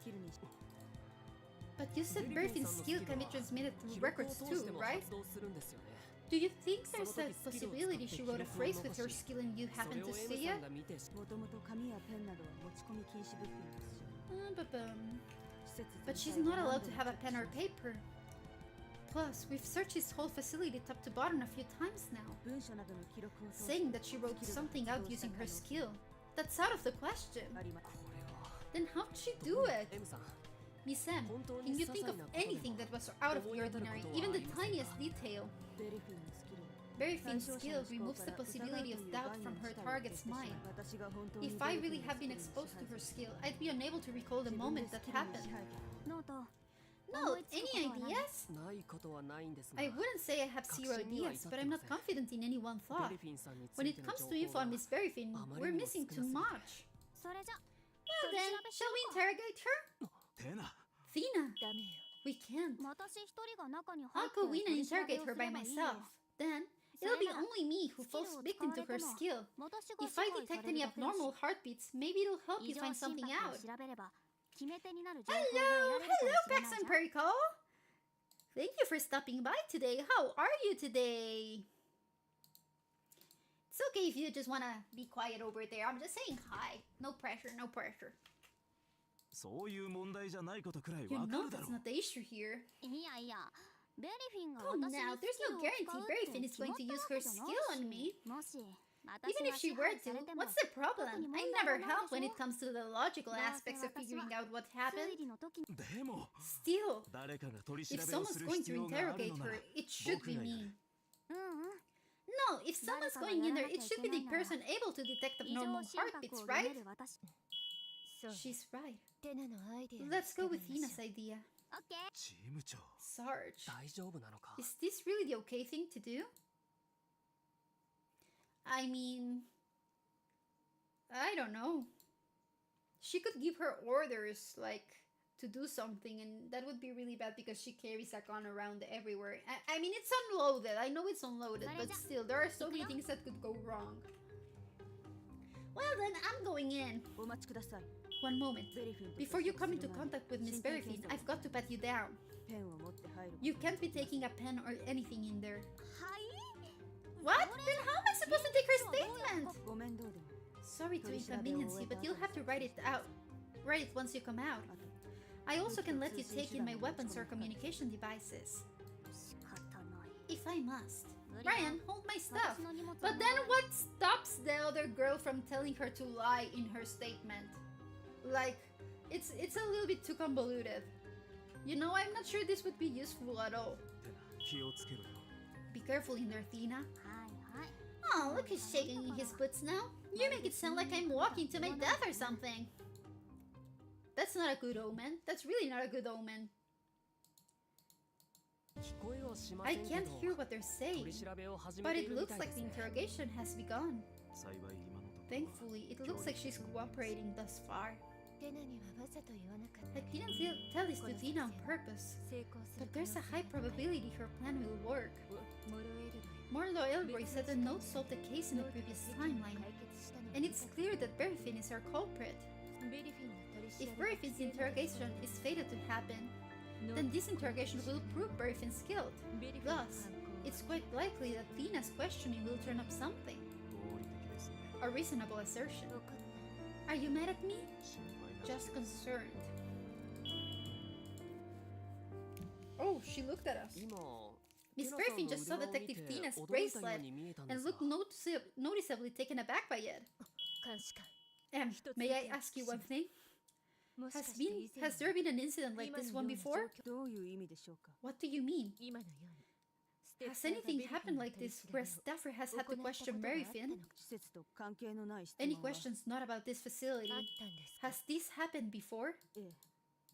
But you said Berryfin's skill can be transmitted through records too, right? Do you think there's a possibility she wrote a phrase with her skill and you happen to see it? But she's not allowed to have a pen or paper. Plus, we've searched this whole facility top to bottom a few times now, saying that she wrote something out using her skill. That's out of the question. Then how did she do it? Miss Sam, can you think of anything that was out of the ordinary, even the tiniest detail? Berryfin's skill removes the possibility of doubt from her target's mind. If I really have been exposed to her skill, I'd be unable to recall the moment that happened. No, any ideas? I wouldn't say I have zero ideas, but I'm not confident in any one thought. When it comes to info on Miss Berryfin, we're missing too much. Well then, shall we interrogate her? Thina, we can't. I'll go in and interrogate her by myself. Then, it'll be only me who falls victim to her skill. If I detect any abnormal heartbeats, maybe it'll help you find something out. Hello, Paxton Perico. Thank you for stopping by today. How are you today? It's okay if you just want to be quiet over there. I'm just saying hi. No pressure, no pressure. You know that's not the issue here. Come now, there's no guarantee Berryfin is going to use her skill on me. Even if she were to, what's the problem? I never help when it comes to the logical aspects of figuring out what happened. Still, if someone's going to interrogate her, it should be me. No, if someone's going in there, it should be the person able to detect abnormal heartbeats, right? She's right. Let's go with Hina's idea. Sarge, is this really the okay thing to do? I mean, I don't know. She could give her orders, like, to do something, and that would be really bad because she carries a gun around everywhere. I mean, it's unloaded. I know it's unloaded, but still, there are so many things that could go wrong. Well then, I'm going in. One moment. Before you come into contact with Miss Berryfin, I've got to pat you down. You can't be taking a pen or anything in there. What? Then how am I supposed to take her statement? Sorry to inconvenience you, but you'll have to write it out. Write it once you come out. I also can let you take in my weapons or communication devices. If I must. Ryan, hold my stuff. But then what stops the other girl from telling her to lie in her statement? Like, it's a little bit too convoluted. You know, I'm not sure this would be useful at all. Be careful in there, Thina. Oh, look who's shaking in his boots now. You make it sound like I'm walking to my death or something. That's not a good omen. That's really not a good omen. I can't hear what they're saying, but it looks like the interrogation has begun. Thankfully, it looks like she's cooperating thus far. I didn't tell this to Tina on purpose, but there's a high probability her plan will work. Morlo Elroy said the note solved the case in the previous timeline, and it's clear that Berryfin is our culprit. If Berryfin's interrogation is fated to happen, then this interrogation will prove Berryfin's guilt. Thus, it's quite likely that Tina's questioning will turn up something. A reasonable assertion. Are you mad at me? Just concerned. Oh, she looked at us. Miss Berryfin just saw Detective Tina's bracelet and looked noticeably taken aback by it. May I ask you one thing? Has there been an incident like this one before? What do you mean? Has anything happened like this where a staffer has had to question Berryfin? Any questions not about this facility? Has this happened before?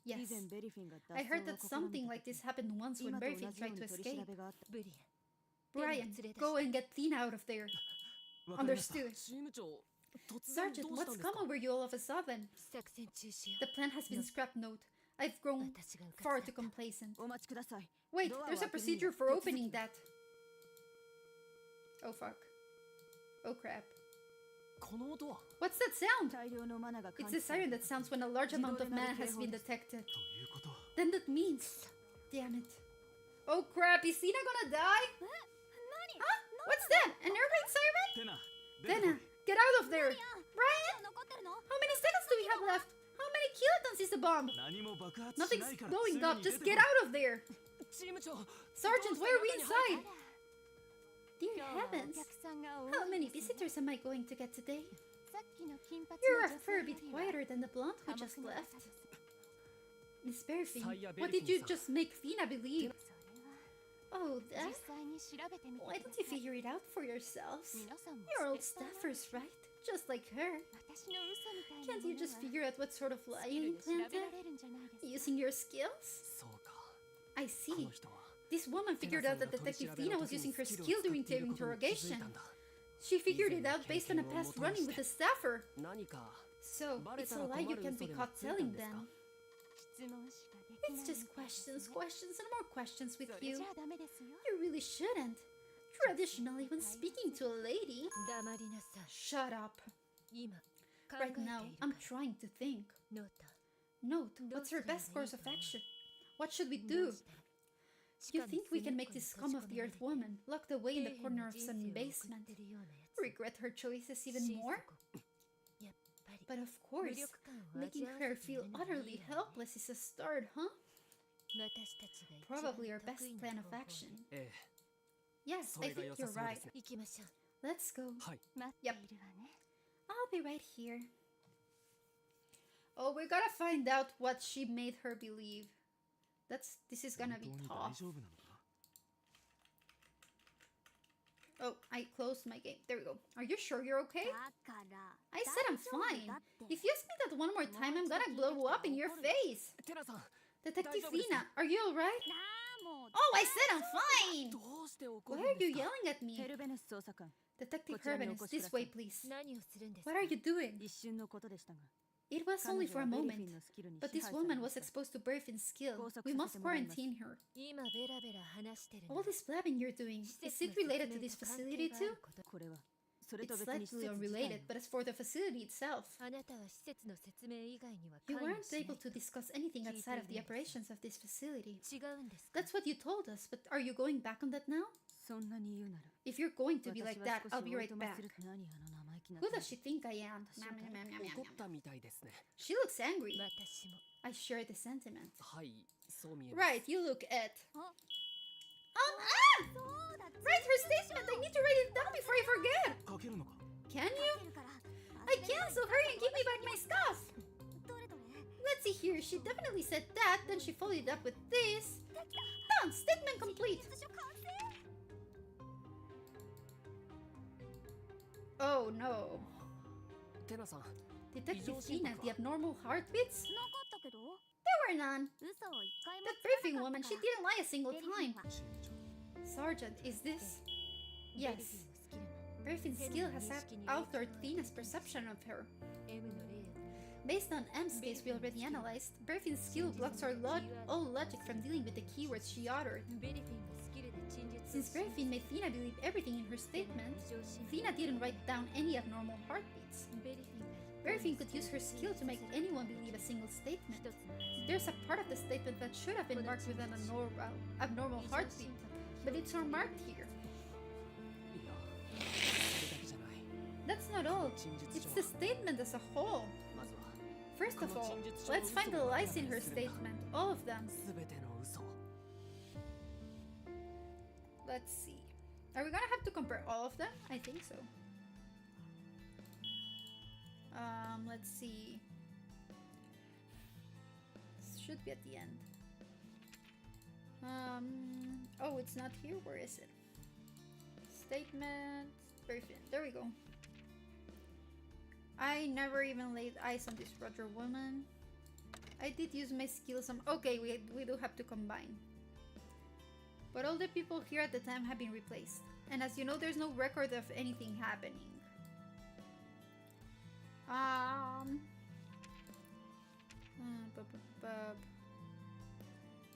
Yes. I heard that something like this happened once when Berryfin tried to escape. Brian, go and get Tina out of there. Understood. Sergeant, what's come over you all of a sudden? The plan has been scrapped, note. I've grown far too complacent. Wait, there's a procedure for opening that. Oh fuck. Oh crap. What's that sound? It's the siren that sounds when a large amount of mana has been detected. Then that means... Damn it. Oh crap, is Tina gonna die? Huh? What's that? An air raid siren? Dena, get out of there! Brian! How many seconds do we have left? How many kilotons is the bomb? Nothing's blowing up, just get out of there! Sergeant, why are we inside? Dear heavens! How many visitors am I going to get today? You're a fair bit quieter than the blonde who just left. Miss Berryfin, what did you just make Fina believe? Oh, that? Why don't you figure it out for yourselves? You're old staffers, right? Just like her. Can't you just figure out what sort of lie you implanted? Using your skills? I see. This woman figured out that Detective Tina was using her skill during the interrogation. She figured it out based on a past running with a staffer. So, it's a lie you can't be caught telling then. It's just questions, and more questions with you. You really shouldn't. Traditionally, when speaking to a lady... Shut up. Right now, I'm trying to think. Note, what's our best course of action? What should we do? You think we can make this scum of the earth woman locked away in the corner of some basement regret her choices even more? But of course, making her feel utterly helpless is a start, huh? Probably our best plan of action. Yes, I think you're right. Let's go. はい Yep. I'll be right here. Oh, we gotta find out what she made her believe. This is gonna be 本当に tough. 大丈夫なのか Oh, I closed my game. There we go. Are you sure you're okay? I said I'm fine. If you ask me that one more time, I'm gonna blow up in your face. テナさん Detective 大丈夫です Lina, are you alright? Oh, I said I'm fine! どうして怒 Why るん are で you すか yelling at me? ヘルベネス捜査官、 Detective こちらにお Herbenes, 越しくだ this さい。 way, please. 何をするんですか What are you doing? 一瞬のことでしたが、 It was 彼 only 女 for は a ベリフ moment. ィンのスキルに But 支 this 配され woman ま was した。 exposed to birth and skill. Gosak We must させてもらいます。 quarantine her. 今ベラベラ話してるの All this blabbing you're doing, 施 is 設の it related to 説 this 明と関 facility 係があ too? ること これはそれと It's 別に施 slightly 設自体 unrelated, but as for the facility itself, あなたは施設の説明以外には you 関与 weren't しない able to discuss anything outside of the GTV. operations of this facility. 違うんですか That's what you told us, but are you going back on that now? そんなに言うなら、 If you're going to be 私 like は that, 少 I'll し be おい right とま back. する。何あの生意気な Who 感 does じ。 she think I am? 怒ったみたいですね She looks angry. 私も I share the sentiment. はいそう見えます Right, you look at. Huh? Write her statement. I need to write it down before I forget. 書けるのか Can you? I can, so hurry and give me back my stuff. Let's see here. She definitely said that. Then she followed it up with this. Done. Statement complete. Oh no. テナさん Detective Tina, the abnormal heartbeats? なかったけど、 There were none. 嘘を一回も That つか briefing なか woman, った she から。 didn't lie a single ベリフィン time. は Sergeant, is this? ベリ Yes. フィンのスキルも Briefin's skill has altered Tina's perception of her. M の例を Based on M's case we already analyzed, Briefin's skill blocks all logic from dealing with the keywords she uttered. ベリフィンのスキルで陳述 Since Briefin made Tina believe everything in her statement, Tina didn't write down any abnormal heartbeats. ベリフィンが Briefin could use her skill to make anyone believe a single statement. 一つの There's a part of the statement that should have been marked with an abnormal heartbeat, but it's unmarked here. いやそれだけじゃない That's not all. 陳述 It's 書 the は statement as a whole. まずは First of all, let's find the lies in her statement, all of them. 全ての嘘 Let's see. Are we gonna have to compare all of them? I think so. Let's see. Should be at the end. Oh, it's not here. Where is it? Statement. Perfect. There we go. I never even laid eyes on this Roger woman. I did use my skills on. Okay, we do have to combine. But all the people here at the time have been replaced. And as you know, there's no record of anything happening.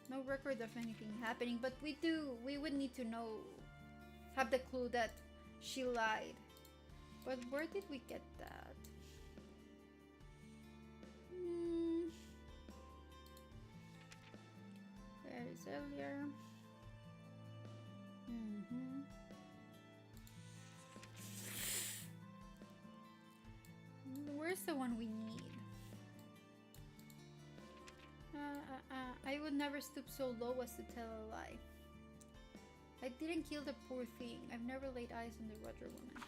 No record of anything happening, but we would need to know, have the clue that she lied. But where did we get that? Where is earlier? Where's the one we need? I would never stoop so low as to tell a lie. I didn't kill the poor thing. I've never laid eyes on the Roger woman.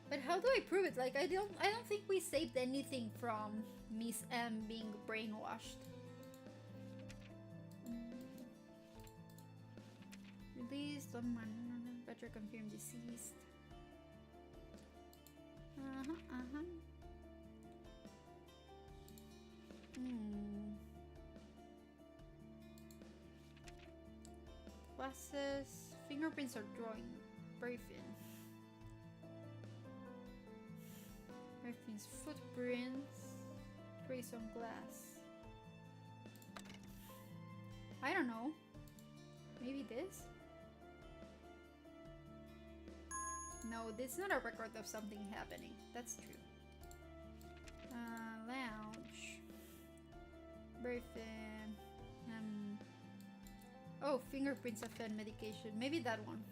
But how do I prove it? Like I don't think we saved anything from Miss M being brainwashed. Released on man, Roger confirmed deceased. Glasses, fingerprints are drawing. Briefing. Briefing's footprints. Trace on glass. I don't know. Maybe this? No, this is not a record of something happening. That's true. Lounge. Briefing. Oh, fingerprints of fed medication. Maybe that one.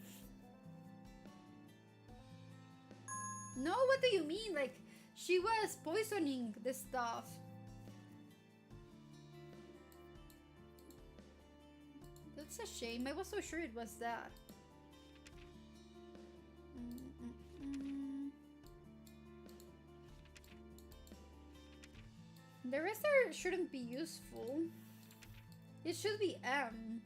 No, what do you mean? Like, she was poisoning the stuff. That's a shame. I was so sure it was that. The rest shouldn't be useful. It should be M.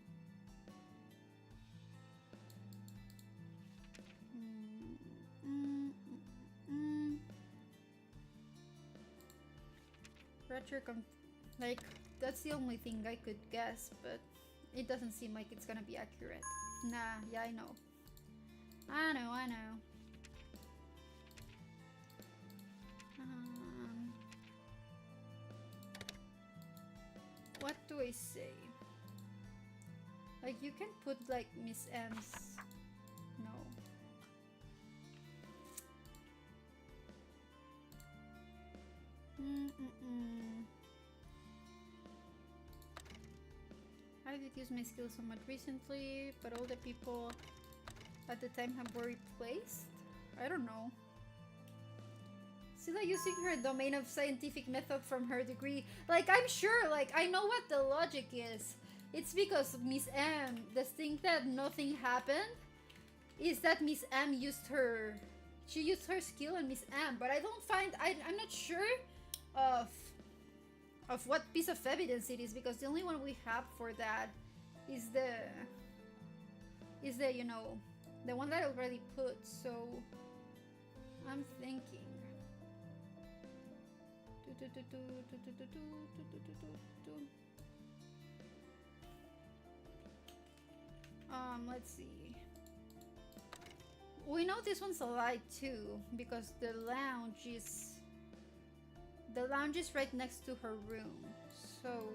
Like, that's the only thing I could guess, but it doesn't seem like it's gonna be accurate. Nah, yeah, I know. I know. What do I say? Like, you can put like Miss M's. No. I did use my skills somewhat recently, but all the people at the time have were replaced? I don't know. Still using her domain of scientific method from her degree. Like, I'm sure, like, I know what the logic is. It's because Miss M, the thing that nothing happened is that Miss M used her... She used her skill on Miss M, but I don't find... I'm not sure of what piece of evidence it is, because the only one we have for that is the, you know, the one that I already put, so I'm thinking. Let's see. We know this one's a lie too, because the lounge is right next to her room. So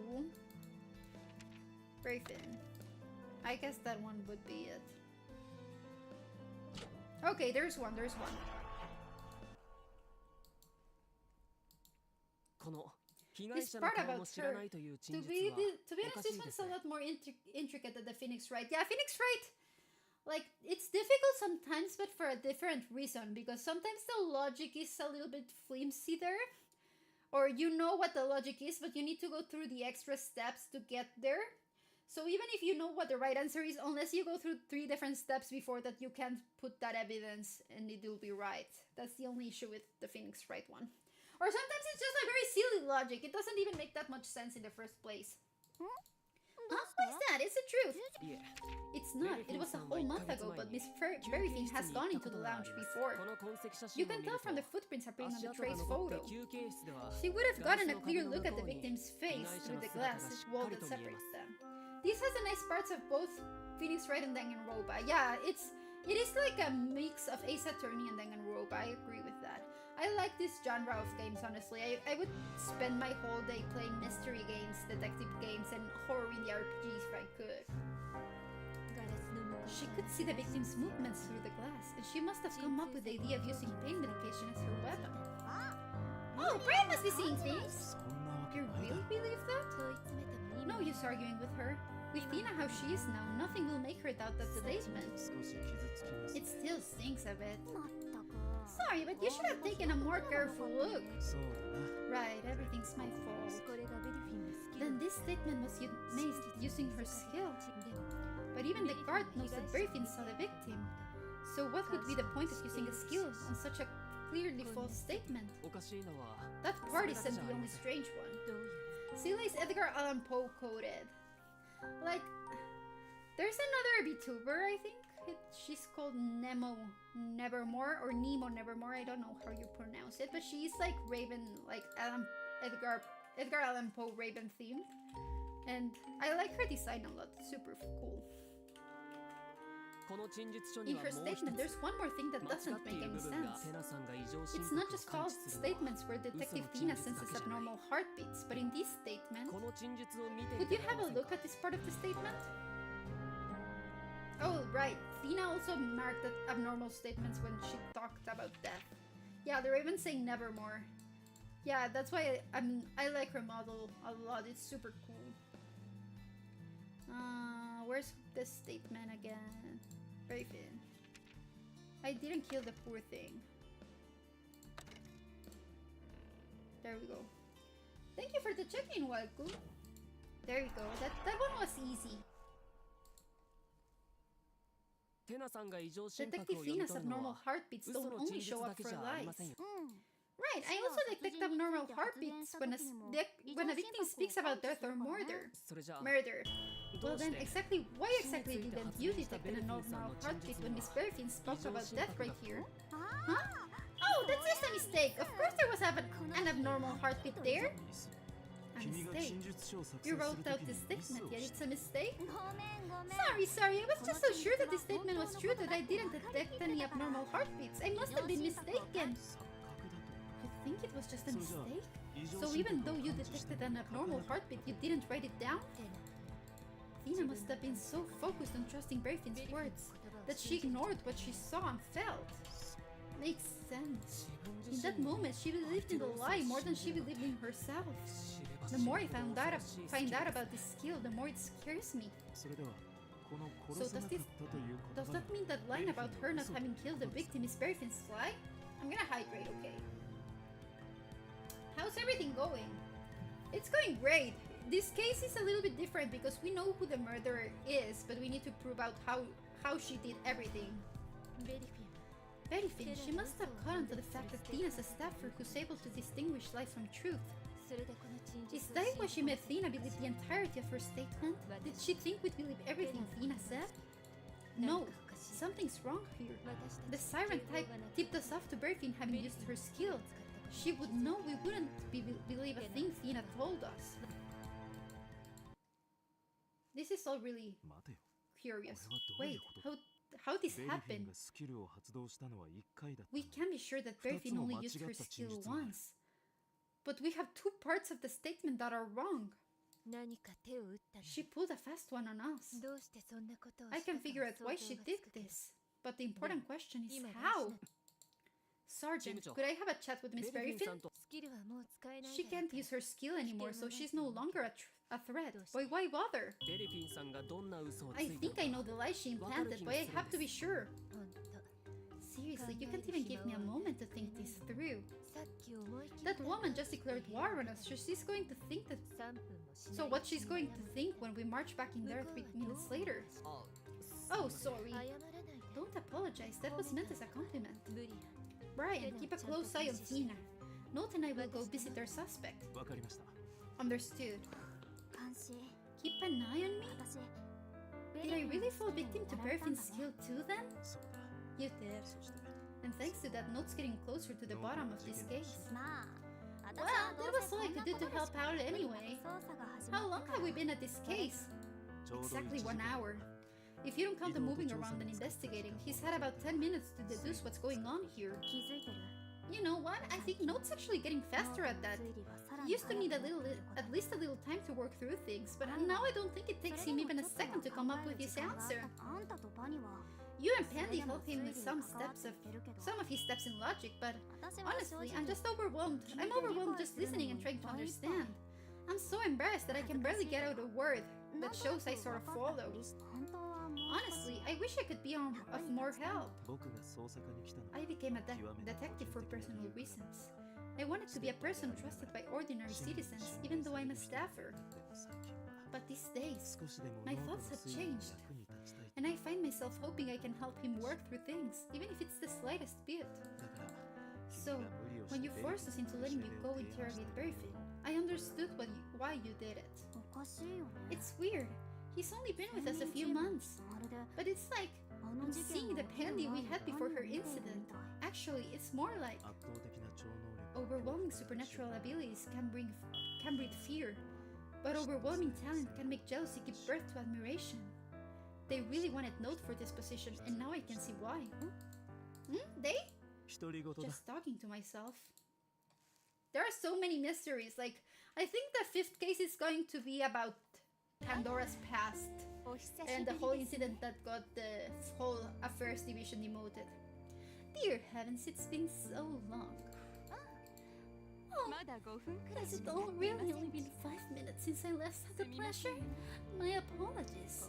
very thin. I guess that one would be it. Okay, there's one. This part about her, to be honest, this one's a lot more intricate than the Phoenix Wright. Yeah, Phoenix Wright, like, it's difficult sometimes, but for a different reason, because sometimes the logic is a little bit flimsy there, or you know what the logic is, but you need to go through the extra steps to get there. So even if you know what the right answer is, unless you go through 3 different steps before that, you can't put that evidence and it will be right. That's the only issue with the Phoenix Wright one. Or sometimes it's just a very silly logic. It doesn't even make that much sense in the first place. Huh? What is that? Is it truth? Yeah. It's not. It was a whole month ago, but Miss Berrything has gone into the lounge before. You can tell from the footprints appearing on the trace photo. She would have gotten a clear look at the victim's face through the glass wall that separates them. This has the nice parts of both Phoenix Wright and Danganronpa. Yeah, it is like a mix of Ace Attorney and Danganronpa. I agree with that. I like this genre of games, honestly. I would spend my whole day playing mystery games, detective games, and horror in the RPGs if I could. She could see the victim's movements through the glass, and she must have come up with the idea of using pain medication as her weapon. Oh, Brian must be seeing things! You really believe that? No use arguing with her. With Tina how she is now, nothing will make her doubt that statement. It still stinks a bit. Sorry, but you should have taken a more careful look. Right, everything's my fault. Then this statement was made using her skill. But even the guard knows that Berryfin saw the victim. So what would be the point of using a skill on such a clearly false statement? That part isn't the only strange one. Sila is Edgar Allan Poe coded. Like, there's another VTuber, I think. She's called Nemo Nevermore or Nemo Nevermore. I don't know how you pronounce it, but she's like Raven, like Edgar Allan Poe Raven themed, and I like her design a lot. It's super cool. In her statement, there's one more thing that doesn't make any sense. It's not just false statements where Detective Tina senses abnormal heartbeats, but in this statement, would you have a look at this part of the statement? Oh, right. Tina also marked that abnormal statements when she talked about death. Yeah, they're even saying nevermore. Yeah, that's why I like her model a lot. It's super cool. Where's the statement again? Very thin. I didn't kill the poor thing. There we go. Thank you for the check-in, Walku. There we go. That one was easy. Detective Thena's abnormal heartbeats don't only show up for lies. Right, I also detect abnormal heartbeats when a victim speaks about death or murder. Well then, why exactly didn't you detect an abnormal heartbeat when Miss Berfin spoke about death right here? Huh? Oh, that's just a mistake. Of course there was an abnormal heartbeat there. A mistake? You wrote out this statement, yet it's a mistake? Sorry, I was just so sure that this statement was true that I didn't detect any abnormal heartbeats. I must have been mistaken. You think it was just a mistake? So even though you detected an abnormal heartbeat, you didn't write it down? Thena must have been so focused on trusting Berfin's words that she ignored what she saw and felt. Makes sense. In that moment, she believed in the lie more than she believed in herself. The more I find out about this skill, the more it scares me. So does that mean that line about her not having killed the victim is Berfin's lie? I'm gonna hydrate, okay? How's everything going? It's going great. This case is a little bit different because we know who the murderer is, but we need to prove out how she did everything. Berifin, she must have caught on to the fact that Thena's a staffer who's able to distinguish lies from truth. Is that why she made Thena believe the entirety of her statement? Did she think we'd believe everything Thena said? No, something's wrong here. The siren type tipped us off to Berfin having used her skill. She would know we wouldn't believe a thing Thena told us. This is all really curious. Wait, how this happened? We can be sure that Berfin only used her skill once. But we have two parts of the statement that are wrong. She pulled a fast one on us. I can figure out why she did this. But the important question is how? Sergeant, could I have a chat with Miss Berifin? She can't use her skill anymore, so she's no longer a threat. Why bother? I think I know the lie she implanted, but I have to be sure. Seriously, you can't even give me a moment to think this through. That woman just declared war on us, so she's going to think that... So what she's going to think when we march back in there 3 minutes later? Oh, sorry. Don't apologize, that was meant as a compliment. Brian, keep a close eye on Thena. Note and I will go visit our suspect. Understood. Keep an eye on me? Did I really fall victim to Berfin's skill too then? You did. And thanks to that, Note's getting closer to the bottom of this case. Well, that was all I could do to help out anyway. How long have we been at this case? Exactly 1 hour. If you don't count the moving around and investigating, he's had about 10 minutes to deduce what's going on here. You know what? I think Note's actually getting faster at that. He used to need at least a little time to work through things, but now I don't think it takes him even a second to come up with his answer. You and Pandy help him with some of his steps in logic, but honestly, I'm just overwhelmed. I'm overwhelmed just listening and trying to understand. I'm so embarrassed that I can barely get out a word. That shows I sort of follow. Honestly, I wish I could be of more help. I became a detective for personal reasons. I wanted to be a person trusted by ordinary citizens, even though I'm a staffer. But these days, my thoughts have changed, and I find myself hoping I can help him work through things, even if it's the slightest bit. So, when you forced us into letting you go interrogate Berifin, I understood why you did it. It's weird. He's only been with us a few months. But it's like, I'm seeing the Pandy we had before her incident. Actually, it's more like overwhelming supernatural abilities can breed fear, but overwhelming talent can make jealousy give birth to admiration. They really wanted Note for this position, and now I can see why. They? Just talking to myself. There are so many mysteries. Like, I think the 5th case is going to be about Pandora's past and the whole incident that got the whole affairs division demoted. Dear heavens, it's been so long. Oh, has it all really only been 5 minutes since I last had the pleasure? My apologies.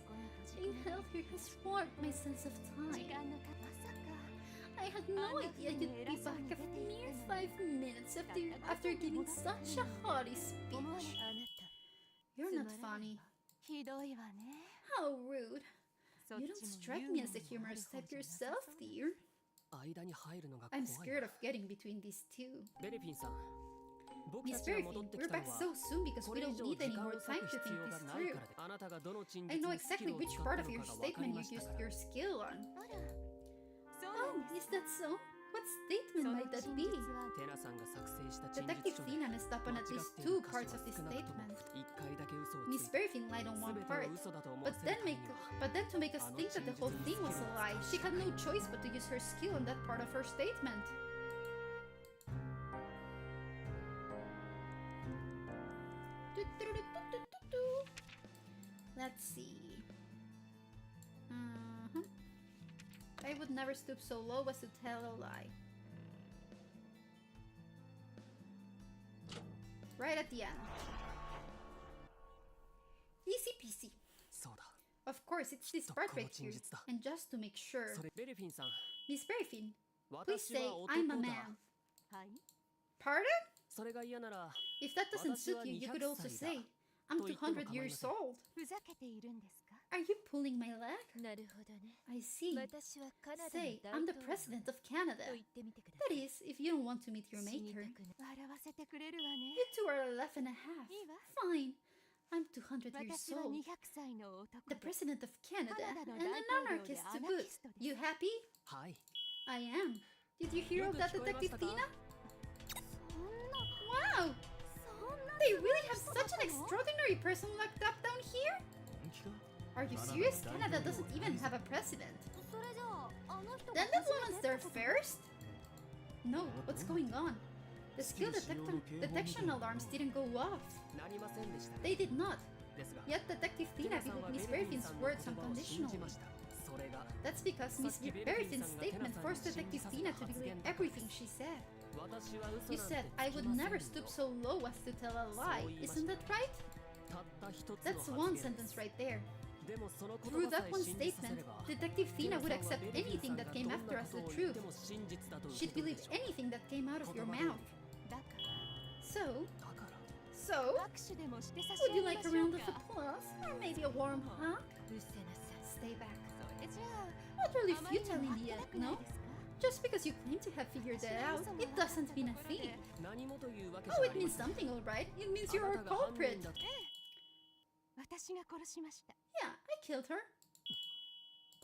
Being held here has warped my sense of time. I had no idea you'd be back a mere 5 minutes after giving such a haughty speech. You're not funny. How rude. You don't strike me as the humorous type yourself, dear. 間に入るのが I'm 怖い scared of getting between these two. ベレフィンさん僕 Miss たちが戻 Berryfin, ってき we're たの back は so soon because こ we れ以 don't 上 need 時 any 間 more を割 time く to 必 think 要が this ない through. からであなたがどの陳 I 述 know のスキ exactly ルを which 使っ part た of の your かが分かり statement ま you した used から your skill on. あらそう Oh, なんです is that so? What statement might that be? テナさんが作成した陳 Detective 述書で Tina messed up on 間 at 違っ least ている two 箇 parts 所 of が this 少なくとも statement. 1回だけ嘘をつ Miss いて Berryfin lied on 全 one て part. を嘘だと思わ But せる then ためには to make us think that the whole thing was a lie, she had no choice but to use her skill on that part of her statement. Let's see. I would never stoop so low as to tell a lie. Right at the end. Easy peasy. そうだ Of course, it's this part right here. この陳述だ。 And just to make sure, それベレフィンさん Miss Berryfin, please 私 say は I'm a 男 man. だはい Pardon? それが嫌なら If that doesn't suit 私は you, you could also 200 say I'm と言っても 200 構いま years せん。 old. ふざけているんですか Are you pulling my leg? なるほどね I see. 私はカナダの Say 大 I'm the 統領 president of Canada. と言ってみてくだ That さい is, if you don't want to meet your 死にた maker. くない笑わせてくれるわね You two are 11 and a half. いいわ Fine. I'm 200 years 私は old. 200歳の男 The で president of Canada Canada and の an 大統領で anarchist ア to ナ boot. キストです You happy? はい I am. Did you hear よ of く that, 聞こえまし Detective たか Tina? そんな Wow! そんな They really have すごい such 人 an だったの extraordinary person locked up down here? 本気か Are you serious? Canada doesn't even have a president. それじゃああの人 Then が that 初 woman's めて there ってこと first? No, what's going on? The skill detection alarms didn't go off. なりませんでした They did not. ですが Yet Detective テ Tina ナさんは believed ベレ Miss フィンさ Berryfin's んの words 言葉を信じ unconditionally. ましたそれが That's because Miss Sa-ki Berryfin's Berryfin statementさんが forced テナさんに Detective 信じ Tina さ to せた believe 発言 everything she said. 私は嘘 You なん said て I つ would きません never よ stoop so low as to tell a lie. Isn't that right? たった一つの That's 発 one 言で sentence す right there. でもその言 Through 葉 that さえ one 信じさせ statement, れば Detective テ Tina ナ would さんは accept ベレフィン anything さんが that ど came んな after こ as と the を言っ truth. ても真実だと受 She'd け取る believe でしょう anything that came out of your 言葉 mouth. だから So, だから so, 握手でもして差し would 上 you げま like し a ょう round of か applause? Or maybe a warm hug? うっせなさい Stay back. それじゃ Utterly ああまりに futile も in あっ the けな end, くない no? ですか Just because you claim to have figured that out, it doesn't mean a thing. 何もというわけ Oh, じゃあ it りま means せん something, alright. It means あ you're な a たが犯 culprit. 人だと私が殺しました Yeah, I killed her.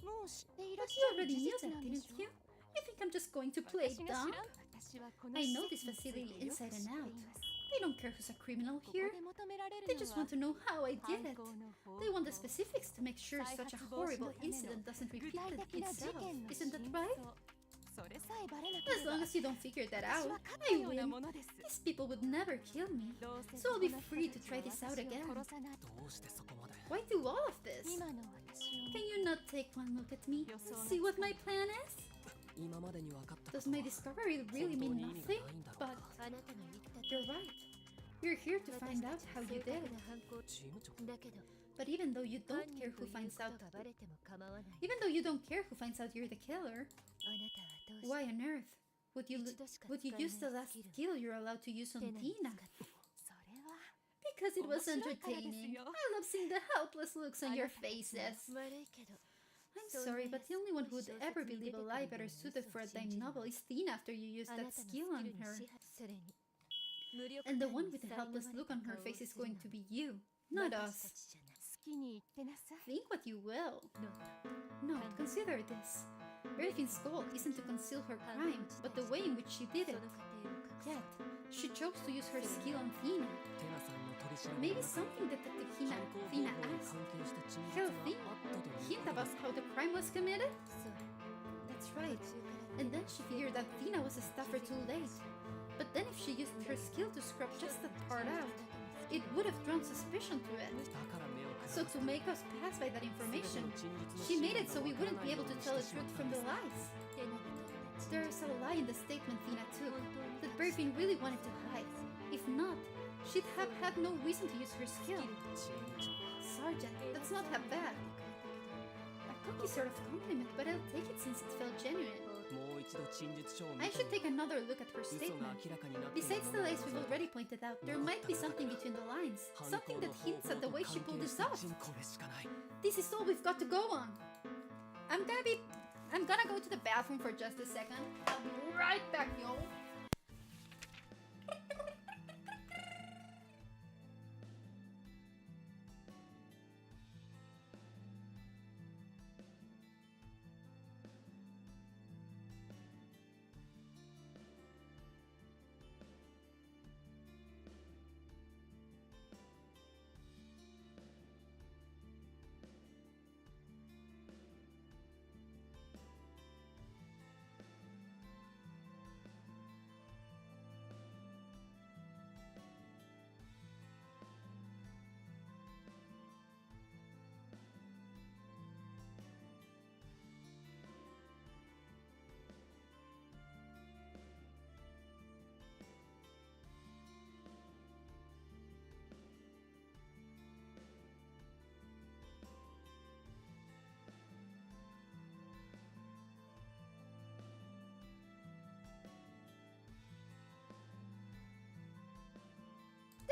もう知っていらっ But し you ゃる already 事 knew 実 that, なんで didn't しょ you? You think I'm just going to play 私が dumb? 知らん私はこの I 施 know 設 this について facility よく知 inside って and い out. ます They don't care who's a criminal ここ here. で求められる They の just は want to know how I 犯 did it. 行の方 They want the 法 specifics to make sure such a horrible incident doesn't 具 repeat 体的な事 itself. 件の Isn't that 真 right? 相それさえバレなけ As れば long as you don't figure that 私 out, は勝った I ような win. ものです These people would never kill me. どうせ So I'll be この人 free to たち try は this out 私を again. 殺さないどうしてそこまで Why do all of this? 今の私を Can you not take one look at me? 予想が See what my plan is? 今までに分かったこ Does と my は discovery really mean 本当に意味が nothing? ないんだろ But うかあなたが言った you're right. You're here to 私 find た out ち how は you 正 did 確 it. な犯行チーム長だけど But even though you 犯 don't 人 care と who いう finds こ out, とがバレても構わない even though you don't care who finds out you're the killer, あなたはどうして why on earth would you 一度しか would 使 you え use the ない last スキル skill you're allowed to use on テナに Tina? 使ってそれは Because it was 面白いからです entertaining. よ I love seeing the helpless looks on your faces. 悪いけど I'm sorry, but the only one who would ever believe a lie better suited for a dime novel is Tina after you use あな that たのス skill キ on ルに her. 支配それに無力 And the 感 one に with the 苛ま helpless れ look た on her 顔を face is する going な to be you, not 私 us. たちじゃない好きに言ってなさい Think what you will. の No, consider this. Berryfin's goal isn't to conceal her crime, but the way in which she did そ it. の過程を隠 Yet, she chose to use her skill on Tina. テナさんの取り調べ Maybe の中 something Detective で Tina 犯行方法に asked. 関係した陳述 Hell が thing. あったという Hint こと about です how the crime was committed? そう That's 途 right. 中から And then she figured that Tina was a staffer too late. But then if she used her skill to scrub just that part out, it would have drawn suspicion to it. だから目を So く to make us pass by that 全て information, の陳述の she 真 made 偽 it が so we わから wouldn't な be い able よう to に tell し the てしま truth った from ん the です lies. テナが取った陳 There's 述 a lie in the statement Tina 本 took 当に that 正しい Berryfin really wanted to hide. If not, she'd have had no reason to use her skill. チーム長 Sergeant, that's not half bad. A cocky sort of compliment, but I'll take it since it felt genuine. もう一度陳述書を見 I て should take another look at her 嘘が statement. 明らかになっている Besides も the のが lies we've already pointed out, there might be something between the lines. 犯 Something 行 that の方 hints 法 at the と way she 関 pulled 係 this した off. 人これしかない This is all we've got to go on. I'm gonna go to the bathroom for just a second. I'll be right back, y'all.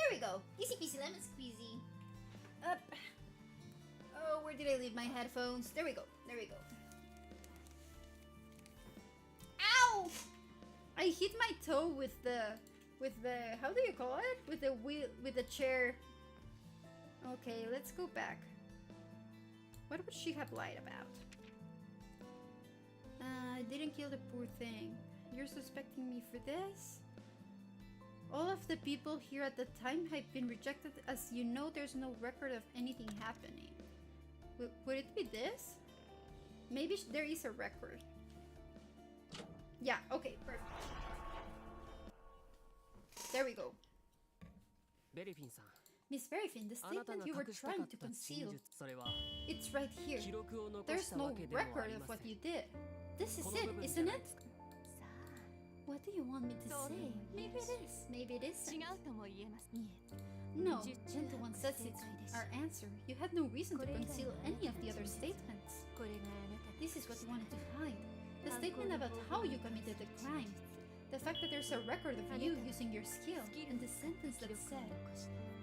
There we go. Easy peasy lemon squeezy. Up. Oh, where did I leave my headphones? There we go. There we go. Ow! I hit my toe with the how do you call it? With the wheel, with the chair. Okay, let's go back. What would she have lied about? I didn't kill the poor thing. You're suspecting me for this? All of the people here at the time have been rejected. As you know, there's no record of anything happening. Would it be this? Maybe there is a record. Yeah, okay, perfect. There we go. Miss Verifin, the statement you were trying to conceal. It's right here. There's no record of what you did. This is it, isn't it? What do you want me to say? Maybe it is, maybe it isn't. No, Gentle One says it's our answer. You had no reason to conceal any of the other statements. This is what you wanted to hide. The statement about how you committed the crime. The fact that there's a record of you using your skill. And the sentence that said,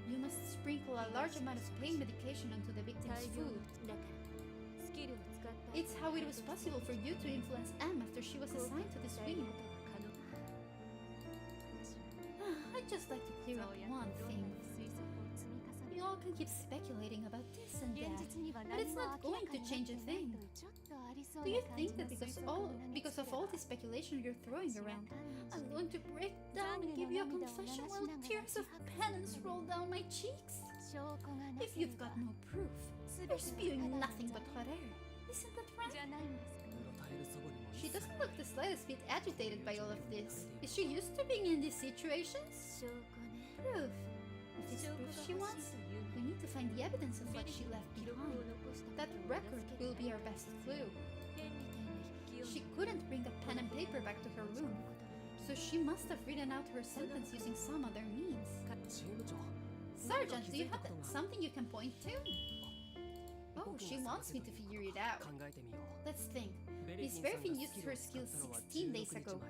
you must sprinkle a large amount of pain medication onto the victim's food. It's how it was possible for you to influence Em after she was assigned to this wing. I'd just like to clear up one thing. You all can keep speculating about this and that, but it's not going to change a thing. Do you think that because of all this speculation you're throwing around, I'm going to break down and give you a confession while tears of penance roll down my cheeks? If you've got no proof, you're spewing nothing but hot air. Isn't that right? She doesn't look the slightest bit agitated by all of this. Is she used to being in these situations? Proof. If it's proof she wants, we need to find the evidence of what she left behind. That record will be our best clue. She couldn't bring a pen and paper back to her room, so she must have written out her sentence using some other means. Sergeant, do you have something you can point to? Oh, she wants me to figure it out. Let's think. Miss Verifin used her skills 16 days ago.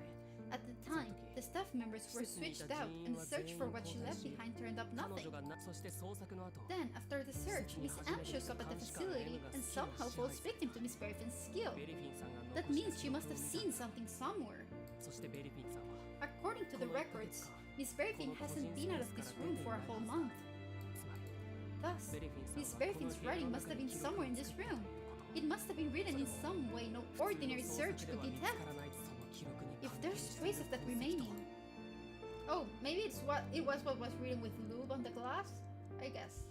At the time, the staff members were switched out and the search for what she left behind turned up nothing. Then, after the search, Miss Am shows up at the facility and somehow falls victim to Miss Verifin's skill. That means she must have seen something somewhere. According to the records, Miss Verifin hasn't been out of this room for a whole month. Thus, Miss Verifin's writing must have been somewhere in this room. It must have been written in some way no ordinary search could detect. If there's trace of that remaining... Oh, maybe it was what was written with lube on the glass? I guess.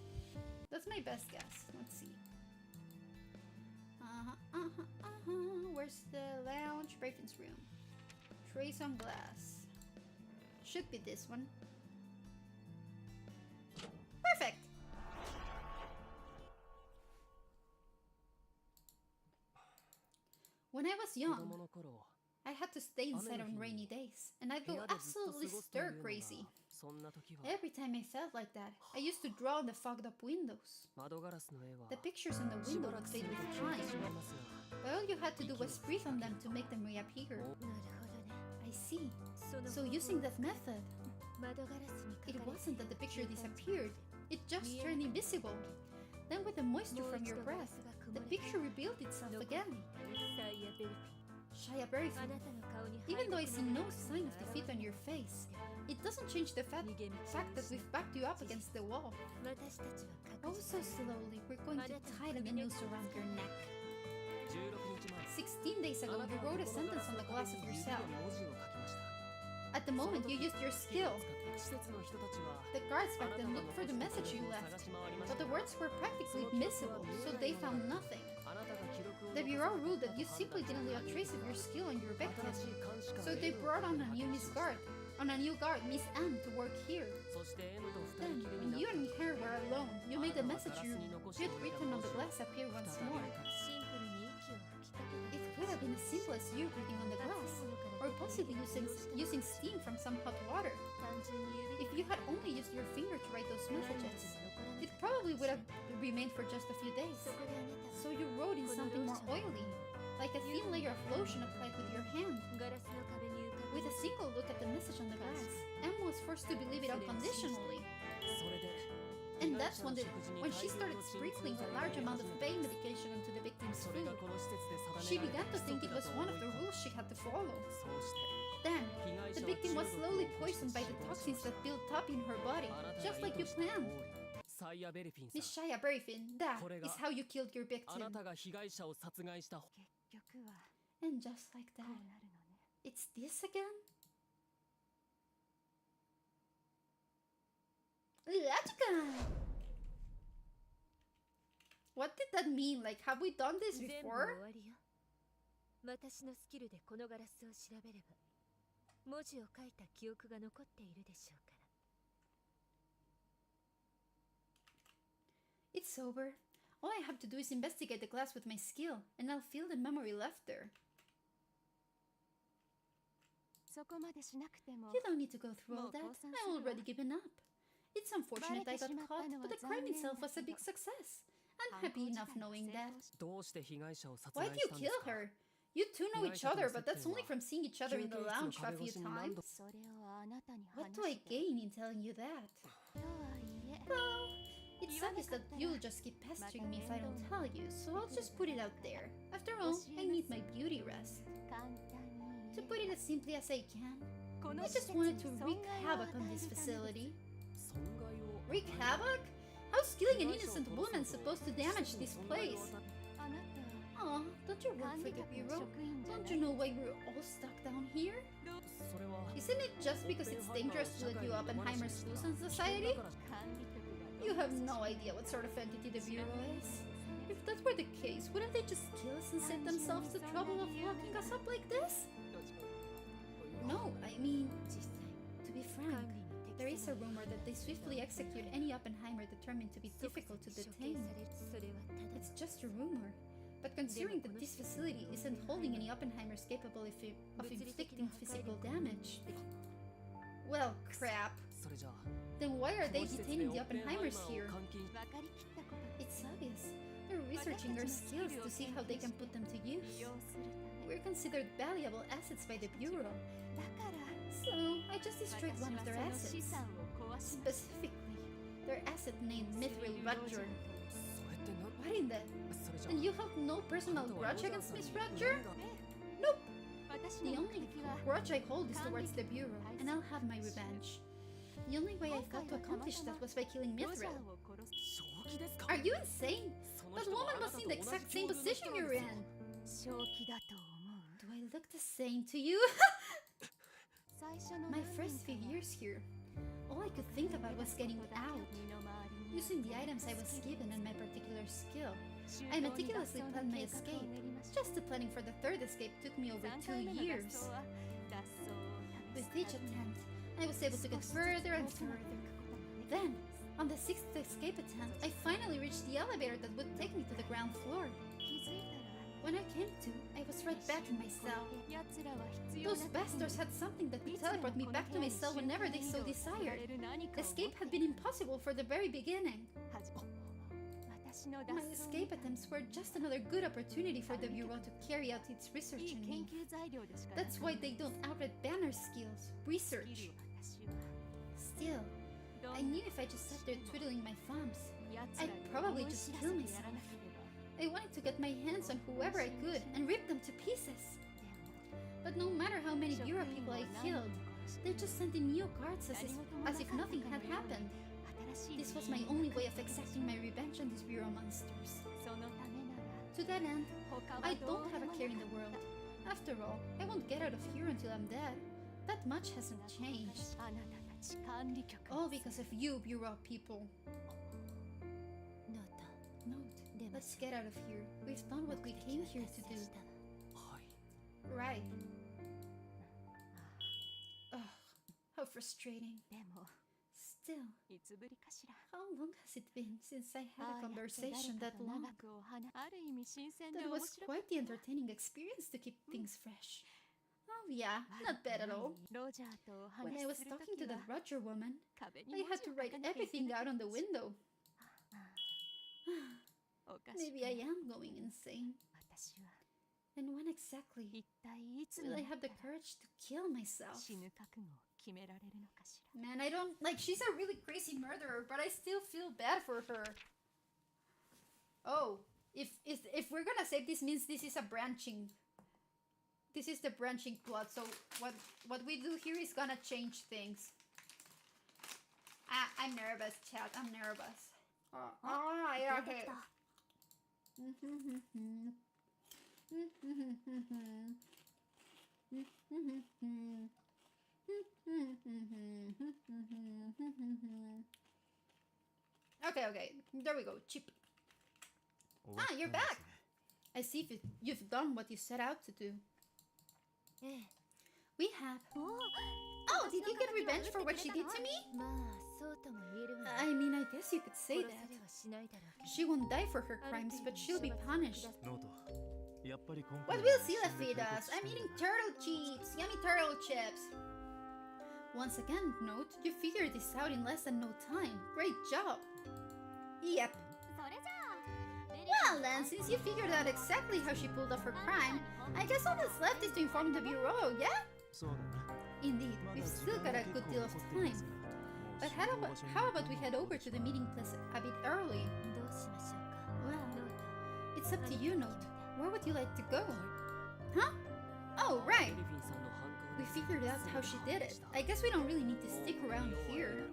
That's my best guess. Let's see. Where's the lounge? Verifin's room. Trace on glass. Should be this one. Perfect! When I was young, I had to stay inside on rainy days, and I'd go absolutely stir-crazy. Every time I felt like that, I used to draw on the fogged-up windows. The pictures on the window would fade with time, but all you had to do was breathe on them to make them reappear. I see. So using that method, it wasn't that the picture disappeared, it just turned invisible. Then with the moisture from your breath, The picture revealed itself again. Shia Berryfield. Even though I see no sign of defeat on your face, it doesn't change the fact that we've backed you up against the wall. Oh, so slowly, we're going to tighten the noose around your neck. 16 days ago, you wrote a sentence on the glass of your cell. At the moment, you used your skill. The guards back then looked for the message you left, but the words were practically invisible, so they found nothing. The bureau ruled that you simply didn't leave a trace of your skill on your victim, so they brought on a new guard, Miss Anne, to work here. Then, when you and her were alone, you made the message you'd written on the glass appear once more. It could have been as simple as you breathing on the glass, or possibly using steam from some hot water. If you had only used your finger to write those messages, it probably would have remained for just a few days. So you wrote in something more oily, like a thin layer of lotion applied with your hand. With a single look at the message on the glass, Em was forced to believe it unconditionally. And that's when she started sprinkling a large amount of pain medication onto the victim's food. She began to think it was one of the rules she had to follow. Then, the victim was slowly poisoned by the toxins that built up in her body, just like you planned. Miss Shia Berryfield, that is how you killed your victim. And just like that, it's this again? What did that mean? Like, have we done this before? 私のスキルでこのガラスを調べれば文字を書いた記憶が残っているでしょうから。 It's over. All I have to do is investigate the glass with my skill, and I'll feel the memory left there. You don't need to go through all that. I've already given up. It's unfortunate I got caught, but the crime itself was a big success. I'm happy enough knowing that. Why do you kill her? You two know each other, but that's only from seeing each other in the lounge a few times. What do I gain in telling you that? Well, it's obvious that you'll just keep pestering me if I don't tell you, so I'll just put it out there. After all, I need my beauty rest. To put it as simply as I can, I just wanted to wreak havoc on this facility. Wreak havoc? How's killing an innocent woman supposed to damage this place? Aw, don't you work for the Bureau? Don't you know why we're all stuck down here? Isn't it just because it's dangerous to let you Oppenheimers loose on society? You have no idea what sort of entity the Bureau is. If that were the case, wouldn't they just kill us and save themselves the trouble of locking us up like this? No, I mean, to be frank, there is a rumor that they swiftly execute any Oppenheimer determined to be difficult to detain. It's just a rumor, but considering that this facility isn't holding any Oppenheimers capable of inflicting physical damage... Well, crap. Then why are they detaining the Oppenheimers here? It's obvious. They're researching our skills to see how they can put them to use. We're considered valuable assets by the Bureau. So, I just destroyed one of their assets. Specifically, their asset named Mithril Rudger. What in the... And you have no personal grudge against Miss Rudger? Nope! The only grudge I hold is towards the Bureau, and I'll have my revenge. The only way I thought to accomplish that was by killing Mithril. Are you insane? That woman was in the exact same position you're in! Do I look the same to you? My first few years here, all I could think about was getting out. Using the items I was given and my particular skill, I meticulously planned my escape. Just the planning for the third escape took me over 2 years. With each attempt, I was able to get further and further. Then, on the 6th escape attempt, I finally reached the elevator that would take me to the ground floor. When I came to, I was right back in my cell. Those bastards had something that could teleport me back to my cell whenever they so desired. Escape had been impossible for the very beginning. My escape attempts were just another good opportunity for the Bureau to carry out its research on me. That's why they don't outright ban our skills. Research. Still, I knew if I just sat there twiddling my thumbs, I'd probably just kill myself. I wanted to get my hands on whoever I could and rip them to pieces. But no matter how many bureau people I killed, they just sent in new guards as if nothing had happened. This was my only way of exacting my revenge on these bureau monsters. To that end, I don't have a care in the world. After all, I won't get out of here until I'm dead. That much hasn't changed. All because of you, bureau people. Note, let's get out of here. We've done what we came here to do. Right. Ugh, how frustrating. Still, how long has it been since I had a conversation that long? That was quite the entertaining experience to keep things fresh. Oh yeah, not bad at all. When I was talking to that Roger woman, I had to write everything out on the window. Maybe I am going insane. And when exactly will I have the courage to kill myself? Man, I don't like. She's a really crazy murderer, but I still feel bad for her. Oh, if we're gonna save this, means this is a branching. This is the branching plot. So what we do here is gonna change things. I'm nervous, chat. I'm nervous. Yeah, okay. Okay, there we go. Chip. You're back. I see you've done what you set out to do. We have. Oh, did you get revenge for what she did to me? I mean, I guess you could say that. She won't die for her crimes, but she'll be punished. What will Sila feed us? I'm eating turtle chips. Yummy turtle chips. Once again, Note, you figured this out in less than no time. Great job. Yep. Well then, since you figured out exactly how she pulled off her crime, I guess all that's left is to inform the Bureau, yeah? Indeed, we've still got a good deal of time. But how about we head over to the meeting place a bit early? Well, it's up to you, Note. Where would you like to go? Huh? Oh, right. We figured out how she did it. I guess we don't really need to stick around here.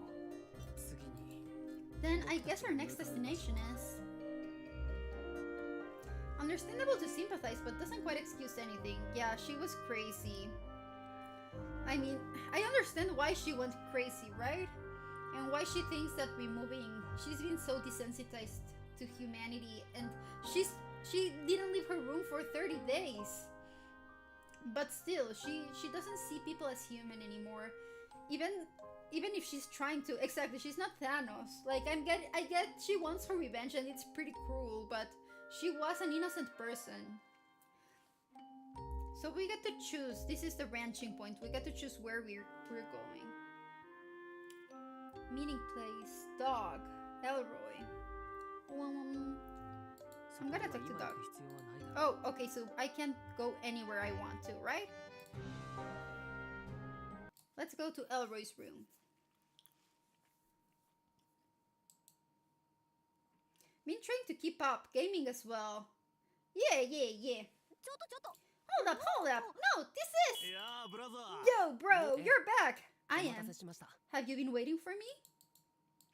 Then I guess our next destination is... Understandable to sympathize, but doesn't quite excuse anything. Yeah, she was crazy. I mean, I understand why she went crazy, right? And why she thinks that she's been so desensitized to humanity, and she didn't leave her room for 30 days. But still, she doesn't see people as human anymore. Even if she's trying to. Exactly, she's not Thanos. Like, I get she wants her revenge and it's pretty cruel, but she was an innocent person. So we get to choose. This is the branching point. We get to choose where we're going. Meeting place. Dog. Elroy. I'm gonna talk to Dog. Oh, okay, so I can't go anywhere I want to, right? Let's go to Elroy's room. Been trying to keep up, gaming as well. Yeah. Hold up. No, this is... Yeah, brother. Yo, bro, you're back. I am. Have you been waiting for me?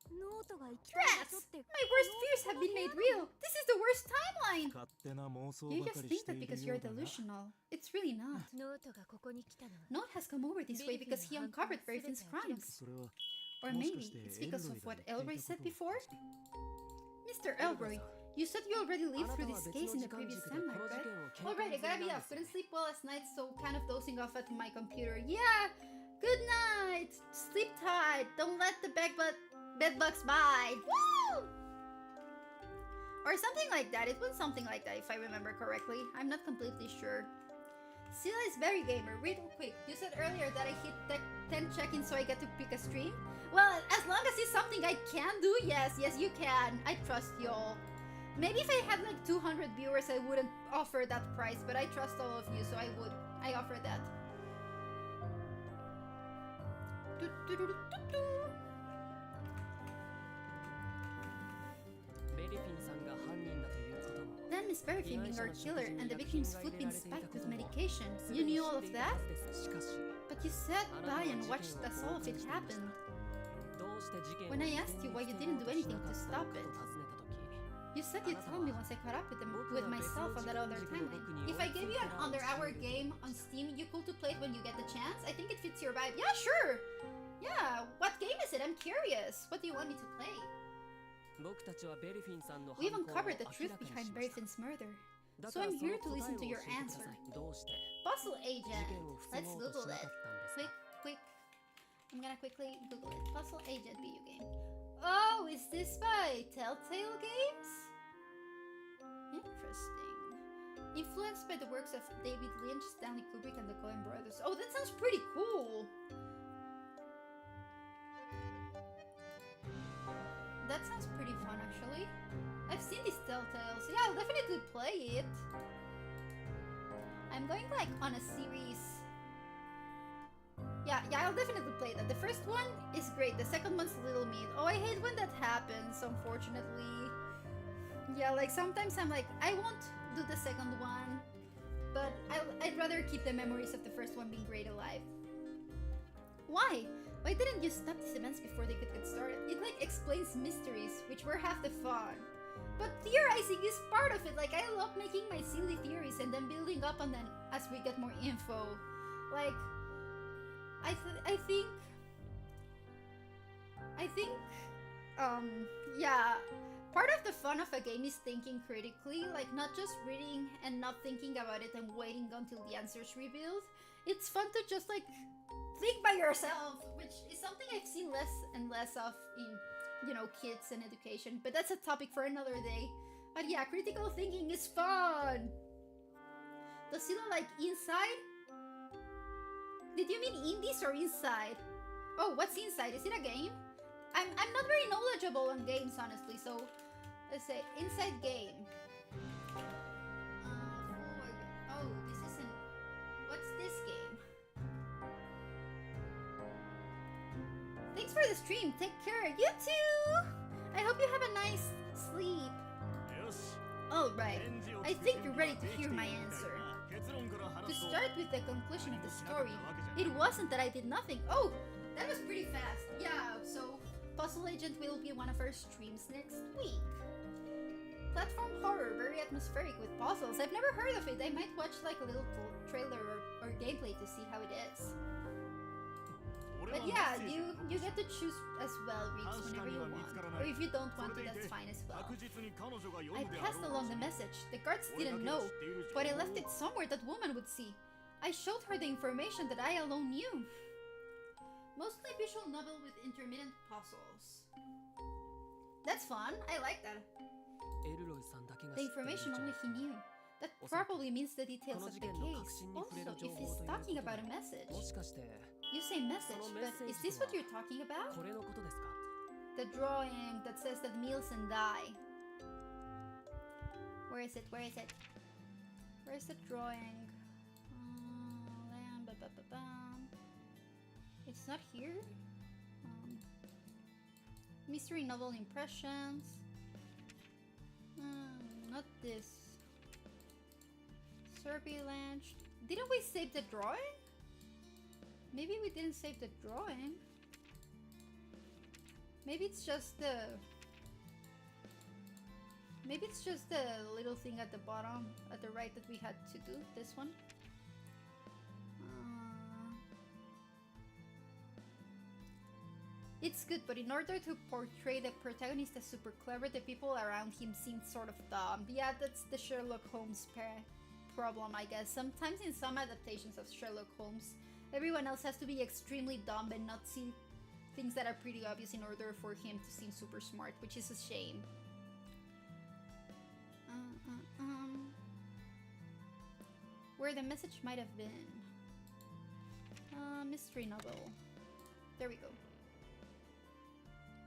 Rats! My worst fears have been made real. This is the worst timeline. You just think that because you're delusional. It's really not. Note has come over this way because he uncovered Griffin's crimes. Or maybe it's because of what Elroy said before? Mr. Elroy, you said you already lived through this case in the previous timeline, right? Alright, I gotta be up. Couldn't sleep well last night, so kind of dozing off at my computer. Yeah! Good night! Sleep tight! Don't let the bedbugs bite! Woo! Or something like that. It went something like that if I remember correctly. I'm not completely sure. Sila is very gamer. Real quick, you said earlier that I hit 10 check-ins so I get to pick a stream? Well, as long as it's something I can do, yes you can. I trust y'all. Maybe if I had like 200 viewers I wouldn't offer that price, but I trust all of you, so I would. I offer that. Then James Berry being our killer and the victim's foot being spiked with medication. You knew all of that? But you sat by and watched as all of it happened. When I asked you why you didn't do anything to stop it, you said you'd tell me once I caught up with myself on that other timeline. If I gave you an under-hour game on Steam, you cool to play it when you get the chance? I think it fits your vibe. Yeah, sure! Yeah, what game is it? I'm curious. What do you want me to play? We even covered the truth behind Berryfin's murder. So I'm here to listen to your answer. Puzzle Agent. Let's Google it. Quick. I'm gonna quickly Google it. Puzzle Agent video game. Oh, is this by Telltale Games? Interesting. Influenced by the works of David Lynch, Stanley Kubrick, and the Coen brothers. Oh, that sounds pretty cool. That sounds pretty fun, actually. I've seen these Telltales. Yeah, I'll definitely play it. I'm going like on a series. Yeah, I'll definitely play that. The first one is great. The second one's a little mid. Oh, I hate when that happens, unfortunately. Yeah, like sometimes I'm like, I won't do the second one, but I'd rather keep the memories of the first one being great alive. Why? Why didn't you stop these events before they could get started? It like explains mysteries, which were half the fun. But theorizing is part of it. Like, I love making my silly theories and then building up on them as we get more info. Like, I think, yeah, part of the fun of a game is thinking critically, like not just reading and not thinking about it and waiting until the answer's revealed. It's fun to just like think by yourself, which is something I've seen less and less of in, you know, kids and education, but that's a topic for another day. But yeah, critical thinking is fun! Does it look like inside? Did you mean indies or inside? Oh, what's inside? Is it a game? I'm not very knowledgeable on games, honestly, so let's say inside game. Oh, this isn't... What's this game? Thanks for the stream. Take care. You too! I hope you have a nice sleep. Alright, I think you're ready to hear my answer. To start with the conclusion of the story, it wasn't that I did nothing. Oh, that was pretty fast. Yeah, so Puzzle Agent will be one of our streams next week. Platform horror, very atmospheric with puzzles. I've never heard of it. I might watch like a little trailer or gameplay to see how it is. But yeah, you get to choose as well, Reeks, whenever you want. Or if you don't want to, that's fine as well. I passed along the message. The guards didn't know, but I left it somewhere that woman would see. I showed her the information that I alone knew. Mostly visual novel with intermittent puzzles. That's fun. I like that. The information only he knew. That probably means the details of the case. Also, if he's talking about a message. You say message, but is this what you're talking about? The drawing that says that Nielsen die. Where is it? Where is it? Where's the drawing? It's not here? Mystery novel impressions. Not this. Surveillance. Didn't we save the drawing? Maybe we didn't save the drawing. Maybe it's just the... Maybe it's just the little thing at the bottom, at the right that we had to do. This one. It's good, but in order to portray the protagonist as super clever, the people around him seemed sort of dumb. Yeah, that's the Sherlock Holmes problem, I guess. Sometimes in some adaptations of Sherlock Holmes, everyone else has to be extremely dumb and not see things that are pretty obvious in order for him to seem super smart, which is a shame. Where the message might have been. Mystery novel. There we go.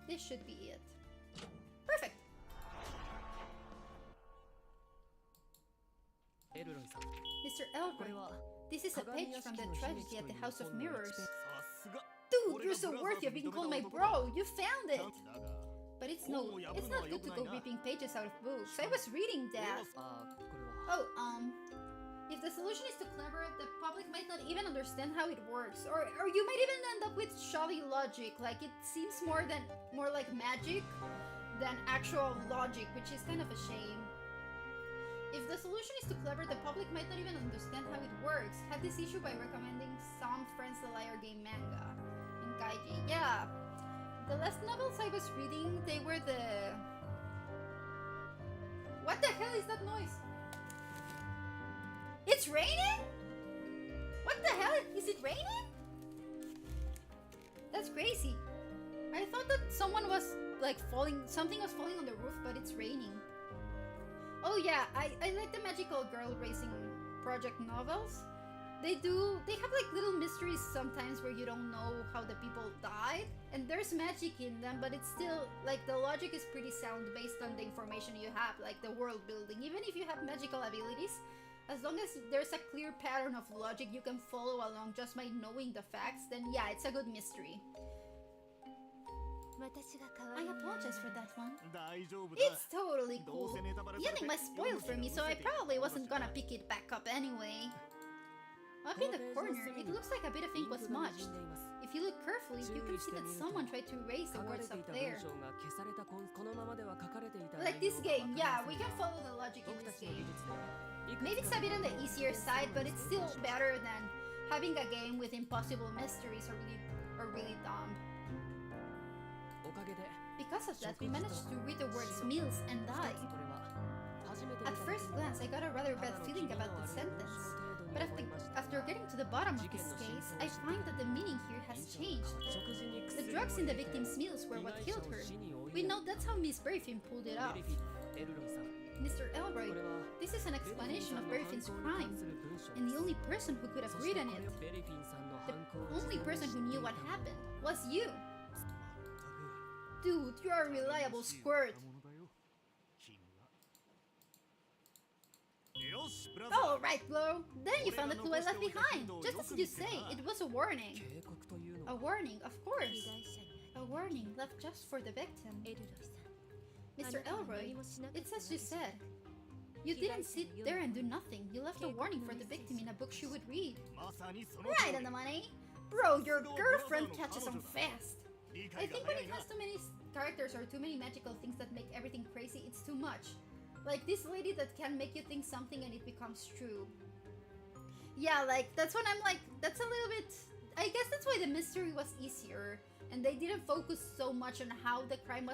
This should be it. Perfect! Mr. Elroy, this is a page from the tragedy at the House of Mirrors. Dude, you're so worthy of being called my bro! You found it! But it's not good to go ripping pages out of books. I was reading that. これは Oh, if the solution is too clever, the public might not even understand how it works, or you might even end up with shoddy logic. Like it seems more like magic than actual logic, which is kind of a shame. If the solution is too clever, the public might not even understand how it works. Had this issue by recommending some friends the Liar Game manga in Kaiji. Yeah, the last novels I was reading, they were the. What the hell is that noise? It's raining? What the hell? Is it raining? That's crazy. I thought that someone was like something was falling on the roof, but it's raining. Oh yeah, I like the magical girl racing project novels. They have like little mysteries sometimes where you don't know how the people died, and there's magic in them, but it's still like the logic is pretty sound based on the information you have, like the world building. Even if you have magical abilities, as long as there's a clear pattern of logic you can follow along just by knowing the facts, then yeah, it's a good mystery. I apologize for that one. 大丈夫だ It's totally どう cool. せネタバレ The され ending て was spoiled for me, so I probably wasn't gonna pick it back up anyway. Up in the corner, it looks like a bit of ink was smudged. If you look carefully, you can see that someone tried to erase the 書かれ words てい up た文 there. 章が消されたこのままでは書かれていた Like 内 this 容が game, わか yeah, り we ませ can ん follow the logic in 僕た this ちの技 game. 術でいくつ Maybe it's a bit on the easier side, but it's still better than having a game with impossible mysteries or really dumb. おかげで Because of that, we managed to read the words meals and die. これは初めて At first glance, I got a rather bad feeling about the sentence. But after getting to the bottom of this case, I find that the meaning here has changed. The drugs in the victim's meals were what killed her. We know that's how Miss Berryfin pulled it off. エルロイさん Mr. Elroy, これは this is an ベリフィン explanation さ of んの犯 Berryfin's 行に crime, 関する文章 and the only person who could have そして written こ it, れベリフィンさんの the 犯行を only person who knew what 知っていた happened, was you. まったく Dude, you are a reliable squirt. よしブラザー Alright, Glow. Then you found the clue I left behind. Just as you say, it was a warning. 警告というの A は warning, of course. 被害者に A warning left just for the victim. エルロイさん Mr. あなたは Elroy, 何もしなかった it's as you わけじゃ said. You didn't sit there and do nothing. You left a warning for the victim in a book she would read. まさにその Right on the money. Bro, your girlfriend catches on fast. 理 I 解が think when 早い it な has too many characters or too many magical things that make everything crazy, it's too much. Like this lady that can make you think something and it becomes true. Yeah, like that's when I'm like, that's a little bit. I guess that's why the mystery was easier, and they didn't focus so much on how the crime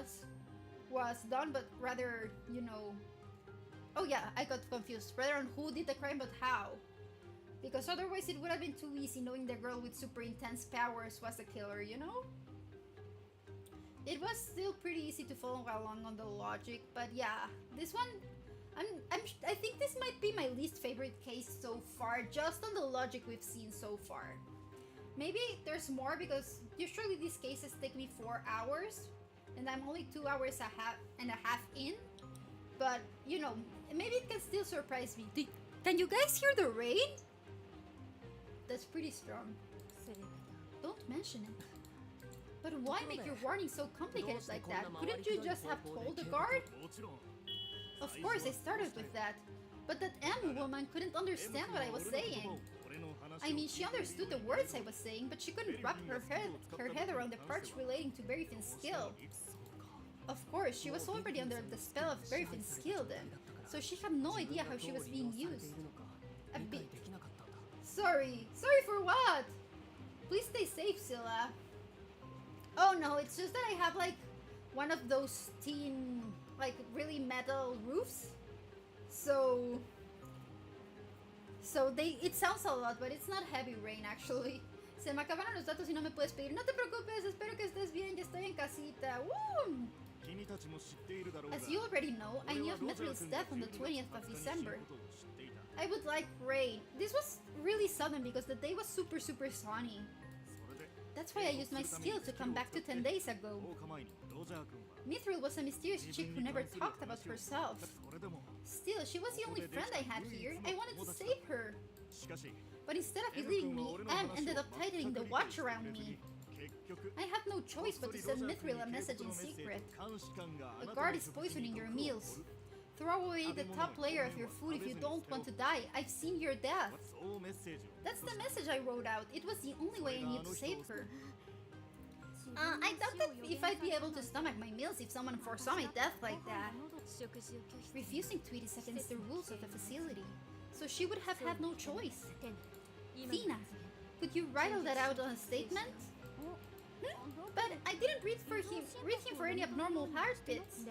was done, but rather, you know. Oh yeah, I got confused. Rather on who did the crime, but how. Because otherwise it would have been too easy knowing the girl with super intense powers was the killer, you know? It was still pretty easy to follow along on the logic, but yeah, this one, I think this might be my least favorite case so far, just on the logic we've seen so far. Maybe there's more because usually these cases take me 4 hours, and I'm only 2 hours and a half in. But you know, maybe it can still surprise me. Can you guys hear the rain? That's pretty strong. それが Don't mention it. But why make your warning so complicated like that? Couldn't you just have told the guard? もちろん Of course, I started with that. But that M woman couldn't understand what I was saying. I mean, she understood the words I was saying, but she couldn't wrap her head around the parts relating to Berryfin's skill. Of course, she was already under the spell of Berryfin's skill then, so she had no idea how she was being used. A bit. Sorry for what? Please stay safe, Scylla. Oh no, it's just that I have like one of those tin, like really metal roofs. So it sounds a lot, but it's not heavy rain actually. Se me acabaron los datos y no me puedes pedir. No te preocupes, espero que estés bien, ya estoy en casita. Woo! 君たちも知っているだろうが As you already know, I knew of Mithril's death on the 20th of December. ことを知っていた I would like rain. This was really sudden because the day was super sunny. それで That's why I used my skill to come back to 10 days ago. 10日前にロジャー君は Mithril was a mysterious chick who never talked about herself. それでも Still, she was the only friend I had here. I wanted to save her. しかし But instead of believing me, Em ended up tightening the watch around me. I have no choice but to send Mithril a message in secret. A guard is poisoning your meals. Throw away the top layer of your food if you don't want to die. I've seen your death. That's the message I wrote out. It was the only way I knew to save her. I doubt that if I'd be able to stomach my meals if someone foresaw my death like that. Refusing to eat is against the rules of the facility, so she would have had no choice. Tina, could you write all that out on a statement? But I didn't read him for any abnormal heartbeats.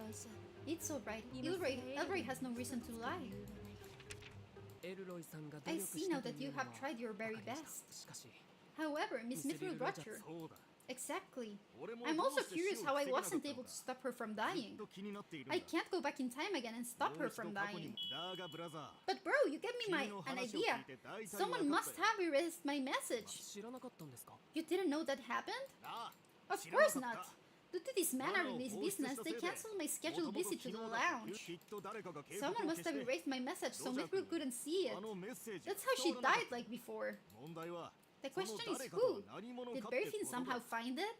It's alright. Elroy has no reason to lie. I see now that you have tried your very best. However, Miss Mithril Roger. Exactly. I'm also curious how I wasn't able to stop her from dying. I can't go back in time again and stop her from dying. But bro, you gave me an idea. Someone must have erased my message. You didn't know that happened? Of course not. Due to this manner in this business, they cancelled my scheduled visit to the lounge. Someone must have erased my message so Mithril couldn't see it. That's how she died like before. The question is who? Did Berfin somehow find it?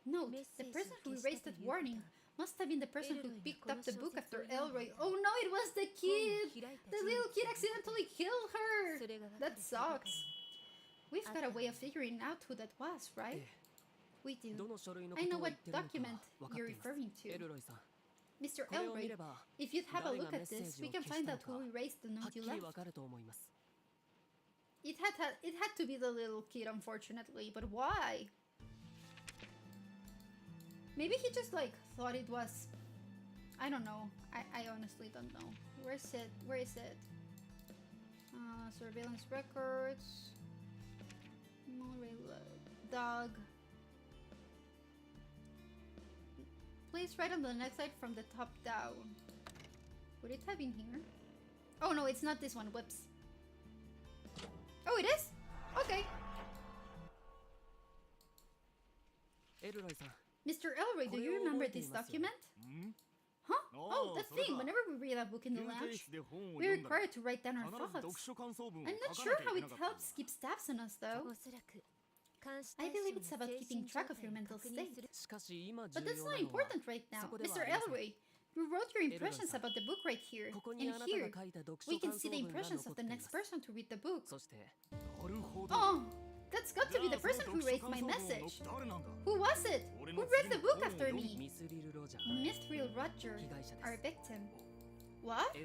Note, the person who erased that warning must have been the person who picked up the book after Elroy. Oh no, it was the kid! The little kid accidentally killed her! That sucks. We've got a way of figuring out who that was, right? We do. I know what document you're referring to. Mr. Elroy, if you'd have a look at this, we can find out who erased the note you left. It had to be the little kid, unfortunately, but why? Maybe he just like thought it was. I don't know. I honestly don't know. Where is it? Where is it? Surveillance records. Dog. Place right on the next side from the top down. Would it have been here? Oh no, it's not this one. Whoops. Oh, it is? Okay. Mr. Elroy, do you remember this document? Huh? Oh, that thing. Whenever we read a book in the lounge, we're required to write down our thoughts. I'm not sure how it helps keep tabs on us, though. I believe it's about keeping track of your mental state. But that's not important right now. Mr. Elroy, you wrote your impressions about the book right here. And here, we can see the impressions of the next person to read the book. Oh, that's got to be the person who erased my message. Who was it? Who read the book after me? Mithril Roger, our victim. What?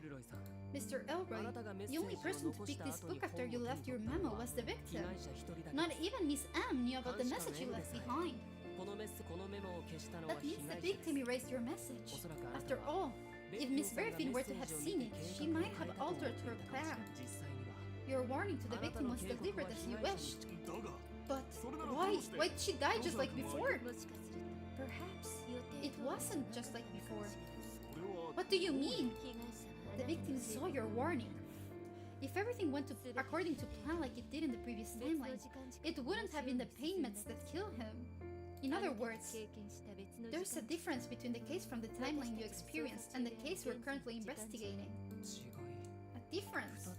Mr. Elroy, the only person to pick this book after you left your memo was the victim. Not even Miss M knew about the message you left behind. That means the victim erased your message. After all, if Miss Berfin were to have seen it, she might have altered her plan. Your warning to the victim was delivered as you wished. But why? Why did she die just like before? Perhaps it wasn't just like before. What do you mean? The victim saw your warning. If everything went according to plan like it did in the previous timeline, it wouldn't have been the pain meds that killed him. In other words, there's a difference between the case from the timeline you experienced and the case we're currently investigating. A difference?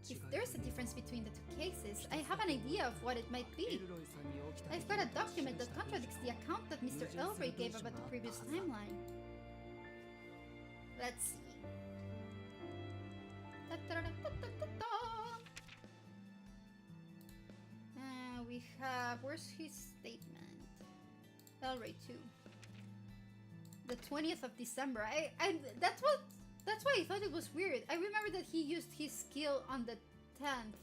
If there's a difference between the two cases, I have an idea of what it might be. I've got a document that contradicts the account that Mr. Elroy gave about the previous timeline. Let's see. We have, where's his statement? Elroy 2. The 20th of December. That's why I thought it was weird. I remember that he used his skill on the 10th.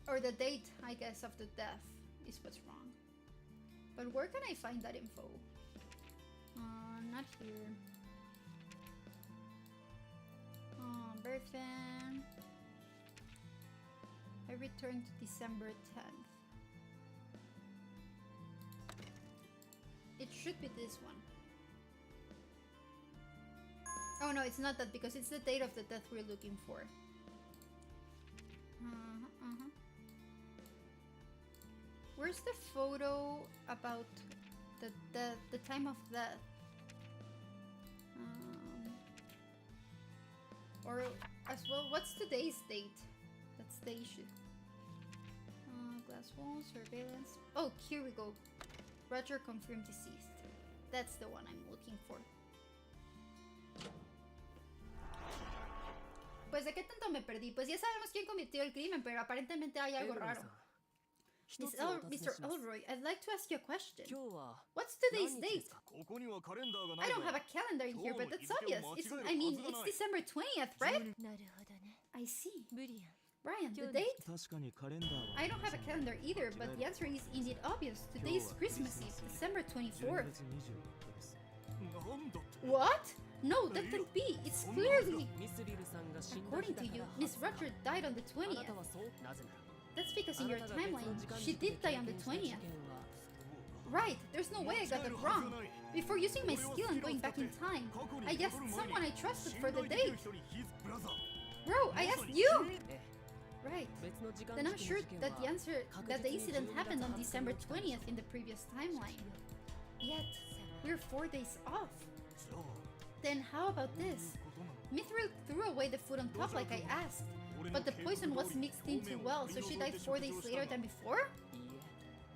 Or the date, I guess, of the death is what's wrong. But where can I find that info? Not here. Berfin. I returned to December 10th. It should be this one. Oh no, it's not that because it's the date of the death we're looking for. Where's the photo about the time of death? Or as well, what's today's date? That's the issue. glass wall, surveillance. Oh, here we go. Roger confirmed deceased. That's the one I'm looking for. Pues de qué tanto me perdí. Pues ya sabemos quién cometió el crimen, pero aparentemente hay algo raro. Mr. Elroy, I'd like to ask you a question. What's today's date? I don't have a calendar in here, but that's obvious. It's December 20th, right? なるほどね。 I see. ブリアン。 Brian, the date? 確かにカレンダーは I don't have a calendar either, but the answer is indeed obvious. Today's Christmas Eve, December 24th. 12月24日です。 What? No, that can't be. It's clearly... ミスリルさんが死んだ According to you, Miss Roger died on the あな 20th. たはそうなぜなら That's because in あな your たが別の timeline, 時間 she 軸で did die on the 経験した 20th. 事件は Right, there's no way I got that wrong. Before using my skill and going back in time, I asked someone I trusted for the date. Bro, I asked you! ええ Right. 別の時間 Then I'm 軸の sure 事件 that は the answer that the incident happened on December 20th in the previous timeline. Yet, we're 4 days off. Then how about this? Mithril threw away the food on top like I asked, but the poison was mixed in too well, so she died 4 days later than before? いいえ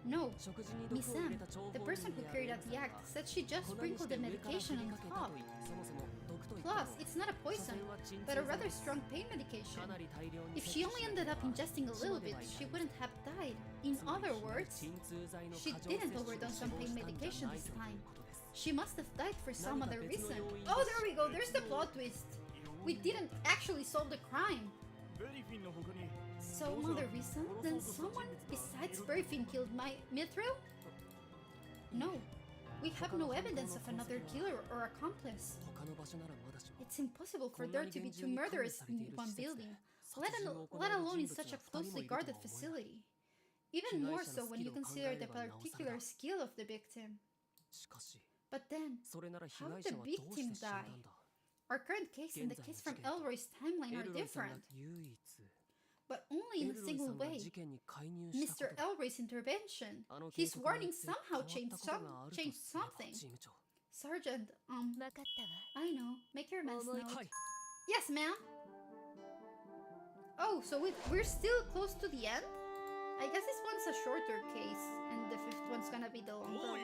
No. 食事に Miss 毒を入 Sam, れた張 the 本 person 人 who であ carried る out the act, said she just 粉に sprinkled し the て上から medication 振り on かけた top. といいそもそも毒と言って Plus, も it's not a 所 poison, 詮は鎮 but 痛 a 剤 rather です strong pain medication. かなり大量に If 摂 she 取 only しな ended けれ up ば ingesting a 死 little まで bit, はい she ない wouldn't have died. In つまり other words, 鎮痛剤の she 過剰 didn't 摂取で overdose 死 on 亡 pain したんじゃ medication ない this とい time. うことです She must have died for some 何か other 別の reason. 要因 Oh, が there we go. There's the plot twist. We didn't actually solve the crime. Some other reason? Then someone besides Berryfin killed my Mithril? No. We have no evidence of another killer or accomplice. 他の場所ならまだしも It's impossible for there to be two murderers in one building, let alone in such a closely guarded facility. Even more so when you consider the particular skill of the victim. しかし But then, それなら被 how 害 did 者 the はどうして victim 死んだ die? んだ Our current case and the case from Elroy's timeline エ are ルロイさん different, が唯一 but only エ in a ルロイさ single んが way. 事件に介入したこ Mr. とで Elroy's intervention. あの警 His 告が warning あって somehow 変わっ changed たことがあると changed すれば something. チーム長 Sergeant, わかったわ。 I know. Make your mess 思い note. はい Yes, ma'am. Oh, so we're still close to the end? I guess this one's a shorter case, and the fifth one's gonna be the longer one.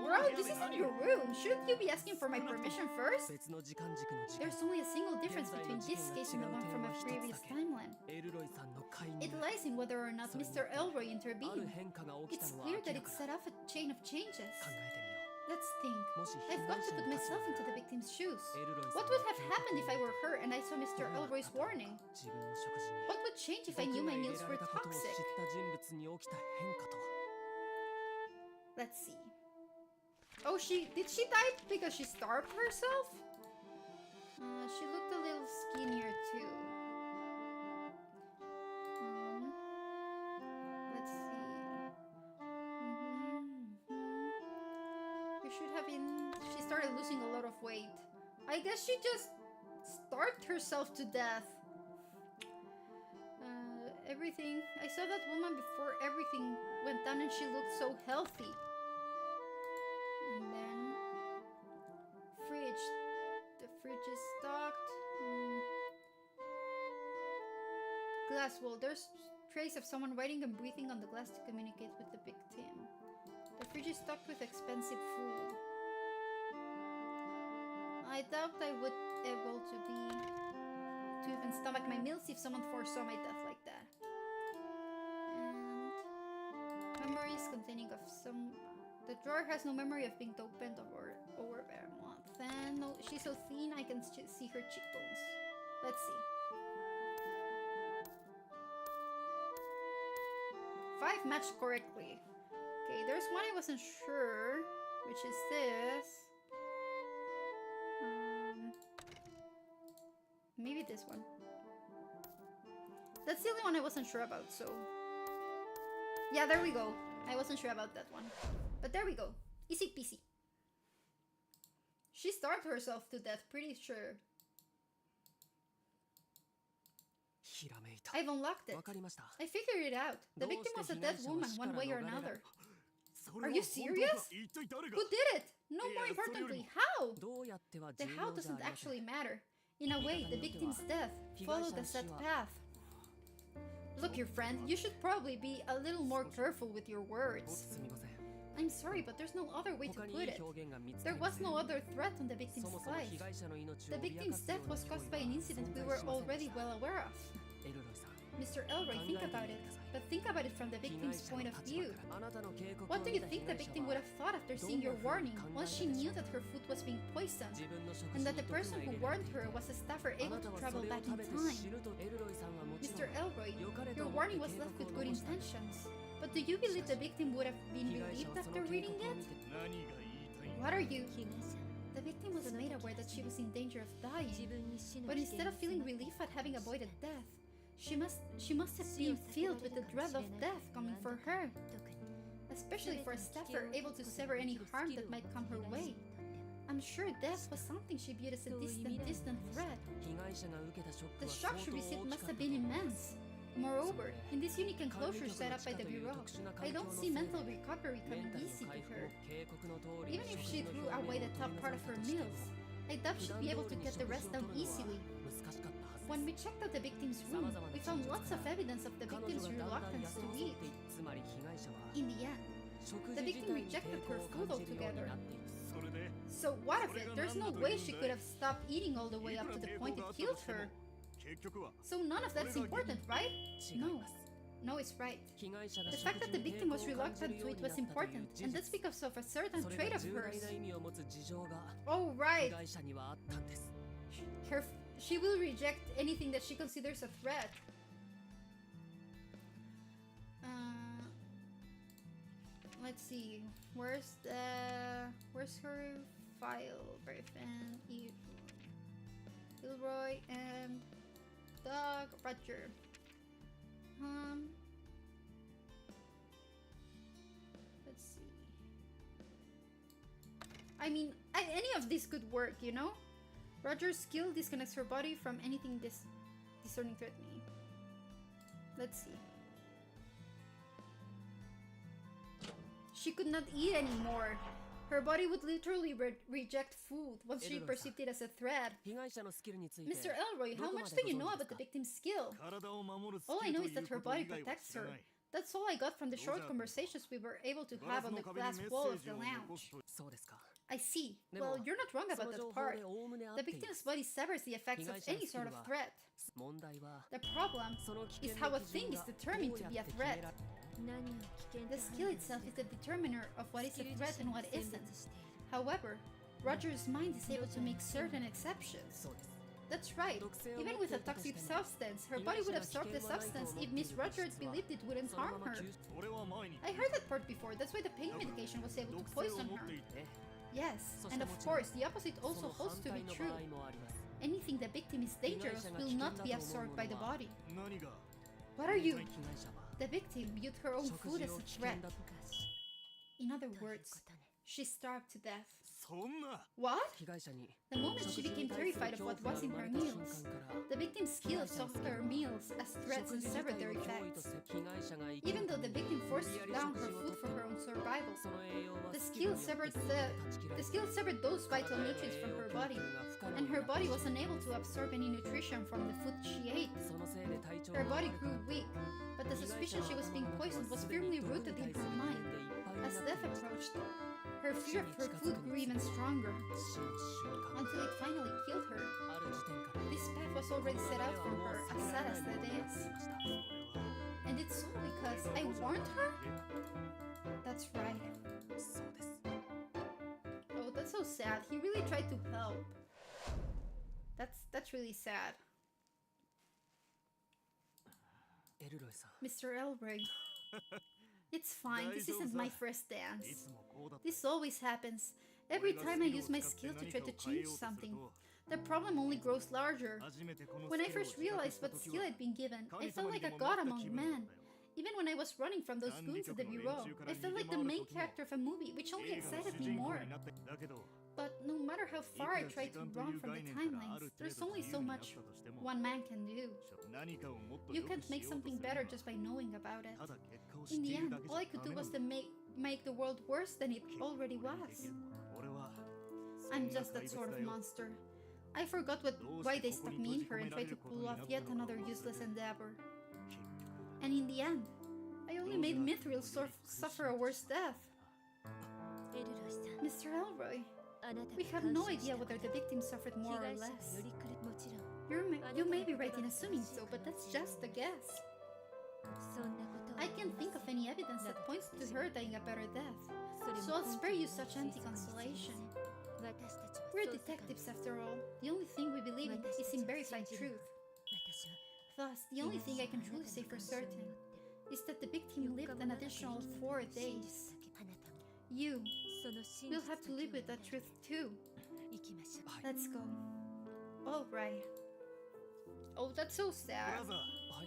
Bro, this isn't your room. Shouldn't you be asking for my permission first? 別の時間軸の事件 There's only a single difference between this case and the one from a previous timeline. エルロイさんの介入 It lies in whether or not Mr. Elroy ある intervened. 変化が起きた It's のは clear 明 that ら it か set だ off a chain of changes. 考えてみよ Let's think. うもし被 I've 害 got 者 to put に立つ myself into the victim's shoes. エルロイさん What が would have happened if I were her and I saw Mr. Elroy's warning? 自分の食事に What would change if I knew my meals were 毒が入れられたことを知 toxic? った人物に起きた変化とは Let's see. Oh, did she die because she starved herself? She looked a little skinnier too. Let's see. You should have been. She started losing a lot of weight. I guess she just starved herself to death. Everything. I saw that woman before everything went down and she looked so healthy. And then fridge. The fridge is stocked. Glass wall. There's trace of someone writing and breathing on the glass to communicate with the victim. The fridge is stocked with expensive food. I doubt I would able to even stomach my meals if someone foresaw my death like that. And memories containing of some. The drawer has no memory of being opened or very thin. No, she's so thin I can see her cheekbones. Let's see. 5 matched correctly. Okay, there's one I wasn't sure, which is this. Maybe this one. That's the only one I wasn't sure about, so... Yeah, there we go. I wasn't sure about that one. But there we go. Easy peasy. She starved herself to death, pretty sure. ひらめいた I've unlocked it. わかりました I figured it out. The victim was a dead woman, one way or another. Are you serious? Who did it? No, more importantly, how? どうやっては The 重 how 要じゃあ doesn't りません actually matter. In a way, the victim's death followed a set path. Look, your friend, you should probably be a little more careful with your words. すみません I'm sorry, but there's no other way to 他に put いい it. 表現が見つか There りま was せん no other threat on the victim's そもそも life. 被害者の命 The を脅 victim's かす death ような was 脅 caused 威 by は an incident 存 we 在 were しませんで already した well aware of. エルロイさん Mr. Elroy, think about it. But think about it from the 被害 victim's 者の point of 立 view. 場からあなたの警告を What do 見 you た think 被 the 害者 victim は would have thought after seeing your warning once she knew that her food was being poisoned 自分の食 and 事 that the に毒 person が who 入れられ warned てい her る was a staffer あ able なた to は travel それを back 食 in べて time? 死ぬとエルロイさんはもちろ Mr. ん Elroy, 良かれと your 思って warning was 警 left 告 with を good 残したんです intentions. But do you believe the victim would have been 被害者 relieved はその after 警 reading 告を it? 見て What are you? 被害者 The victim was made aware that she was in danger of 自 dying. 分に死の But 危 instead 険 of に feeling 迫った relief at having avoided death, she must have been filled with the dread of death coming for her, 特に especially for a staffer able to sever any harm that might come her way. I'm sure death was something she viewed as a distant threat. 被害者が受けたショック The は shock 相 she 当 received 大き must かった have と been 思います immense. Moreover, in this unique enclosure set up by the Bureau, I don't see mental recovery メ coming ンタルの easy 回 to 復 her. も警告の通り Even if 食 she 事の threw 表 away 面 the を top 取り part 除 of いた her としても meals, I doubt 普 she'd 段 be 通 able り to に get 食 the 事を rest 取 down るのは easily. 難しかったはず When we checked out the victim's room, we found lots of evidence of the 彼女 victim's がだんだん痩 reluctance せ to 細 eat. っていつまり被害者は In the end, 食 the 事自 victim 体に rejected 抵抗 her を food 感じるように altogether. なっている So what of it? There's no way she could have stopped eating all the way up to the point it killed her. So none of that is important, right? 違い No. ます No, it's right. 被害者が The 食 fact 事 that the に victim 抵 was 抗を感じ reluctant るよ to う it にな was ったという important, 事 and 実 that's because of a certain それ trait が of 重大 hers. な意味を持つ事情が Oh, 被 right. 害者にはあったんです She will reject anything that she considers a threat. Let's see. Where's her file? Griffin, Elroy, and Doug Roger. Let's see. I mean, any of this could work, you know? Roger's skill disconnects her body from anything discerning threatening. Let's see. She could not eat anymore. Her body would literally reject food once she perceived it as a threat. 被害者のスキルについて Mr. Elroy, how much do you know about the victim's skill? All I know is that her body protects her. That's all I got from the short conversations we were able to have on the glass wall of the lounge. そうですか I see. Well, you're not wrong そ about の情 that 報 part. でおおむね合っ The ていま victim's す body severs the effects of any sort of threat. 問題は The problem その危 is 険 how の a 基 thing 準 is が determined どう to やっ be a て決 threat. められ 何を危険 The と skill 判断 itself す is る the determiner of what is ス a キル threat 自 and 身 what が選 isn't. 別している However, Roger's mind is able to make certain exceptions. そうです That's right. Even with a toxic substance, her body would absorb the substance if Miss Roger believed it wouldn't その harm まま her. 救 I heard that part before. That's why the pain medication was able to poison her. え Yes, So and of much course, the opposite そ also の holds 反 to 対 be の true. 場合もあります Anything the victim is dangerous will not be absorbed by the body. 何が What are you? 被害者は The victim viewed her own 食 food 事 as を a 危 threat. 険だと In other という words, ことね she starved to death. そんな What? 被害者に The moment she 食事 became に対する terrified of 恐 what 怖が was 生 in ま her れた瞬 meals, 間から the victim's skill saw her meals as 食 threats 事 and 自 severed 体 their を脅威と effects. せ被害者が生き Even る though the victim forced 無理やり down 食 her 事を food と for her own survival, その栄養は the スキル skill によって severed 全て断ち切ら the れ skill severed those vital nutrients from her body, and her body was unable to absorb any nutrition from the food she ate. そのせいで体調 Her が body 悪く grew なって weak, but the suspicion she was being poisoned was firmly rooted in her mind. As death approached, her fear of her food grew even stronger, 死の瞬間 until it finally killed her. ある時点から This path was already set out for her, as sad as that is. And it's all because I warned her? That's right. そうです Oh, that's so sad. He really tried to help. That's really sad. エルロイさん Mr. Elroy. It's fine. This isn't my first い dance. つもこうだった This always happens. Every time I use my skill to try to change something, the problem only grows larger. 初めてこの When I スキルを first 自覚 realized した what 時 skill は I'd been given, I 神 felt 様 like に a も god なった among 気分だった men. よ Even when I was running from those goons at the bureau, I felt like the main character of a movie, which only 映画の excited 主 me 人公 more. になっただけど But no matter how far I tried to run from the timelines, there's only so much one man can do. 何かをもっと You 良く can't し make ようと something すれ better ば just by knowing about it. ただ結果を知 In って the いる end, だけじ all ゃ I could ダ do メ was なん to だ make the world worse than it 結局 already これにで was. きるのは俺は I'm just that sort of monster. I forgot why they stuck me in her and tried to pull off yet another useless endeavor. 結局 And in the end, I only made Mithril suffer a worse death. エルロイさん、 Mr. Elroy, あなた we が have no 干渉し idea た whether the victim suffered 被 more or 害者が less. よりくるもちろん You may be right in assuming so, but that's just a guess. そんなことは I can't think of any evidence that points to her dying a better death. それ So も I'll spare you such empty consolation. 私たちは We're 捜査官 detectives after all. The only thing we believe in is in verified truth. 私は Thus, the only thing I can truly say for certain is that the victim lived an additional 4 days. あなたも You その真 will 実 have to live with that truth too. 行きましょう Let's go. Alright. Oh, that's so sad. ブラザ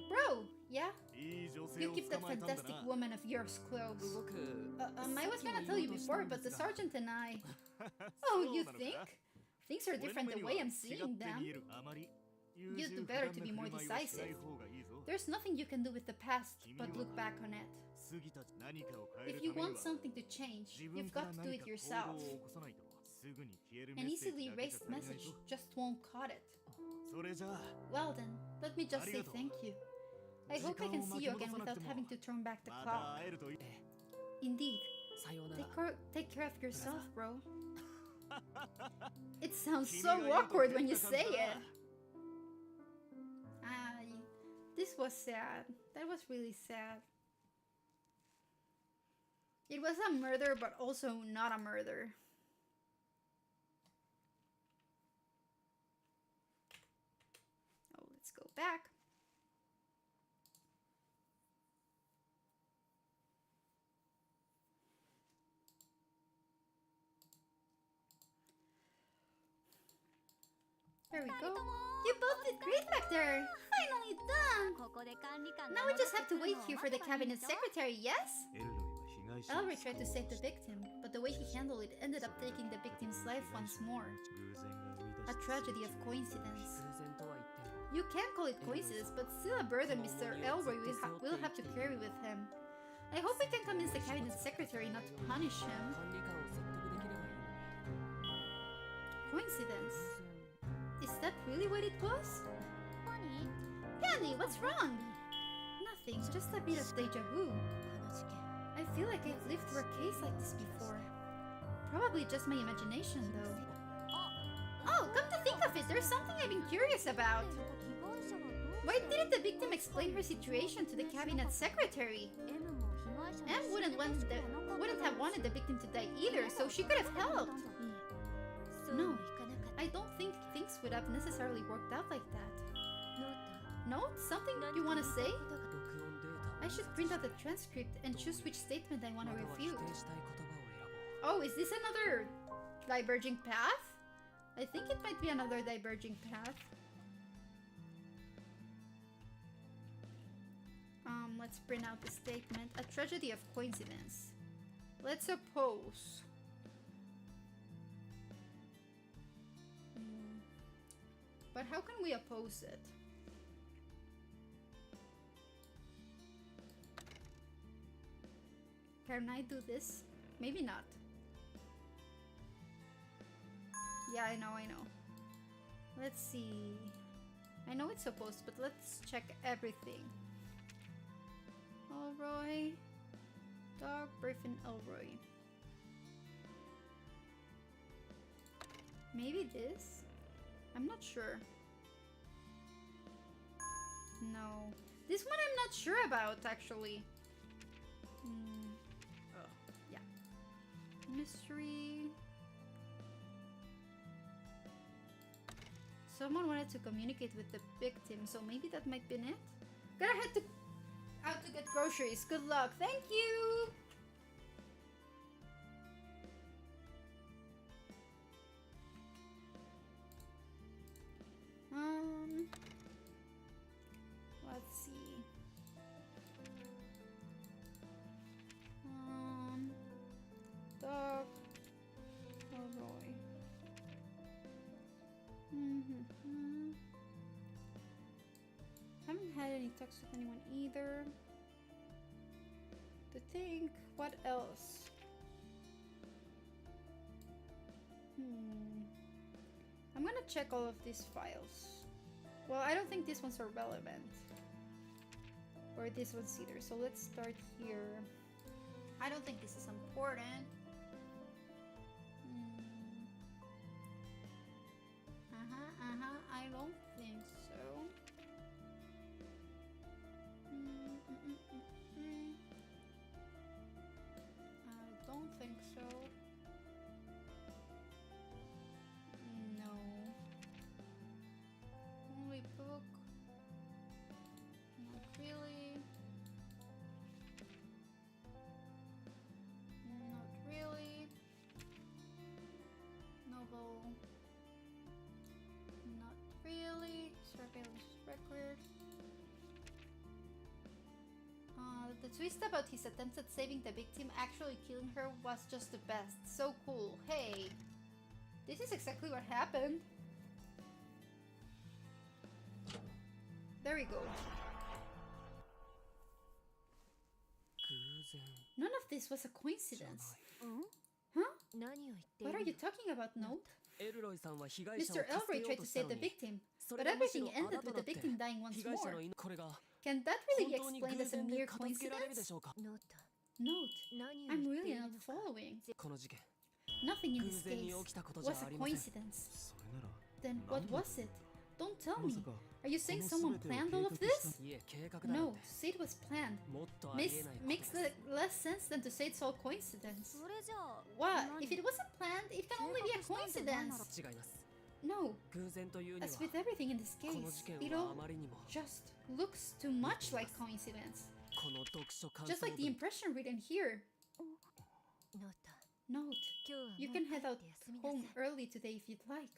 Bro, yeah? ー、いい女性 You を keep that 捕まえたんだ fantastic な。 woman of yours close. 僕 I was gonna tell you before, but the sergeant and I... Oh, you think? Things are 俺の different 目 the に way は I'm 違 seeing って見え them. る。あまり You do better to be more decisive. There's nothing you can do with the past but look back on it. 過ぎた何かを変える If た you めに want は something to change, 自分 you've から got to do 何 it か行 yourself. 動を起こさないとすぐに消えるメ An ッセー easily ジだけじゃ erased 足りない message ぞ。 just won't cut it. それじゃあ Well then, let me just say Arigato. thank you. I hope I can see you again without having to turn back the ま clock. た会えるといい。 Indeed. さようなら Take care of yourself, bro. It sounds so awkward when you say it. This was sad. That was really sad. It was a murder, but also not a murder. Oh, let's go back. There we go. You both did great back there. Finally done. ここで管理官 Now we just have to wait here for the cabinet secretary, yes? エルロイは被害者を Elroy tried to save the victim, but the way he handled it ended up taking the victim's life once more. 偶然が生み出 A し tragedy of coincidence. 偶然とは言っても You can call it coincidence, but still a burden Mr. Elroy will have to carry with him. I hope we can convince the cabinet secretary not to punish him. 管理官を説得できればいいのに Coincidence? 偶然 Is that really what it was? 何 Penny, what's wrong? Nothing, just a bit of deja vu. あの事件 I feel like I've lived through a case like this before. Probably just my imagination, though. Oh, come to think of it, there's something I've been curious about. 被害者はどう Why didn't the victim explain her situation to the cabinet secretary? M も被害者 M wouldn't have wanted the victim to die either, so she could have helped. そうもいかなかった I don't think things would have necessarily worked out like that. ノート No? Something you want to say? 録音データを I should print out the transcript and choose which statement I want to または否 refute. 定したい言葉を選ぼう Oh, is this another diverging path? I think it might be another diverging path. Let's print out the statement. A tragedy of coincidence. Let's oppose. But how can we oppose it? Can I do this? Maybe not. Yeah, I know. Let's see. I know it's opposed, but let's check everything. Elroy. Dog, Griffin, Elroy. Maybe this? I'm not sure. No. This one I'm not sure about, actually. Oh, yeah. Mystery. Someone wanted to communicate with the victim, so maybe that might be it. Gonna head out to get groceries. Good luck. Thank you. Let's see. Dog. Elroy. Haven't had any talks with anyone either. To think, what else? I'm gonna check all of these files. Well, I don't think these ones are relevant. Or this one's either. So let's start here. I don't think this is important. I don't think so. I don't think so. No. Only book. Not really. Not really. Novel. Not really. Surveillance record. The twist about his attempts at saving the victim actually killing her was just the best. So cool. Hey, this is exactly what happened. There we go. None of this was a coincidence. Huh? What are you talking about, Note? Mr. Elroy tried to save the victim, but everything ended with the victim dying once more. Can that really be explained as a mere coincidence? Note, I'm really not following. Nothing in this case was a coincidence. Then what was it? Don't tell me. Are you saying someone planned all of this? No, to say it was planned makes less sense than to say it's all coincidence. What? If it wasn't planned, it can only be a coincidence. No. As with everything in this case, it all just looks too much like coincidence. Just like the impression written here. Note, you can head out home early today if you'd like.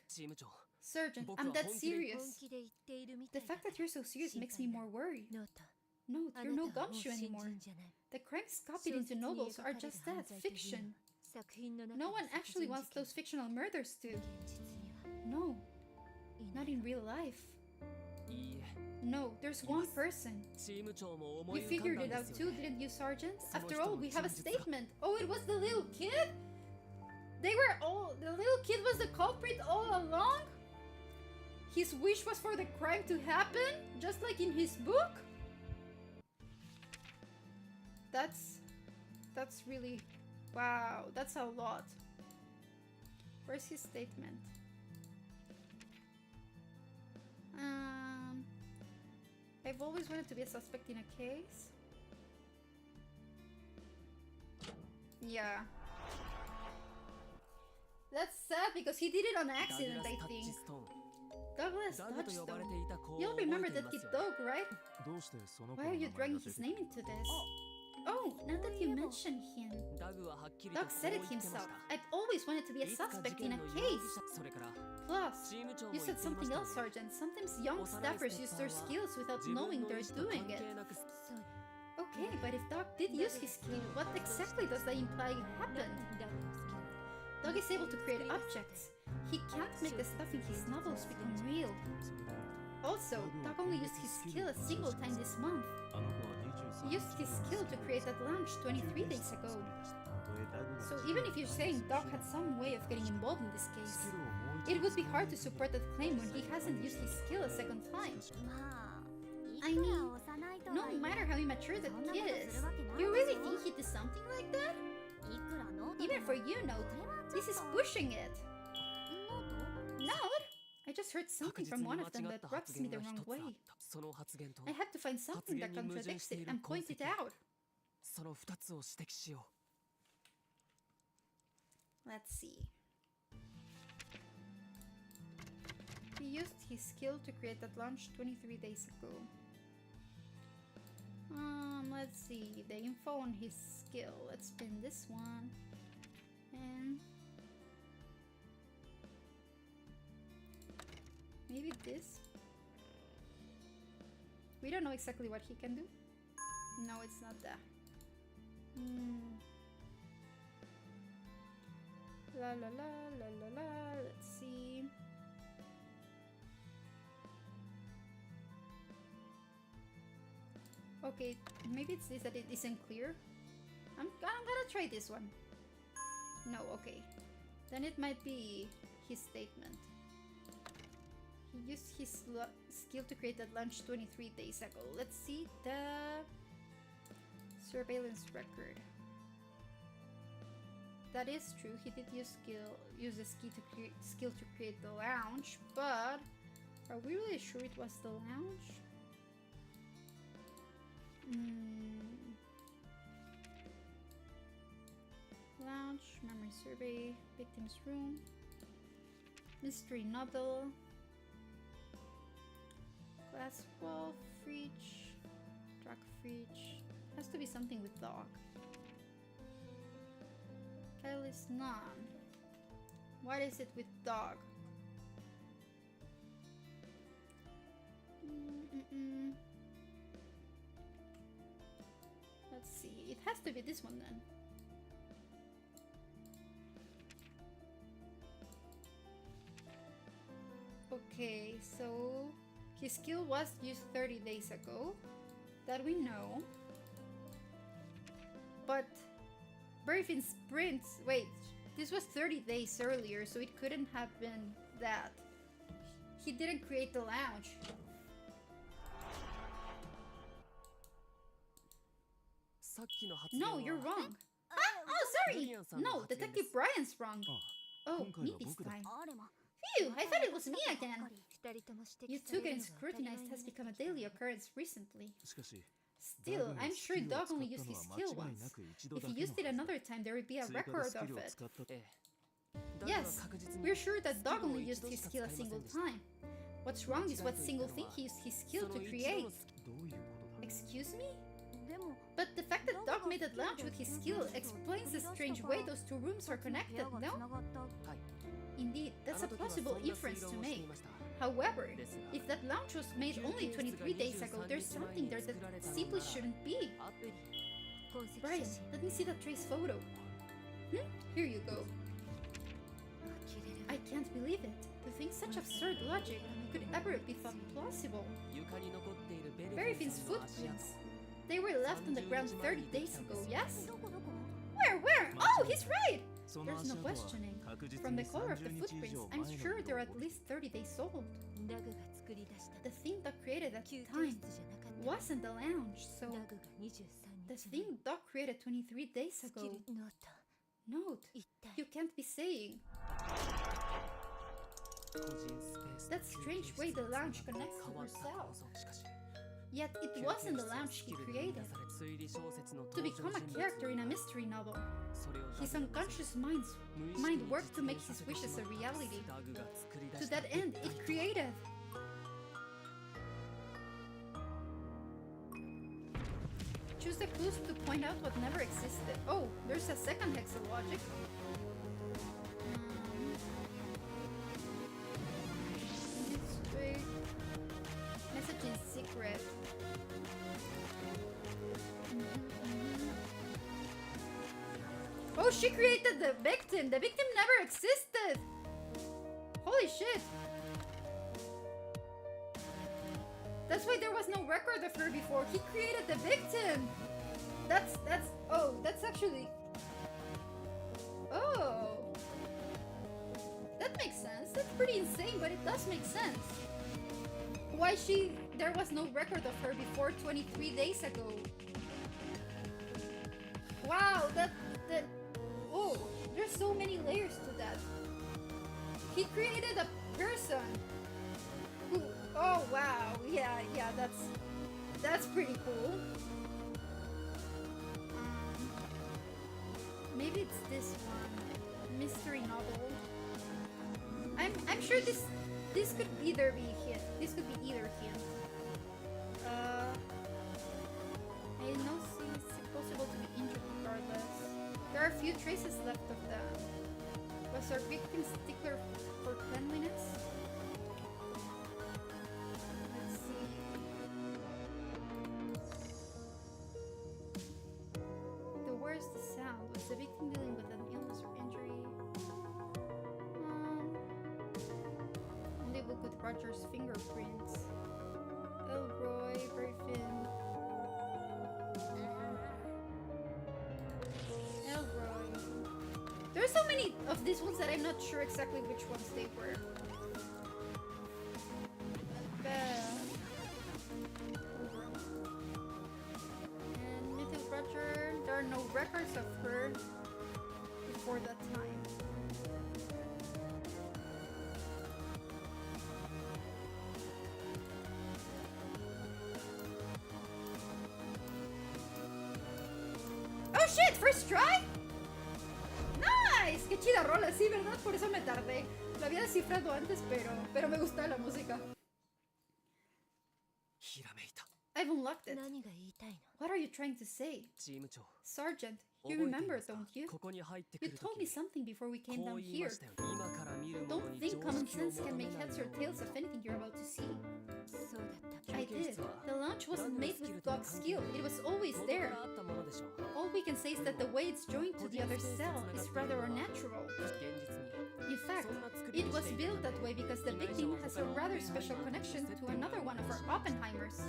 Sergeant, I'm that serious. The fact that you're so serious makes me more worried. Note, you're no gumshoe anymore. The crimes copied into novels are just that, fiction. No one actually wants those fictional murders to. No, not in real life. No, there's one person. You figured it out too, didn't you, Sergeant? After all, we have a statement. Oh, it was the little kid? The little kid was the culprit all along? His wish was for the crime to happen, just like in his book? That's really... Wow, that's a lot. Where's his statement? I've always wanted to be a suspect in a case. Yeah. That's sad because he did it on accident, I think. Douglas Touchstone. You'll remember that kid Doug, right? Why are you dragging his name into this? Oh, now that you mention him. Doug said it himself. I've always wanted to be a suspect in a case. Plus, you said something else, Sergeant. Sometimes young staffers use their skills without knowing they're doing it. Okay, but if Doug did use his skill, what exactly does that imply happened? Doug is able to create objects. He can't make the stuff in his novels become real. Also, Doug only used his skill a single time this month. He used his skill to create that lunch 23 days ago. So even if you're saying Doug had some way of getting involved in this case, it would be hard to support that claim when he hasn't used his skill a second time. I mean, no matter how immature that kid is, you really think he did something like that? Even for you, Note, this is pushing it. Note? I just heard something from one of them that rubs me the wrong way. I have to find something that contradicts it and point it out. Let's see. He used his skill to create that lunch 23 days ago. Let's see. The info on his skill. Let's spin this one. And maybe this. We don't know exactly what he can do. No, it's not that. La la la la la la. Let's see. Okay, maybe it's this that it isn't clear. I'm gonna try this one. No, okay. Then it might be his statement. He used his skill to create that launch 23 days ago. Let's see the surveillance record. That is true. He did use a skill to create the lounge, but are we really sure it was the lounge? Lounge, memory survey, victim's room, mystery novel, glass wall, fridge, dark fridge. Has to be something with dog. Catalyst none. What is it with dog? Let's see. It has to be this one then. Okay, so his skill was used 30 days ago. That we know. But Berfin sprints. Wait, this was 30 days earlier, so it couldn't have been that. He didn't create the lounge. No, you're wrong. Oh, sorry. No, Detective Brian's wrong. Oh, me this time. Phew, I thought it was me again. You two getting scrutinized has become a daily occurrence recently. Still, I'm sure Dog only used his skill once. If he used it another time, there would be a record of it. Yes, we're sure that Dog only used his skill a single time. What's wrong is what single thing he used his skill to create. Excuse me? But the fact that Dog made that lounge with his skill explains the strange way those two rooms are connected, no? Indeed, that's a plausible inference to make. However, if that launch was made only 23 days ago, there's something there that simply shouldn't be. Brian, let me see that trace photo. Here you go. I can't believe it. To think such absurd logic could ever be thought plausible. Berryfin's footprints. They were left on the ground 30 days ago, yes? Where? Oh, he's right! There's no questioning. From the color of the footprints, I'm sure they're at least 30 days old. The thing Doc created at the time wasn't the lounge, so... The thing Doc created 23 days ago... Note, you can't be saying... That strange way the lounge connects to herself. Yet it wasn't the lounge he created. To become a character in a mystery novel, his unconscious mind worked to make his wishes a reality. To that end, it created... Choose the clues to point out what never existed. Oh, there's a second hexalogic. Message in secret. Oh, she created the victim! The victim never existed! Holy shit! That's why there was no record of her before. He created the victim! That's actually... Oh! That makes sense. That's pretty insane, but it does make sense. Why there was no record of her before 23 days ago. Wow, oh, there's so many layers to that. He created a person who, oh wow, yeah, that's pretty cool. Maybe it's this one, mystery novel. I'm sure this could either be him. This could be either him. I know it's impossible to be injured regardless. There are few traces left of them. Was our victim stickler for cleanliness? Let's see. The worst sound. Was the victim dealing with an illness or injury? Only look with Roger's fingerprints. Elroy, Berfin. Elroy. There are so many of these ones that I'm not sure exactly which ones they were. rola, sí, ¿verdad? Por eso me tardé. Lo había descifrado antes, pero me gusta la música. ひらめいた。 I've unlocked it. 何が言いたいの？ What are you trying to say? チーム長。 Sergeant, 覚え you てい remember, ますか don't you? ここに入ってく You る told 時 me something before we こ came う down 言いま here. したよ。今から見るもの Don't に think 常 common 識を sense 求 can め make ない heads よ or うに。 tails of anything you're about to see. そうだったっ I 休憩 did. 室は The launch wasn't 何の made スキル with とも God's 関係 skill. ない It was always 元 there. からあったものでしょう。 All we can say is that the way it's joined to the other cell is rather unnatural. 現実に In fact, そんな作り it に was してい built た that way because the victim has a rather special connection to another one of our Oppenheimers.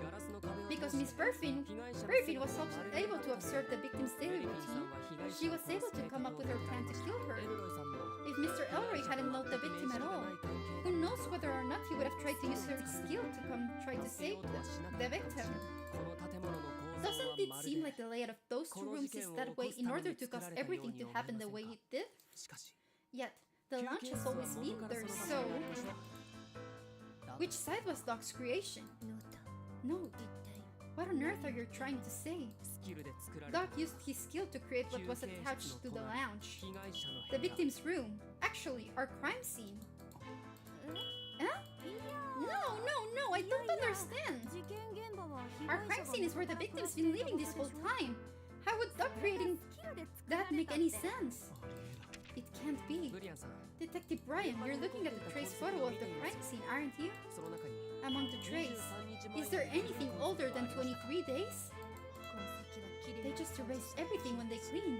ガラスの壁を Because 通 Miss して Perfin 被害者の Perfin was 姿をまるで able to observe the victim's ベ daily リフィンさ routine. んは被害者 She を was 殺 able す to 計画 come up を with her plan to kill エ her. ルロイさんも If Mr. Elroy hadn't known the victim at all, who knows whether or not he would have tried to use her skill to come try to save the victim. この建物の構造 Doesn't は it まる seem で like the layout of those two rooms is that way in order to cause everything to happen the way it did? しかし Yet, the launch has always been there, so... Which side was Doc's creation? ノート No, 一体 what on earth are you trying to say? スキルで作られた Doc used his skill to create what was attached to the lounge. 被害者の The 部屋 victim's room. Actually, our crime scene. Huh? No, no, I don't understand. 事件現場は被 Our 害 crime 者 scene is where the victim's been living this whole time. How would Doc creating スキルで作ら that れ make た any って sense? It can't be. ブリアンさん Detective Brian, you're looking at the trace photo of the crime scene, aren't you? その中に Among the trace, 23日前 is there anything older than 23 days? 痕跡はきれ They い just erased everything when they cleaned.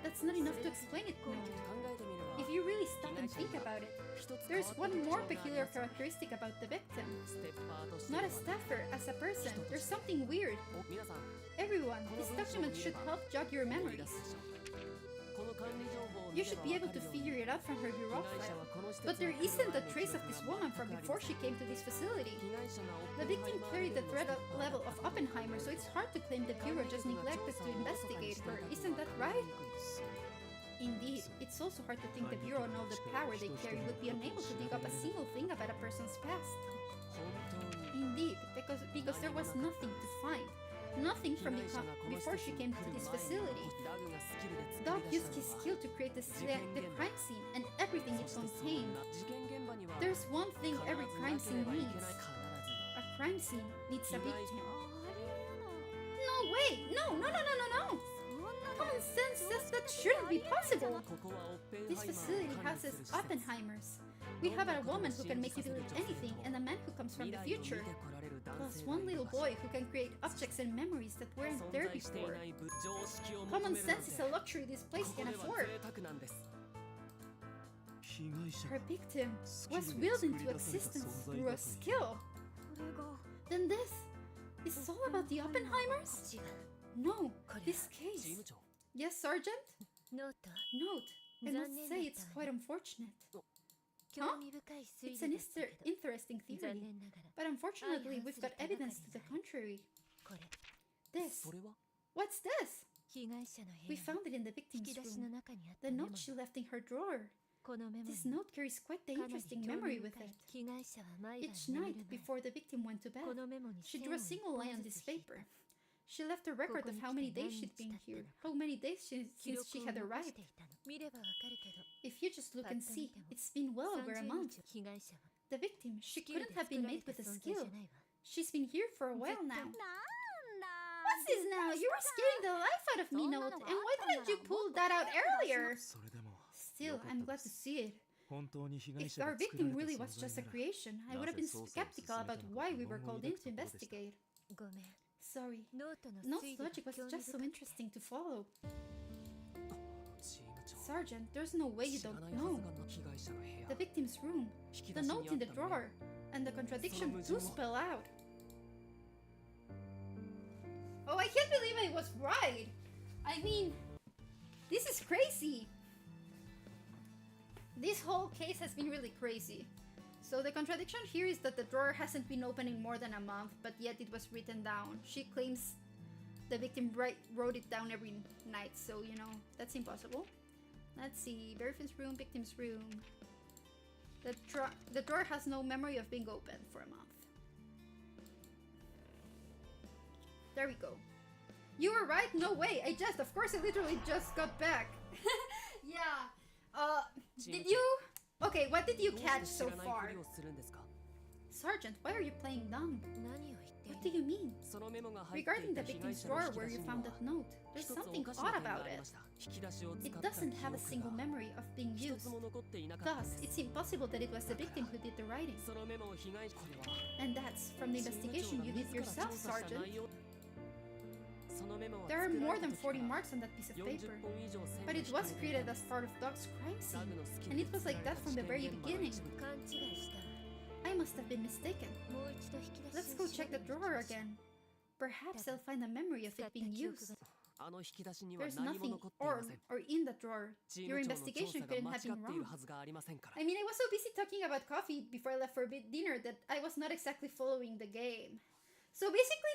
That's not enough to explain it, no. 考えてみれば If you really stop and think about it, 一つ there's 変わった one 特徴 more があり peculiar ます characteristic about the victim. ステッパーとして Not は a staffer, as a person, there's something weird. お皆さん Everyone, this document should help jog your 思い memories. 出すでしょうこの管理情報を You 見れ should ば be わ able か to るように figure it out from her 被 bureau 害者 file. はこの施設 But there に来る isn't 前 a の trace of 記 this 録が woman from わかり before she came to this facility. 被害者が The victim carried the threat オッ level of Oppenheimer, so it's hard to claim the Bureau just neglected to investigate her. Isn't that right? Indeed, it's also hard to think the Bureau and all the power they carry would be unable to dig up a single thing about a person's past. 本当に Indeed, because there was nothing to find. Nothing from before she came to this facility. ダグがスキルで作 Doc り出 used した his のは skill to create the crime scene and everything it そしてそん contained. な事件現場には There's one thing 必 every ず crime なけれ scene ばいけ needs. ない必 A crime scene needs a 被害 victim. ありえ No, wait! No, no, no, no, no, no! ないそんな Common sense says that shouldn't be possible. ずここはオッペン This ハイマー facility を管理 houses する施設 Oppenheimers. We have a woman who can make you believe anything and a man who comes from 未 the 来を見て future. こられる男 Plus 性が one い little る場所 boy who can create objects and memories that weren't 存 there 在してい before. ない常識を求 Common めるなん sense て is a luxury this こ place こ can では afford. 贅沢なんです 被害者 Her victim スキ was ルで willed 作り into 出された existence 存在 through だ a と skill. それが Then this is all about the Oppenheimers? 違う No, これ this チーム case. 長 Yes, Sergeant? ノート Note. I must Zanen say da it'sったわ quite ね unfortunate. 興味深い推 It's 理 an だったけど interesting 残 theory. 念ながら But unfortunately, we've got evidence to the contrary. これ This. それは What's this? 被害者の部 We 屋 found it in the 引 victim's き出しの room. 中にあった The メモ note she left in her drawer. このメモ This に note carries quite the かなり interesting 興 memory 味 with 深い it. 被害者は毎晩 Each 眠 night る前 before the victim went to bed, このメモに she 線 drew を a 一 single 本 line on ず this つ引い paper. た She left a record of how many days she'd been here, how many days since 記 she 録を had 残 arrived. していたの見ればわかるけど If you just look and see, it's been well over a 30 month. 日被害者は The victim, she スキル couldn't で have 作 been られ made た with a 存在 skill. じゃないわ She's been here for a while now. なんだ What's this now? You were scaring the life out of me, Note. And why didn't you pull that out earlier? それでも Still, I'm glad to see it. 本当に被害 If 者 our が作ら victim れ really た was 存 just a 在なら creation, I would have been skeptical about why we were called in to investigate. ごめん Sorry. ノートの Note's 推理が logic was 興味 just so 深くて interesting to follow. チーム長 Sergeant, there's no way you 知ら don't ないはず know. がな被害者の部屋 The victim's room, 引き the 出しに note あ in っ the たメモ drawer, and the contradiction do spell out. Oh, I can't believe I was right! I mean, this is crazy! This whole case has been really crazy. So the contradiction here is that the drawer hasn't been open in more than a month, but yet it was written down. She claims the victim wrote it down every night, so you know, that's impossible. Let's see, Berfin's room, victim's room. The drawer has no memory of being open for a month. There we go. You were right, no way, of course I literally just got back. Yeah, Did you... Okay, what did you どう catch して so 知らない far? ふりをするんですか？ Sergeant, why are you playing dumb? 何を言ってい What do る？ you mean? そのメモが入ってい Regarding た the 被害 victim's 者の drawer 引き where 出し you に found は that note, 一 there's つお something かしな odd 点が about あり it. ました。引き出しを使 It った記 doesn't have a 憶 single が memory of being 一 used. つも残っていなかったん Thus, です。 it's impossible that it was the victim who did the writing. そのメモを被害者これは And that's from the チーム長 investigation が you 自 did ら調 yourself, 査した Sergeant. 内容。そのメモは There are 作ら more れた than 時か 40ら marks on that piece of 40 paper. 本以上線 But が it 引か was れてい created た as part of Doc's crime ダ scene. グのスキル And で it was 作ら like れ that た from 事 the 件 very 現場の beginning. 一部 勘違いした。 I must have been mistaken. もう一度引き出し Let's を go 調 check べ the に行き drawer ましょう。 again. Perhaps I'll find a memory of 使っ it た being 記憶 used. があの引き出しには There's 何も nothing 残っていません。 or in the drawer. チー Your ム長の調 investigation 査が couldn't 間違 have って been いる wrong. はずがありませんから。 I mean, I was so busy talking about coffee before I left for dinner that I was not exactly following the game. So basically,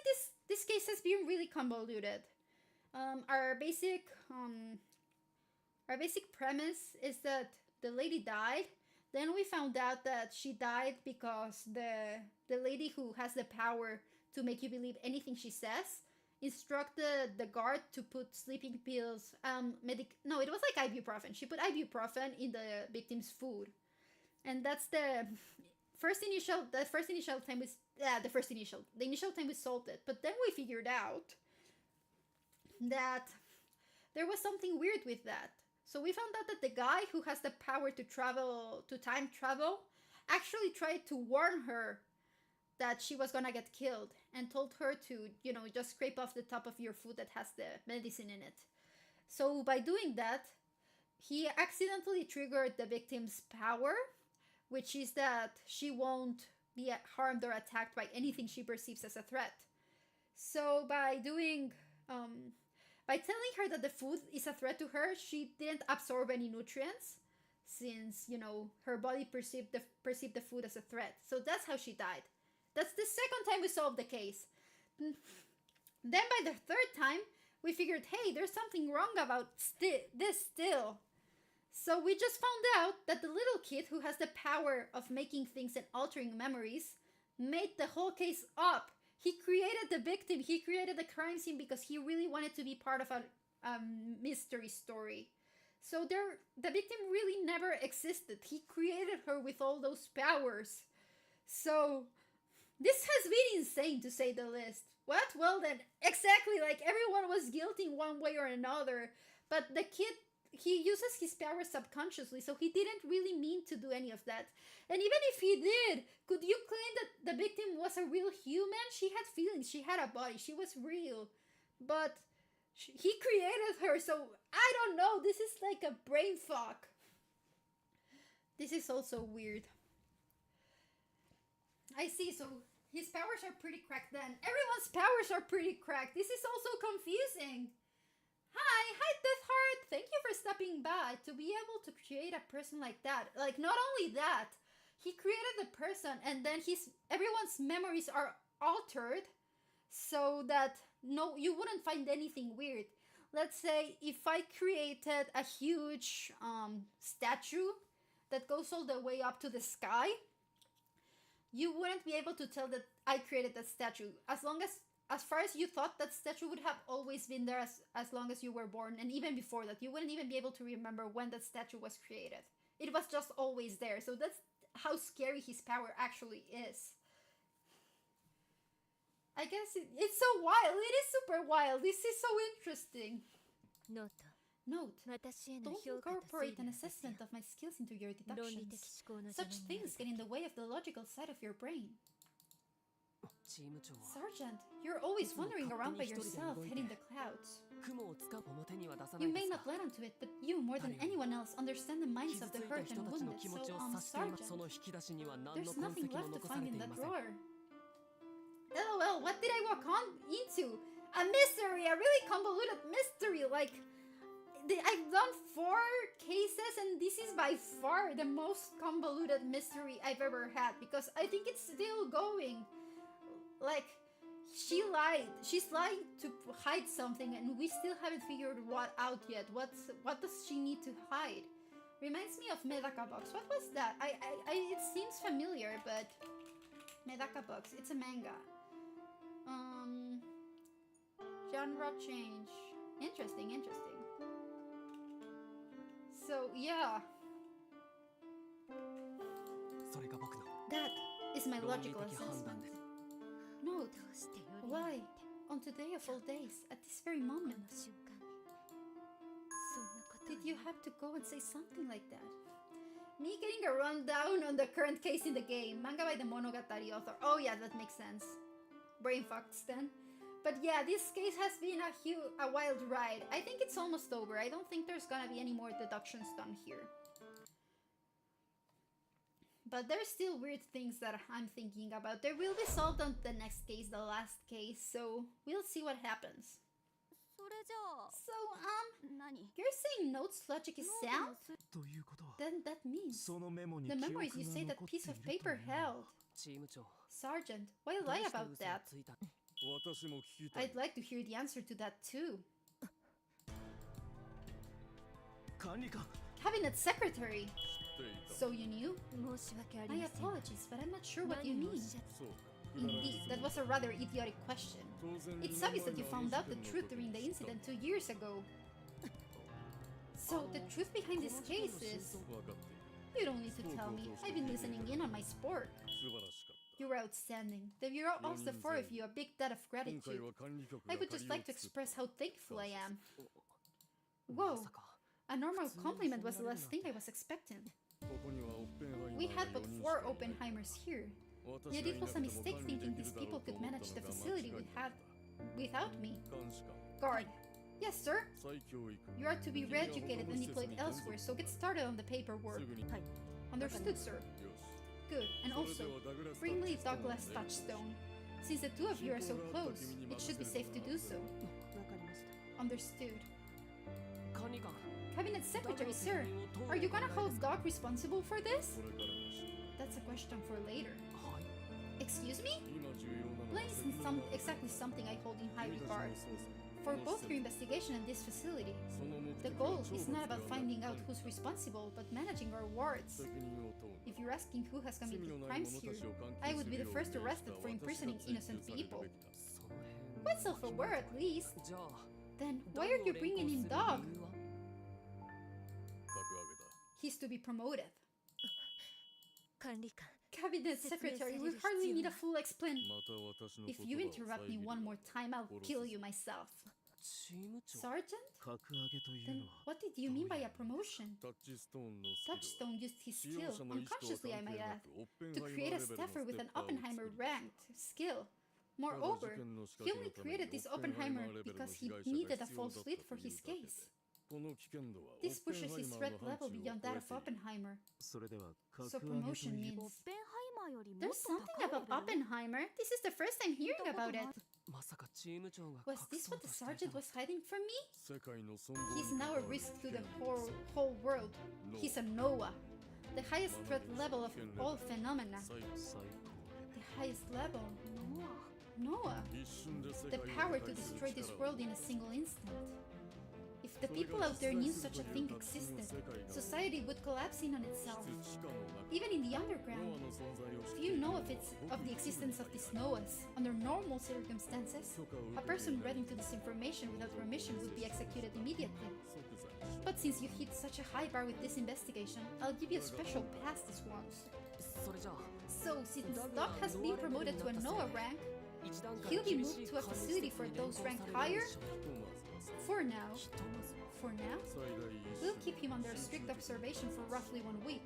this case has been really convoluted. Our basic premise is that the lady died. Then we found out that she died because the lady who has the power to make you believe anything she says instructed the guard to put sleeping pills, no, it was like ibuprofen. She put ibuprofen in the victim's food. And that's the initial time we solved it. But then we figured out that there was something weird with that. So we found out that the guy who has the power to time travel actually tried to warn her that she was gonna get killed and told her to, just scrape off the top of your food that has the medicine in it. So by doing that, he accidentally triggered the victim's power, which is that she won't be harmed or attacked by anything she perceives as a threat. So by telling her that the food is a threat to her, she didn't absorb any nutrients since, her body perceived the food as a threat. So that's how she died. That's the second time we solved the case. Then by the third time, we figured, hey, there's something wrong about this still. So we just found out that the little kid who has the power of making things and altering memories made the whole case up. He created the victim. He created the crime scene because he really wanted to be part of a mystery story. So the victim really never existed. He created her with all those powers. So this has been insane, to say the least. What? Well then, exactly, like everyone was guilty in one way or another, but the kid, he uses his powers subconsciously, so he didn't really mean to do any of that. And even if he did, could you claim that the victim was a real human? She had feelings, she had a body, she was real. But he created her, so I don't know, this is like a brain fuck. This is also weird. I see, so his powers are pretty cracked then. Everyone's powers are pretty cracked. This is also confusing. Hi, Death Heart. Thank you for stopping by. To be able to create a person like that. Like, not only that, he created the person and then everyone's memories are altered so that you wouldn't find anything weird. Let's say if I created a huge statue that goes all the way up to the sky, you wouldn't be able to tell that I created that statue. As far as you thought, that statue would have always been there as long as you were born, and even before that, you wouldn't even be able to remember when that statue was created. It was just always there, so that's how scary his power actually is. I guess it's so wild. It is super wild. This is so interesting. Note. Note. 私への Don't 評価と推 incorporate 理 an のですよ assessment of my skills into your 論理的 deductions. 思考の邪 Such 魔になる things get in the way of the logical side of your brain. チーム長は Sergeant, you're always wandering around by yourself, hitting the clouds. 雲をつかむ表には出さな You いで may す not let onto it, but you, more than anyone else, understand the minds 傷 of つ the いた hurt 人 and たちの wounded. 気持ち So, を察していますそ Sergeant, の引き出しには何の there's 痕 nothing 跡も left to 残さ find れ in てい that ません drawer. LOL, what did I walk on into? A mystery, a really convoluted mystery. Like, I've done 4 cases, and this is by far the most convoluted mystery I've ever had because I think it's still going. Like, she lied. She's lying to hide something, and we still haven't figured what out yet. What does she need to hide? Reminds me of Medaka Box. What was that? It seems familiar, but Medaka Box. It's a manga. Genre change. Interesting. So, yeah, それが僕の that is my 論理 logical 的判断 assessment. です Note, どうしてより why, on today of all days, at this very こ moment, の瞬間にそんなことを did you have to go and say something like that? Me getting a rundown on the current case in the game. Manga by the Monogatari author. Oh yeah, that makes sense. Brain fucked then. But yeah, this case has been a wild ride. I think it's almost over. I don't think there's gonna be any more deductions done here. But there's still weird things that I'm thinking about. They will be solved on the next case, the last case, so we'll see what happens. それじゃあ So, 何 you're saying Note's logic is ノー sound? トのす ということは Then that means そのメモに the 記憶が memories you say 残 that って piece い of るという paper のは held. チーム長 Sergeant, why どう lie して about 嘘を that? ついた私も聞きたい I'd like to hear the answer to that too. 管理官 Cabinet Secretary! 知っていた So you knew? 申し訳あり My ません apologies, but I'm not sure what you 何をおっ mean. しゃっ そうか Indeed, that was a rather idiotic question. 当然 It's obvious that you found out the truth during the incident 2 years ago. So, the truth behind this case is... 分かっている You don't need to tell me. I've been listening in on my sport. 素晴らしかった You were outstanding. The Bureau owes the four of you a big debt of 今回 gratitude. は管理局 I が would just like to 借りを作っ express how thankful I am. ま Whoa, さか a normal compliment was the last thing I was expecting. ここにはオッペンハイマー We had が but 4人 4 しかいない Oppenheimers here. 私 Yet が it いな was く a ても mistake 管理 thinking でき these るだろ people うと could 思っ manage た the のが facility 間違いだった without me. 監視官 Guard. Yes, sir? 再教育 You are to be re-educated and deployed elsewhere, so get started on the paperwork. すぐに Understood, sir. よし Good. And それ also, ではダグラス bring me タッチ Douglas ストーンで Touchstone. Since the two of you are so close, it should be safe to do so. わかりました Understood. 管理官 Cabinet Secretary, sir, are you gonna hold Doc responsible for this? これからだし That's a question for later. はい Excuse me? 今重要なの Blaine isn't exactly something I hold in high 君たち regard. の捜査 For both your investigation and this facility, その目 the 的 goal は懲 is 罰 not では about なく finding out 何 who's responsible, but managing our wards. 責任を問う If you're asking who has 罪 committed のない crimes 者た here, ちを監 I 禁 would す be る the よう first 命じた arrested for 私が imprisoning 追及 innocent される people. べきだ その辺 Quite self-aware at least. じゃあ Then ダ why グ are を you 連 bringing 行 in する Dog? 理由は格上げだ He's to be promoted. 管理官 Cabinet Secretary, we hardly need a full explain. また私の If 言 you 葉を interrupt 遮 me る one more time, I'll kill you myself. チーム長 Sergeant? 格上げという Then のは what did you mean by a promotion? タッチストーンのスキル Touchstone used his 使用 skill, 者の意思とは unconsciously I 関係 might な add, くオッペン to ハイマ create ー a レベルの staffer ス with テ an ッパーを作り Oppenheimer ranked skill. ただ Moreover, 事件の仕 he 掛け only のために created this オッペンハイマ Oppenheimer ーレベルの because 被 he 害者 needed が a 必要 false だった lead と for いう his だけで case. この危険度はオ This ッペン pushes ハイ his マー threat の範 level 疇を beyond 超 that え of ている Oppenheimer. それでは So 格上げと promotion いう オッ means ペンハイマーよりもっ there's と something 高いレ about ベル Oppenheimer. This is the first time hearing about it. まさかチーム長が Was 隠 this そう what と the してい sergeant たの was hiding from me? 世界の存亡 He's に now 関 a わる risk to 危 the 険 whole world. ノ He's a NOAA, the highest threat level of all phenomena. 最最 The highest level. ノア NOAA. 高一瞬で世 The 界を power 破 to 壊する destroy this 力を world in a single instant. If the people out there knew such a thing existed, society would collapse in on itself. しかもなく Even in the ノア underground. の存在を知 If ってい you る know の of は of the existence of these NOAAs, under normal circumstances, 許可を a 受けてい person ない reading to this information without permission would be executed immediately. 即座にし But since you hit such a high bar with this investigation, I'll give you a special pass this once. それじゃあ So, since Doc has been promoted to a NOAA rank, 一段階 he'll be 厳しい moved to a 管理 facility 施 for 設に連 those 行 ranked される higher. でしょう For now, ひとまず for now, 最大一 we'll 瞬 keep him under strict observation for roughly 1 week.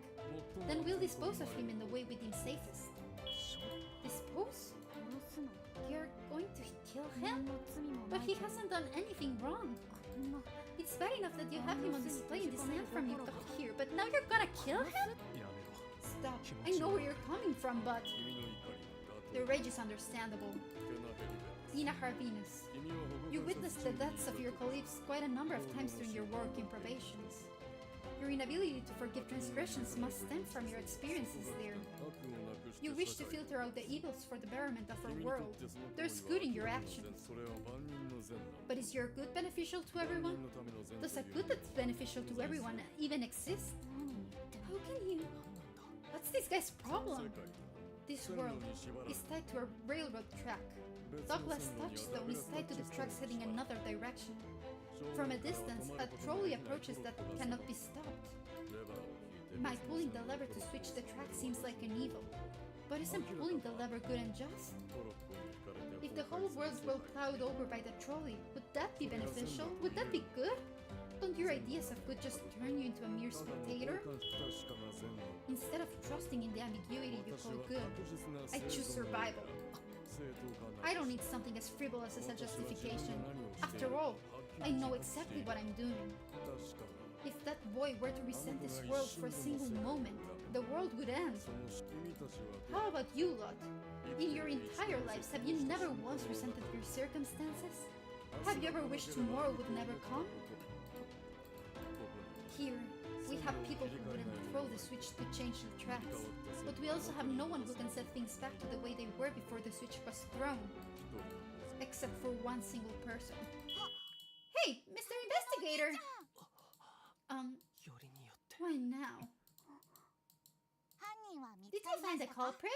最も Then we'll dispose of him in the way we deem safest. しょ Dispose? 殺すの You're going to kill 何 him? の罪も But ない he けど hasn't done anything wrong. こんな It's bad enough that you have him on display in this land from you got here, but now you're gonna kill him? やめろ Stop. I know where you're coming from, but 君の怒り the rage is understandable. ケナヘルベ Nina Harvinus, 君は保護 you 観 witnessed 察 the deaths of your colleagues quite a number of times during your work in probations. Your inability to forgive transgressions must stem from your experiences there. 悪をなくして You wish to 社会 filter out the evils for the betterment of our 君にとっ world. てその行 There's 為 good in は your 悪人の善 actions. それは万人の善だ But is your good beneficial to 万 everyone? 人のための善 Does と a いう good that's beneficial to everyone even exist? 何言ってんの How can you? 何なんだ What's this guy's 世 problem? 界 This 線 world 路に縛られ is tied to a railroad track. 別の Douglas 線路には Touchstone is tied to the tracks heading another direction. From a distance, a trolley approaches that cannot be stopped. My pulling the lever to switch the track seems like an evil. But isn't pulling the lever good and just? If the whole world were plowed over by the trolley, would that be beneficial? Would that be good? Don't your ideas of good just turn you into a mere spectator? Instead of trusting in the ambiguity you call good, I choose survival. I don't need something as frivolous as a justification. After all, I know exactly what I'm doing. If that boy were to resent this world for a single moment, the world would end. How about you lot? In your entire lives, have you never once resented your circumstances? Have you ever wished tomorrow would never come? Here, we have people who wouldn't throw the switch to change the tracks, but we also have no one who can set things back to the way they were before the switch was thrown. Except for one single person. Hey, Mr. Investigator! Why now? Did you find the culprit?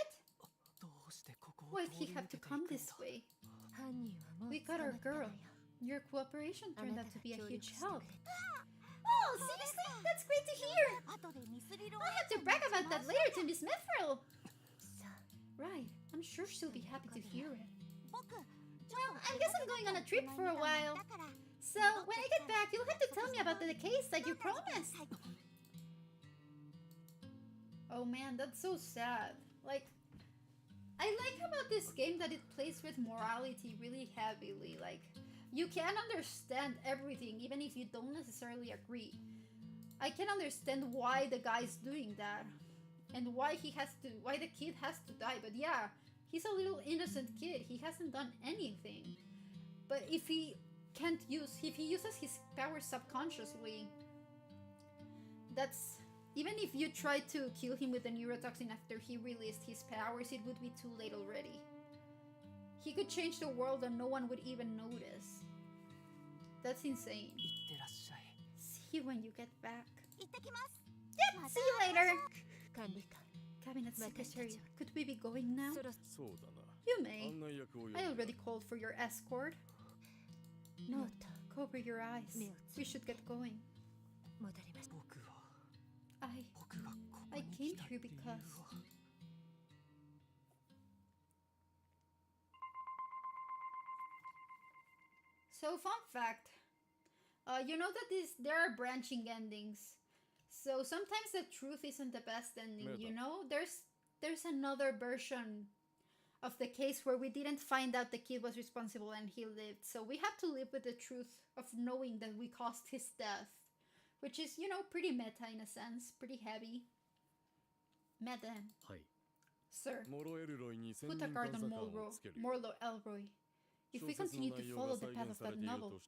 Why'd he have to come this way? We got our girl. Your cooperation turned out to be a huge help. Oh, seriously? That's great to hear! I'll have to brag about that later to Miss Mithril! Right, I'm sure she'll be happy to hear it. Well, I guess I'm going on a trip for a while. So, when I get back, you'll have to tell me about the case like you promised. Oh man, that's so sad. Like, I like about this game that it plays with morality really heavily. Like, you can understand everything, even if you don't necessarily agree. I can understand why the guy's doing that, and why the kid has to die. But yeah, he's a little innocent kid. He hasn't done anything. But if he uses his powers subconsciously, that's... Even if you try to kill him with the neurotoxin after he released his powers, it would be too late already. He could change the world and no one would even notice. That's insane. See you when you get back. Yep, see you later! Cabinet Secretary, could we be going now? You may. I already called for your escort. No, cover your eyes. We should get going. I came here because... So, fun fact. You know that there are branching endings. So, sometimes the truth isn't the best ending, you know? There's another version of the case where we didn't find out the kid was responsible and he lived. So, we have to live with the truth of knowing that we caused his death. Which is, you know, pretty meta in a sense. Pretty heavy. Meta. Sir, put a guard on Morlo Elroy. If we continue to follow the path of that novel,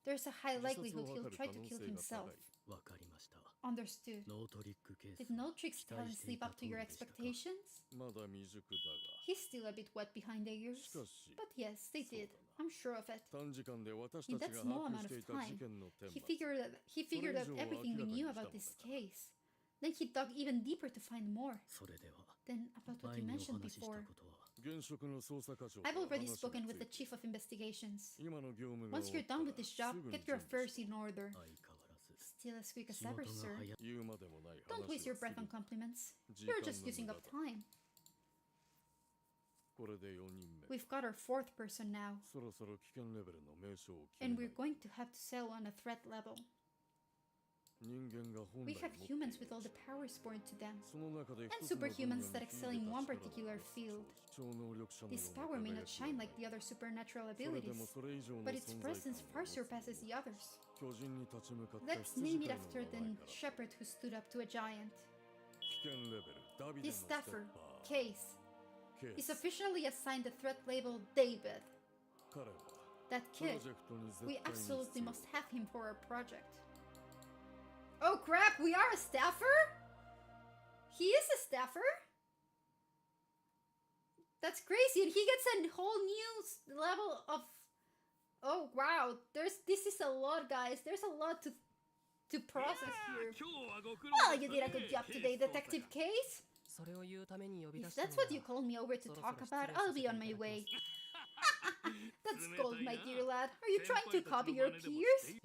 there's a high likelihood he'll try to kill himself. Understood. Did No Tricks talent live up to your expectations? He's still a bit wet behind the ears. But yes, they did. I'm sure of it. In that small amount of time, he figured out everything we knew about this case. Then he dug even deeper to find more. Then, about what you mentioned before. I've already spoken with the Chief of Investigations. Once you're done with this job, get your affairs in order. Still as quick as ever, sir. Don't waste your breath on compliments. You're just using up time. We've got our 4th person now. And we're going to have to settle on a threat level. We have humans with all the powers born to them, and superhumans that excel in one particular field. This power may not shine like the other supernatural abilities, but its presence far surpasses the others. Let's name it after the shepherd who stood up to a giant. This staffercase is officially assigned the threat label David. That kid, we absolutely must have him for our project. Oh crap, we are a staffer? He is a staffer? That's crazy, and he gets a whole new level of... Oh wow, this is a lot, guys. There's a lot to process here. Well, you did a good job today, Detective Case. If that's what you called me over to talk about, I'll be on my way. That's gold, my dear lad. Are you trying to copy your peers?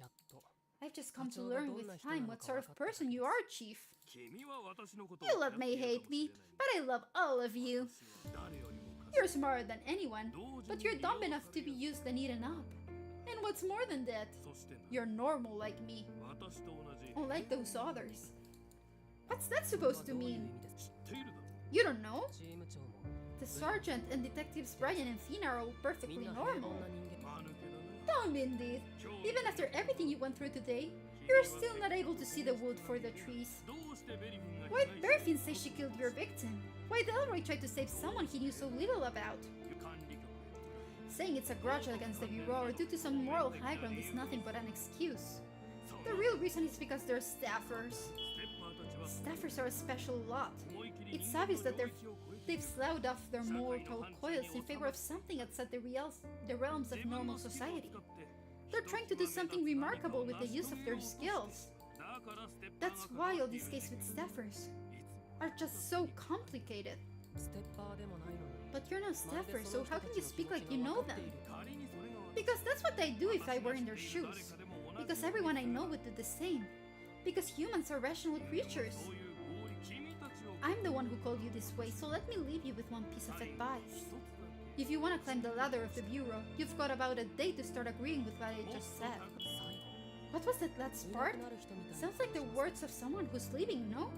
I've just come to learn with time what sort of person you are, Chief. You lot may hate me, but I love all of you. You're smarter than anyone, but you're dumb enough to be used and eaten up. And what's more than that, you're normal like me, unlike those others. What's that supposed to mean? You don't know? The sergeant and detectives Brian and Fina are all perfectly normal. Dumb indeed. Even after everything you went through today, you're still not able to see the wood for the trees. Why'd Berfin say she killed your victim? Why'd Elroy try to save someone he knew so little about? Saying it's a grudge against the Bureau or due to some moral high ground is nothing but an excuse. The real reason is because they're staffers. Staffers are a special lot. It's obvious that they've sloughed off their mortal coils in favor of something outside the realms of normal society. They're trying to do something remarkable with the use of their skills. That's why all these cases with staffers are just so complicated. But you're no staffer, so how can you speak like you know them? Because that's what I'd do if I were in their shoes. Because everyone I know would do the same. Because humans are rational creatures. I'm the one who called you this way, so let me leave you with one piece of advice. If you want to climb the ladder of the Bureau, you've got about a day to start agreeing with what I just said. What was that last part? Sounds like the words of someone who's leaving, no?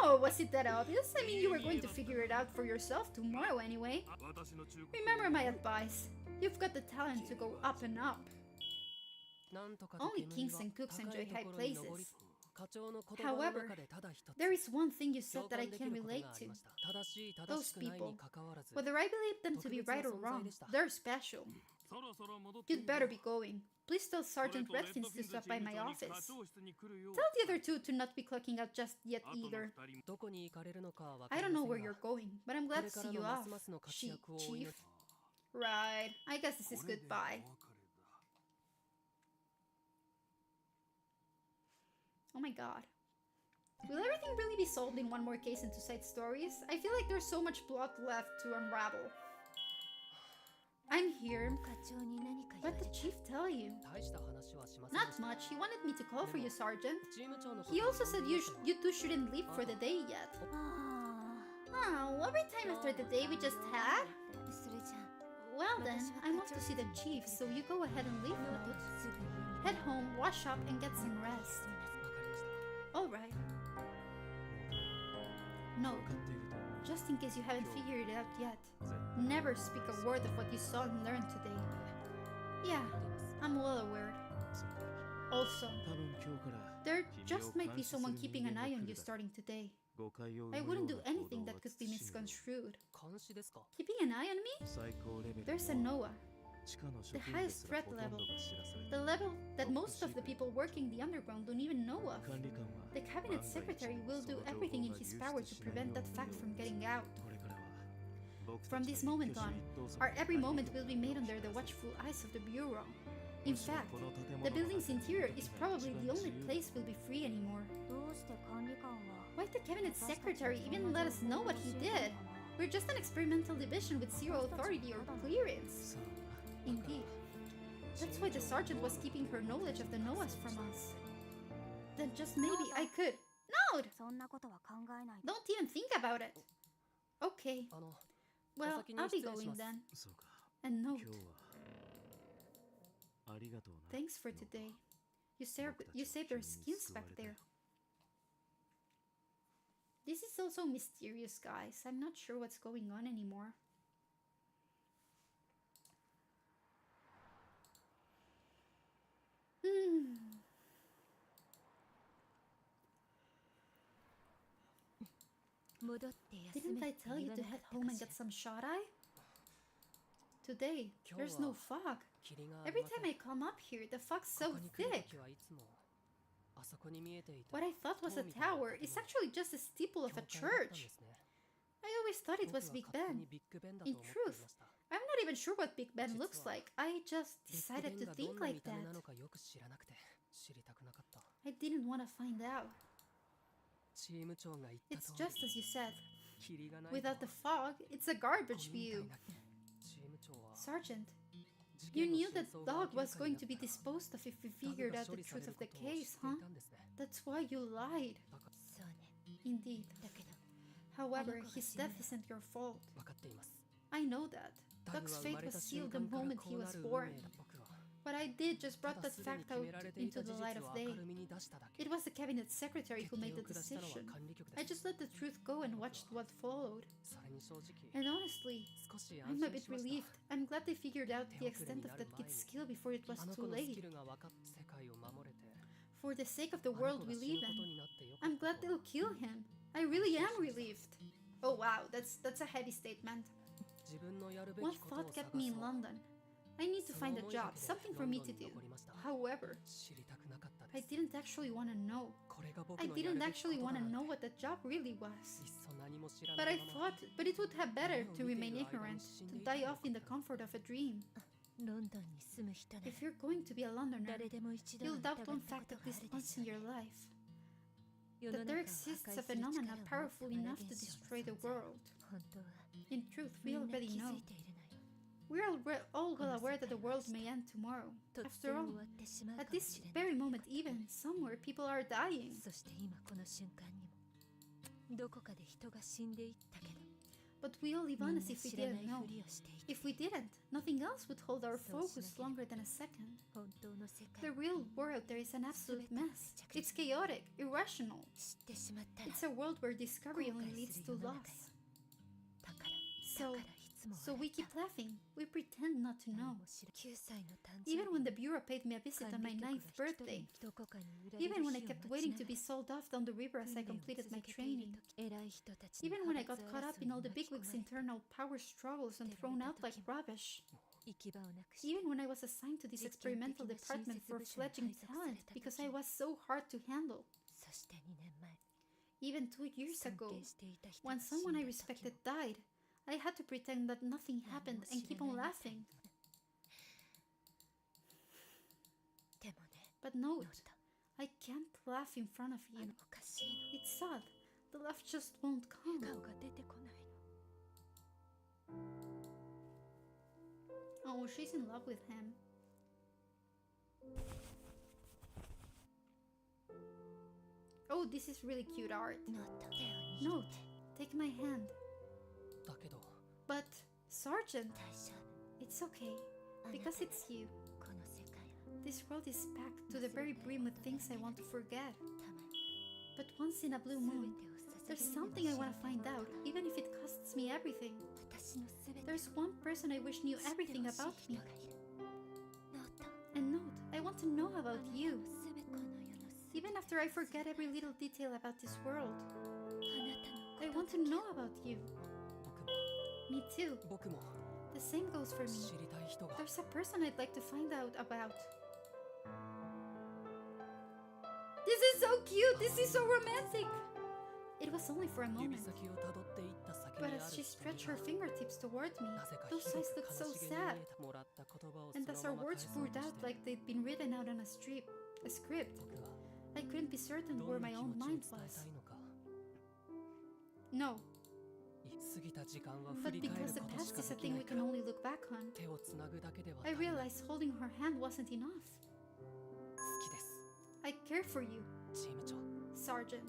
Oh, was it that obvious? I mean, you were going to figure it out for yourself tomorrow anyway. Remember my advice. You've got the talent to go up and up. Only kings and cooks enjoy high places. However, there is one thing you said that I can relate to. Those people, whether I believe them to be right or wrong, they're special. You'd better be going. Please tell Sergeant Redfins to stop by my office. Tell the other two to not be clocking out just yet either. I don't know where you're going, but I'm glad to see you off, Chief. Right, I guess this is goodbye. Oh my god. Will everything really be solved in one more case and 2 side stories? I feel like there's so much plot left to unravel. I'm here. What did Chief tell you? Not much. He wanted me to call for you, Sergeant. He also said you two shouldn't leave for the day yet. Oh, every time after the day we just had? Well then, I'm off to see the Chief, so you go ahead and leave now. Head home, wash up, and get some rest. Alright. Note, just in case you haven't figured it out yet, never speak a word of what you saw and learned today. Yeah, I'm well aware. Also, there just might be someone keeping an eye on you starting today. I wouldn't do anything that could be misconstrued. Keeping an eye on me? There's a Noah. The highest threat level. The level that most of the people working the underground don't even know of. The cabinet secretary will do everything in his power to prevent that fact from getting out. From this moment on, our every moment will be made under the watchful eyes of the Bureau. In fact, the building's interior is probably the only place we'll be free anymore. Why'd the cabinet secretary even let us know what he did? We're just an experimental division with zero authority or clearance. Indeed. That's why the sergeant was keeping her knowledge of the Noahs from us. Then just maybe I could... No! Don't even think about it. Okay. Well, I'll be going then. And note. Thanks for today. You saved our skins back there. This is also mysterious, guys. I'm not sure what's going on anymore. Didn't I tell you to head home and get some shut-eye? Today, there's no fog. Every time I come up here, the fog's so thick. What I thought was a tower is actually just a steeple of a church. I always thought it was Big Ben. In truth, I'm not even sure what Big Ben looks like. I just decided to think like that. I didn't want to find out. It's just as you said. Without the fog, it's a garbage view. Sergeant, You knew that dog was going to be disposed of if we figured out the truth of the case, huh? That's why you lied. そうね。 Indeed. だけど However, his death isn't your fault. 分かっています。 I know that. ダグ Doug's は生 fate まれ was た瞬 sealed the 間から moment こ he うな was る運 born. 命だ。僕は What I did just た brought だ that すでに fact 決 out められてい into た the 事 light 実 of を day. 明るみに出しただけ。 It was the cabinet secretary 決 who 定 made を the 下したのは decision. 管理局で I す。 just let the truth go and watched what followed. それに正直 And honestly, 少し I'm 安 a 心 bit しました。 relieved. I'm glad they figured out the 手遅れ extent に of なる that 前 kid's に skill before it was あの too 子のス late. キルが分かって世界を守れて For the sake of the あの world 子 we が死 live ぬこと in, になってよか I'm った glad と they'll kill him. I really am relieved. Oh wow, that's a heavy statement. 自分のやるべ One きことを thought 探 kept me in そう London. I need to そ find の a 思いだ job, けで something ロ for ン me ドン to に do. 残りました However, 知りたくなかったで I す didn't actually want to know. これが僕 I のやる didn't べきこ actually と want だ to なん know て what the job really い was. っそ何も知ら But な I いまま thought, but it would have better to 夢を見てい remain る間 ignorant, に死ん to でいた die らよ off in the かった comfort of a dream. ロンドンに住む人なら If you're going to be a Londoner, 誰でも一度 you'll は doubt 疑 one った fact こと at があ least るで once しょ in う your ね life. 世の That 中 there を exists 破 a 壊する phenomena 力を持った powerful マレ enough 現 to 象 destroy の the 存在 world. 本当は In truth, み we んな already 気づ know. いているのよ We're all well aware that the world この世界 may end tomorrow. 突 After 然 all, 終わってしまう at かも this しれない very moment, even somewhere, people are dying. そして今この瞬間にもどこかで人が死んでいったけど But we all live み on ん as な if we 知らな didn't い know. ふりをしていて If we didn't, nothing else would hold our So focus shenanigans. longer than a second. 本当の世 The 界 real world there is an absolute mess. It's chaotic, irrational. 知ってしまったら It's a world where 後 discovery 悔 only す leads る to 世の loss. 中よだから So, いつも so we 笑っ keep た laughing. We pretend not to 何 know. も知ら9歳の誕生日 Even when the bureau paid me a visit on 管 my 理局 ninth が一人 birthday. どこかに売られる Even when I 日を kept 待ち waiting な to が be ら sold off down the river as I 訓練を completed 続 my けている training. 時偉い人たちの Even when I 派 got 閥 caught up in 争い all に the 巻き込 bigwigs' まれ internal power struggles and thrown out like rubbish. 行き場をなくし Even when I was assigned to this experimental department for fledgling talent because I was so hard to handle. そして2年前 Even 2 years 尊 ago, 敬していた人が when 死ん someone I だ時 respected も died, I had to pretend that nothing 何 happened も and 知 keep ら on ないみたい laughing. でもね But ノ note, ータ I can't laugh in front of あ you. のおかしいの It's sad. The laugh just won't come. 顔が出てこないの Oh, she's in love with him. Oh, this is really cute art. ノータ手を握 Note, って take my hand. だけど But, Sergeant, 大丈 it's okay. 夫あなた Because it's you. この世界は This world is packed to the very brim with things I want to forget. たまに But once in a blue 全 moon, てを捧 there's げ something I want to find out, even if it costs me everything. 私の全て There's one person I wish knew 知って everything ほしい about 人 me. がいるノータ And note, I want to know あな about たの you, 全てこの世の全て even after I forget every little detail about this world. あなたの I こ want と to だけ know about you. 僕も Me too. 僕も The same goes for me. 知りたい人が There's a person I'd like to find out about. This is so cute! This is so romantic! It was only for a 指 moment, 先をたどっていった先 but に as ある she 瞳 stretched が her fingertips toward me, なぜか those ひど eyes く looked so 悲しげに sad. 見えたもらった言葉を And そ as の our まま words 返そう poured と out して like they'd been written out on a script, 僕は I couldn't be certain ど where んな my 気 own 持ちを mind 伝え was. たいのか No, 過ぎた時間は but 振り返 because る the ことし past か is a でき thing な we いか can ら only look back on, 手をつなぐだけでは I 足りない realized holding her hand wasn't enough. 好きです I care for you, チーム長 Sergeant.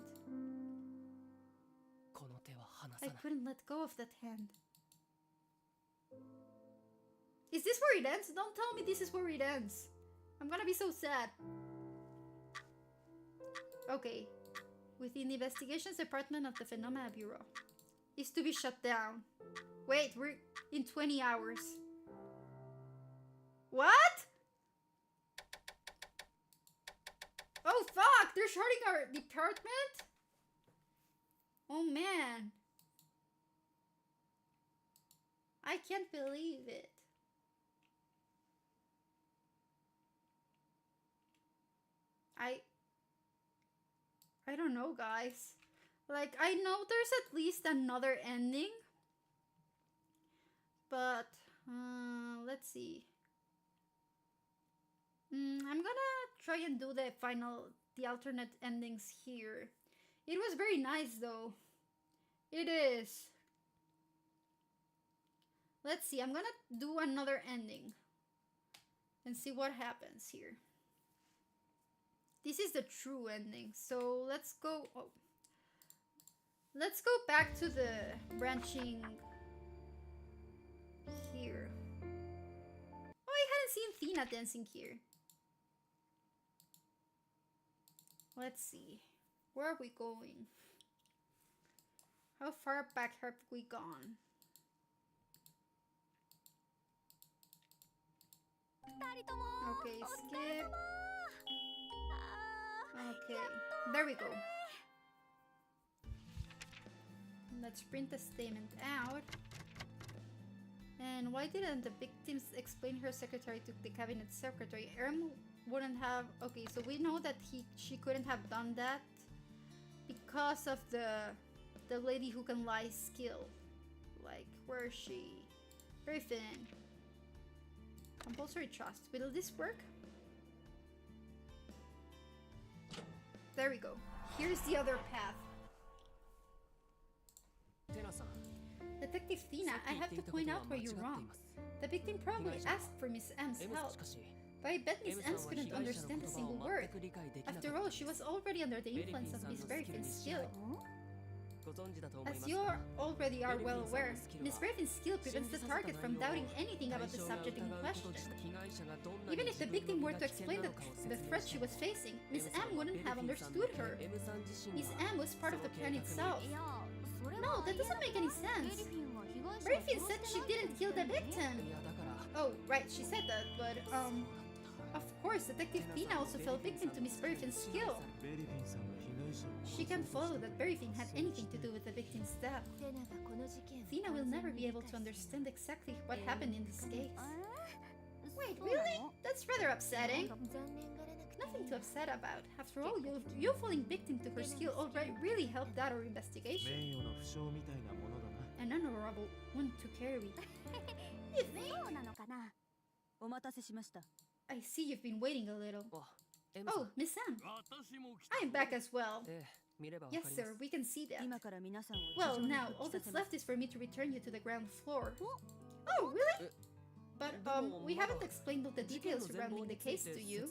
この手は離 I さない couldn't let go of that hand. Is this where it ends? Don't tell me this is where it ends. I'm gonna be so sad. Okay. Within the investigations department of the Phenomena Bureau is to be shut down. Wait, we're in 20 hours. What? Oh fuck! They're shutting our department? Oh man. I can't believe it. I don't know, guys. Like, I know there's at least another ending. But, let's see. I'm gonna try and do the alternate endings here. It was very nice, though. It is. Let's see, I'm gonna do another ending. and see what happens here. This is the true ending, so let's go. Oh. Let's go back to the branching here. Oh, I hadn't seen Thina dancing here. Let's see. Where are we going? How far back have we gone? Okay, skip. Okay, there we go. Let's print the statement out. And why didn't the victims explain her secretary to the cabinet secretary? Erm wouldn't have... Okay, so we know that she couldn't have done that because of the lady who can lie skill. Like, where is she? Very thin. Compulsory trust. Will this work? There we go. Here's the other path. Detective Thina, I have to point out where you're wrong. The victim probably asked for Miss M's help, but I bet Miss M couldn't understand a single word. After all, she was already under the influence of Miss Berryfin's skill. As you already are well aware, Miss Berryfin's skill prevents the target from doubting anything about the subject in question. Even if the victim were to explain the threat she was facing, Miss M wouldn't have understood her. Miss M was part of the plan itself. No, that doesn't make any sense. Berryfin said she didn't kill the victim. Oh, right, she said that, but, of course, Detective Thina also fell victim to Miss Berryfin's skill. She can't follow that Berryfin had anything to do with the victim's death. Thina will never be able to understand exactly what happened in this case. Wait, really? That's rather upsetting. Nothing to upset about. After all, you falling victim to her skill already really helped out our investigation. An honorable one to carry. You think? I see you've been waiting a little. Oh, Miss Sam. I am back as well. Yes, sir, we can see that. Well, now, all that's left is for me to return you to the ground floor. Oh, really? But, we haven't explained all the details surrounding the case to you.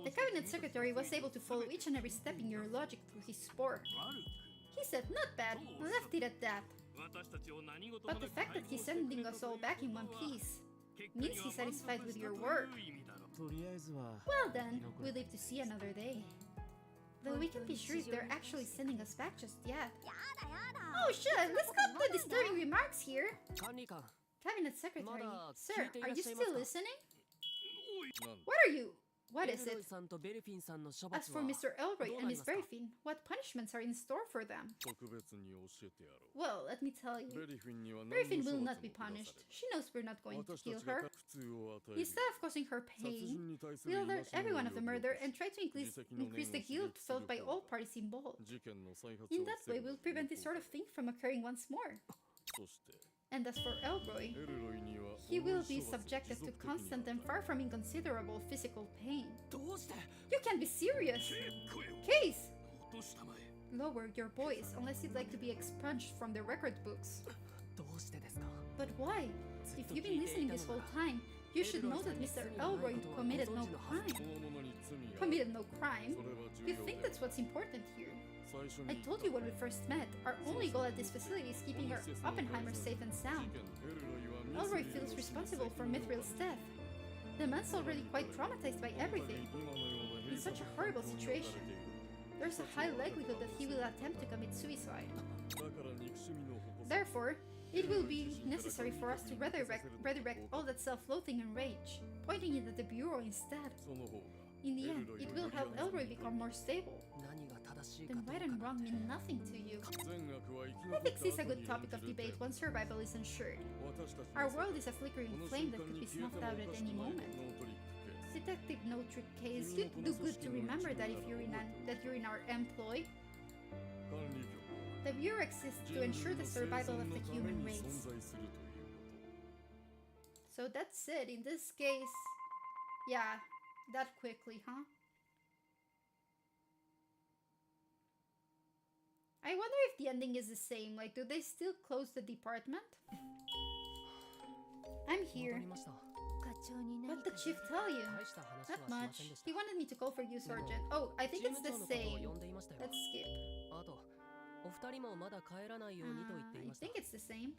The cabinet secretary was able to follow each and every step in your logic through his spore. He said, not bad, left it at that. But the fact that he's sending us all back in one piece means he's satisfied with your work. Well then, we live to see another day. Though we can't be sure if they're actually sending us back just yet. Oh shit, let's cut the disturbing remarks here. Cabinet Secretary, sir, are you still listening? What are you? What is it? As for Mr. Elroy and Miss Berryfin, what punishments are in store for them? Well, let me tell you. Berryfin will not be punished. She knows we're not going to kill her. Instead of causing her pain, we'll alert everyone of the murder and try to increase the guilt felt by all parties involved. In that way, we'll prevent this sort of thing from occurring once more. And as for Elroy, he will be subjected to constant and far from inconsiderable physical pain. You can't be serious! Case! Lower your voice, unless you'd like to be expunged from the record books. But why? If you've been listening this whole time, you should know that Mr. Elroy committed no crime. Committed no crime? You think that's what's important here? I told you when we first met, our only goal at this facility is keeping our Oppenheimer safe and sound. Elroy feels responsible for Mithril's death. The man's already quite traumatized by everything. In such a horrible situation, there's a high likelihood that he will attempt to commit suicide. Therefore, it will be necessary for us to redirect all that self-loathing and rage, pointing it at the Bureau instead. In the end, it will help Elroy become more stable. Then right and wrong mean nothing to you. Ethics is a good topic of debate once survival is ensured. Our world is a flickering flame that could be snuffed out at any moment. Detective No Trick Case, you'd do good to remember that if you're in our employ. The Bureau exists to ensure the survival of the human race. So that's it. In this case, yeah, that quickly, huh? I wonder if the ending is the same. Like, do they still close the department? I'm here. 長に何 What か did chief tell you? 大した話 Not はしま much. せんでした He wanted me to call for you, Sergeant. Oh, I think チー it's ム the 長のことを same. 呼んでいましたよ Let's skip. あとお二人もまだ帰らないようにと言ってい I ました think it's the same.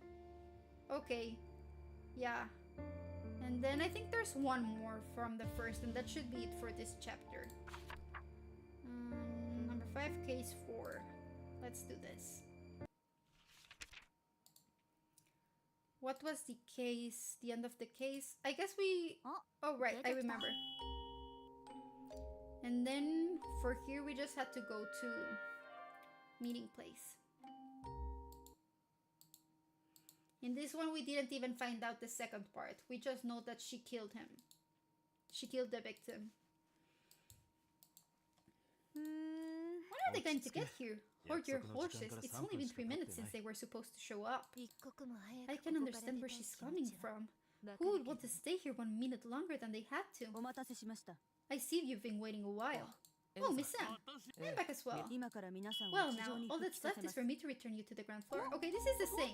Okay. Yeah. And then I think there's one more from the first, and that should be it for this chapter. Number 5, case 4. Let's do this. What was the case? The end of the case? I guess we... Oh, right. I remember. And then for here, we just had to go to meeting place. In this one, we didn't even find out the second part. We just know that she killed him. She killed the victim. When are they going to get here? Hold your horses. It's only been 3 minutes since they were supposed to show up. 一刻も早く I can ここから understand 出 where たい she's 気持 coming ちは from. わか Who る would け want ど to stay here 1 minute longer than they had to? お待たせしました I see you've been waiting a while. Oh, Miss Sam. I'm back as well. 今から皆さんを Well 地上 now, に all 復 that's 帰さ left せま is す for me to return you to the ground floor. Okay, this is the same.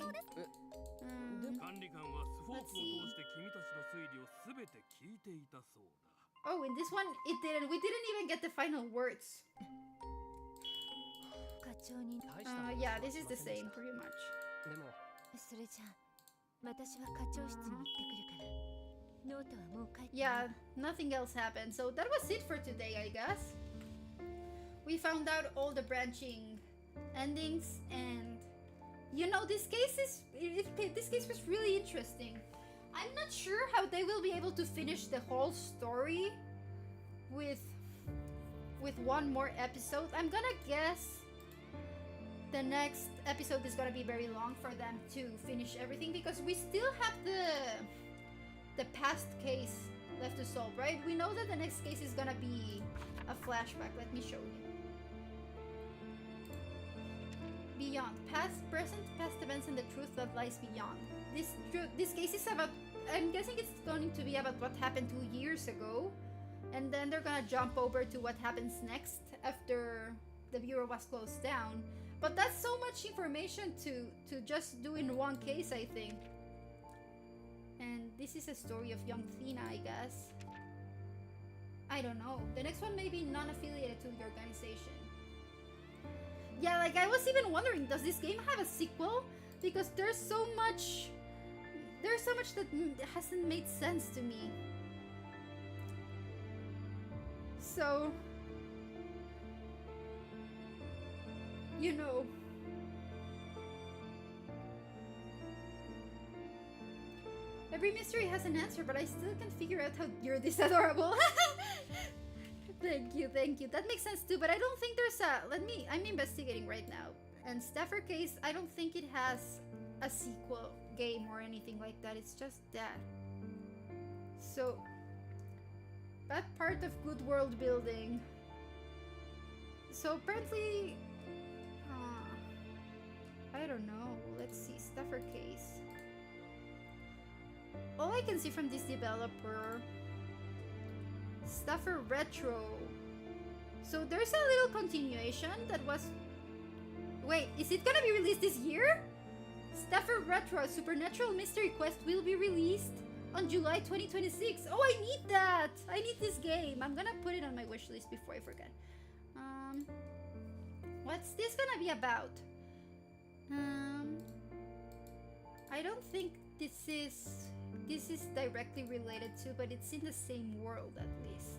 管理官はスフォークを通して君たちの推理をすべて聞いていたそうだ Oh, in this one, it didn't. We didn't even get the final words. 課長に大した話 Yeah, は this し is ま the せんでし same, た pretty much. でもそれじゃあ私は課長室に行ってくるからノートはもう帰っていい Yeah, nothing else happened. So that was it for today, I guess. We found out all the branching endings, and you know, this case was really interesting. I'm not sure how they will be able to finish the whole story with one more episode. I'm gonna guess the next episode is gonna be very long for them to finish everything, because we still have the past case left to solve, right? We know that the next case is gonna be a flashback. Let me show you. Beyond. Past, present, past events, and the truth that lies beyond. This case is about... I'm guessing it's going to be about what happened 2 years ago. And then they're gonna jump over to what happens next after the bureau was closed down. But that's so much information to just do in one case, I think. And this is a story of young Thina, I guess. I don't know. The next one may be non-affiliated to the organization. Yeah, like I was even wondering, does this game have a sequel? Because there's so much that hasn't made sense to me. So, you know. Every mystery has an answer, but I still can't figure out how you're this adorable. Thank you, thank you. That makes sense too, but I don't think there's a... I'm investigating right now. And Staffercase, I don't think it has a sequel game or anything like that. It's just that. So, that part of good world building. So apparently... I don't know. Let's see. Staffercase. All I can see from this developer... Staffer Retro. So there's a little continuation that was... Wait, is it gonna be released this year? Staffer Retro, Supernatural Mystery Quest will be released on July 2026. Oh, I need that! I need this game. I'm gonna put it on my wishlist before I forget. What's this gonna be about? I don't think this is directly related to, but it's in the same world at least.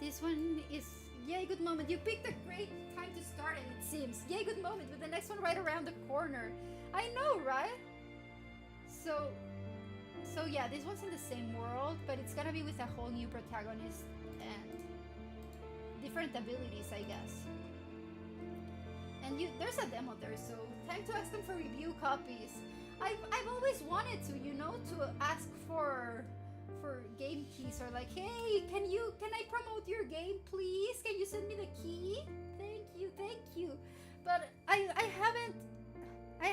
This one is... Yay, good moment. You picked a great time to start it, it seems. Yay, good moment, with the next one right around the corner. I know, right? So yeah, this one's in the same world, but it's gonna be with a whole new protagonist and different abilities, I guess. And there's a demo there, so time to ask them for review copies. I've always wanted to, you know, to ask for game keys, or like, hey, can I promote your game, please? Can you send me the key? Thank you. But I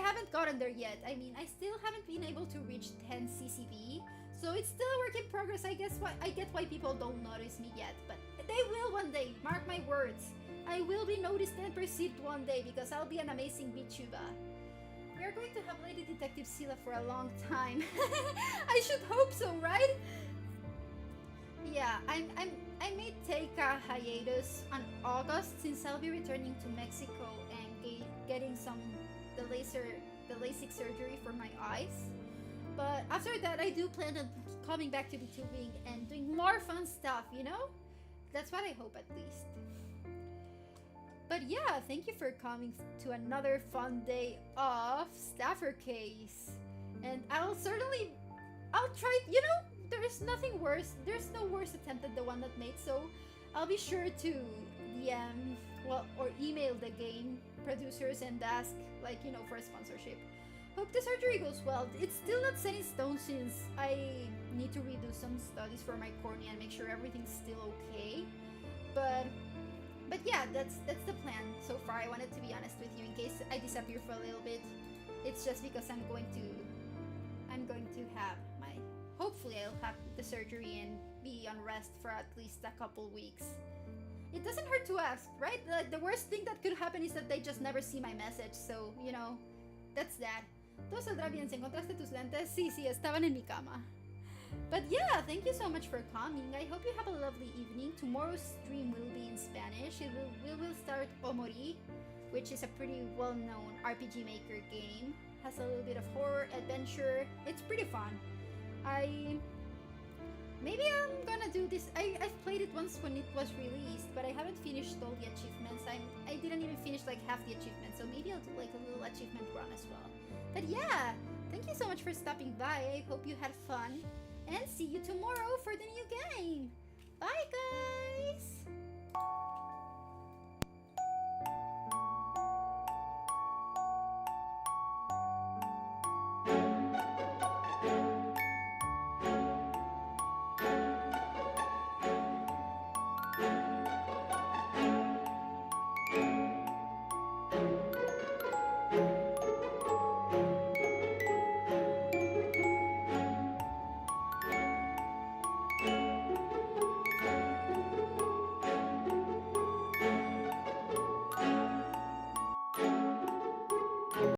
haven't gotten there yet. I mean, I still haven't been able to reach 10 CCB, so it's still a work in progress. I get why people don't notice me yet, but they will one day. Mark my words. I will be noticed and perceived one day because I'll be an amazing VTuber. we are going to have Lady Detective Sila for a long time. I should hope so, right? Yeah, I may take a hiatus on August since I'll be returning to Mexico and getting the LASIK surgery for my eyes. But after that, I do plan on coming back to VTubing and doing more fun stuff, you know? That's what I hope, at least. But yeah, thank you for coming to another fun day of Staffercase. And I'll try, you know, there's nothing worse. There's no worse attempt than the one that made, so I'll be sure to DM, or email the game producers and ask, like, you know, for a sponsorship. Hope the surgery goes well. It's still not set in stone since I need to redo some studies for my cornea and make sure everything's still okay. But yeah, that's the plan so far. I wanted to be honest with you in case I disappear for a little bit. It's just because I'm going to have hopefully I'll have the surgery and be on rest for at least a couple weeks. It doesn't hurt to ask, right? The worst thing that could happen is that they just never see my message, so, you know, that's that. Todo saldrá bien, si encontraste tus lentes. Sí, estaban en mi cama. But yeah, thank you so much for coming. I hope you have a lovely evening. Tomorrow's stream will be in Spanish. We will start Omori, which is a pretty well-known RPG Maker game. Has a little bit of horror, adventure. It's pretty fun. Maybe I'm gonna do this. I've played it once when it was released, but I haven't finished all the achievements. I didn't even finish like half the achievements, so maybe I'll do like a little achievement run as well. But yeah, thank you so much for stopping by. I hope you had fun, and see you tomorrow for the new game. Bye, guys!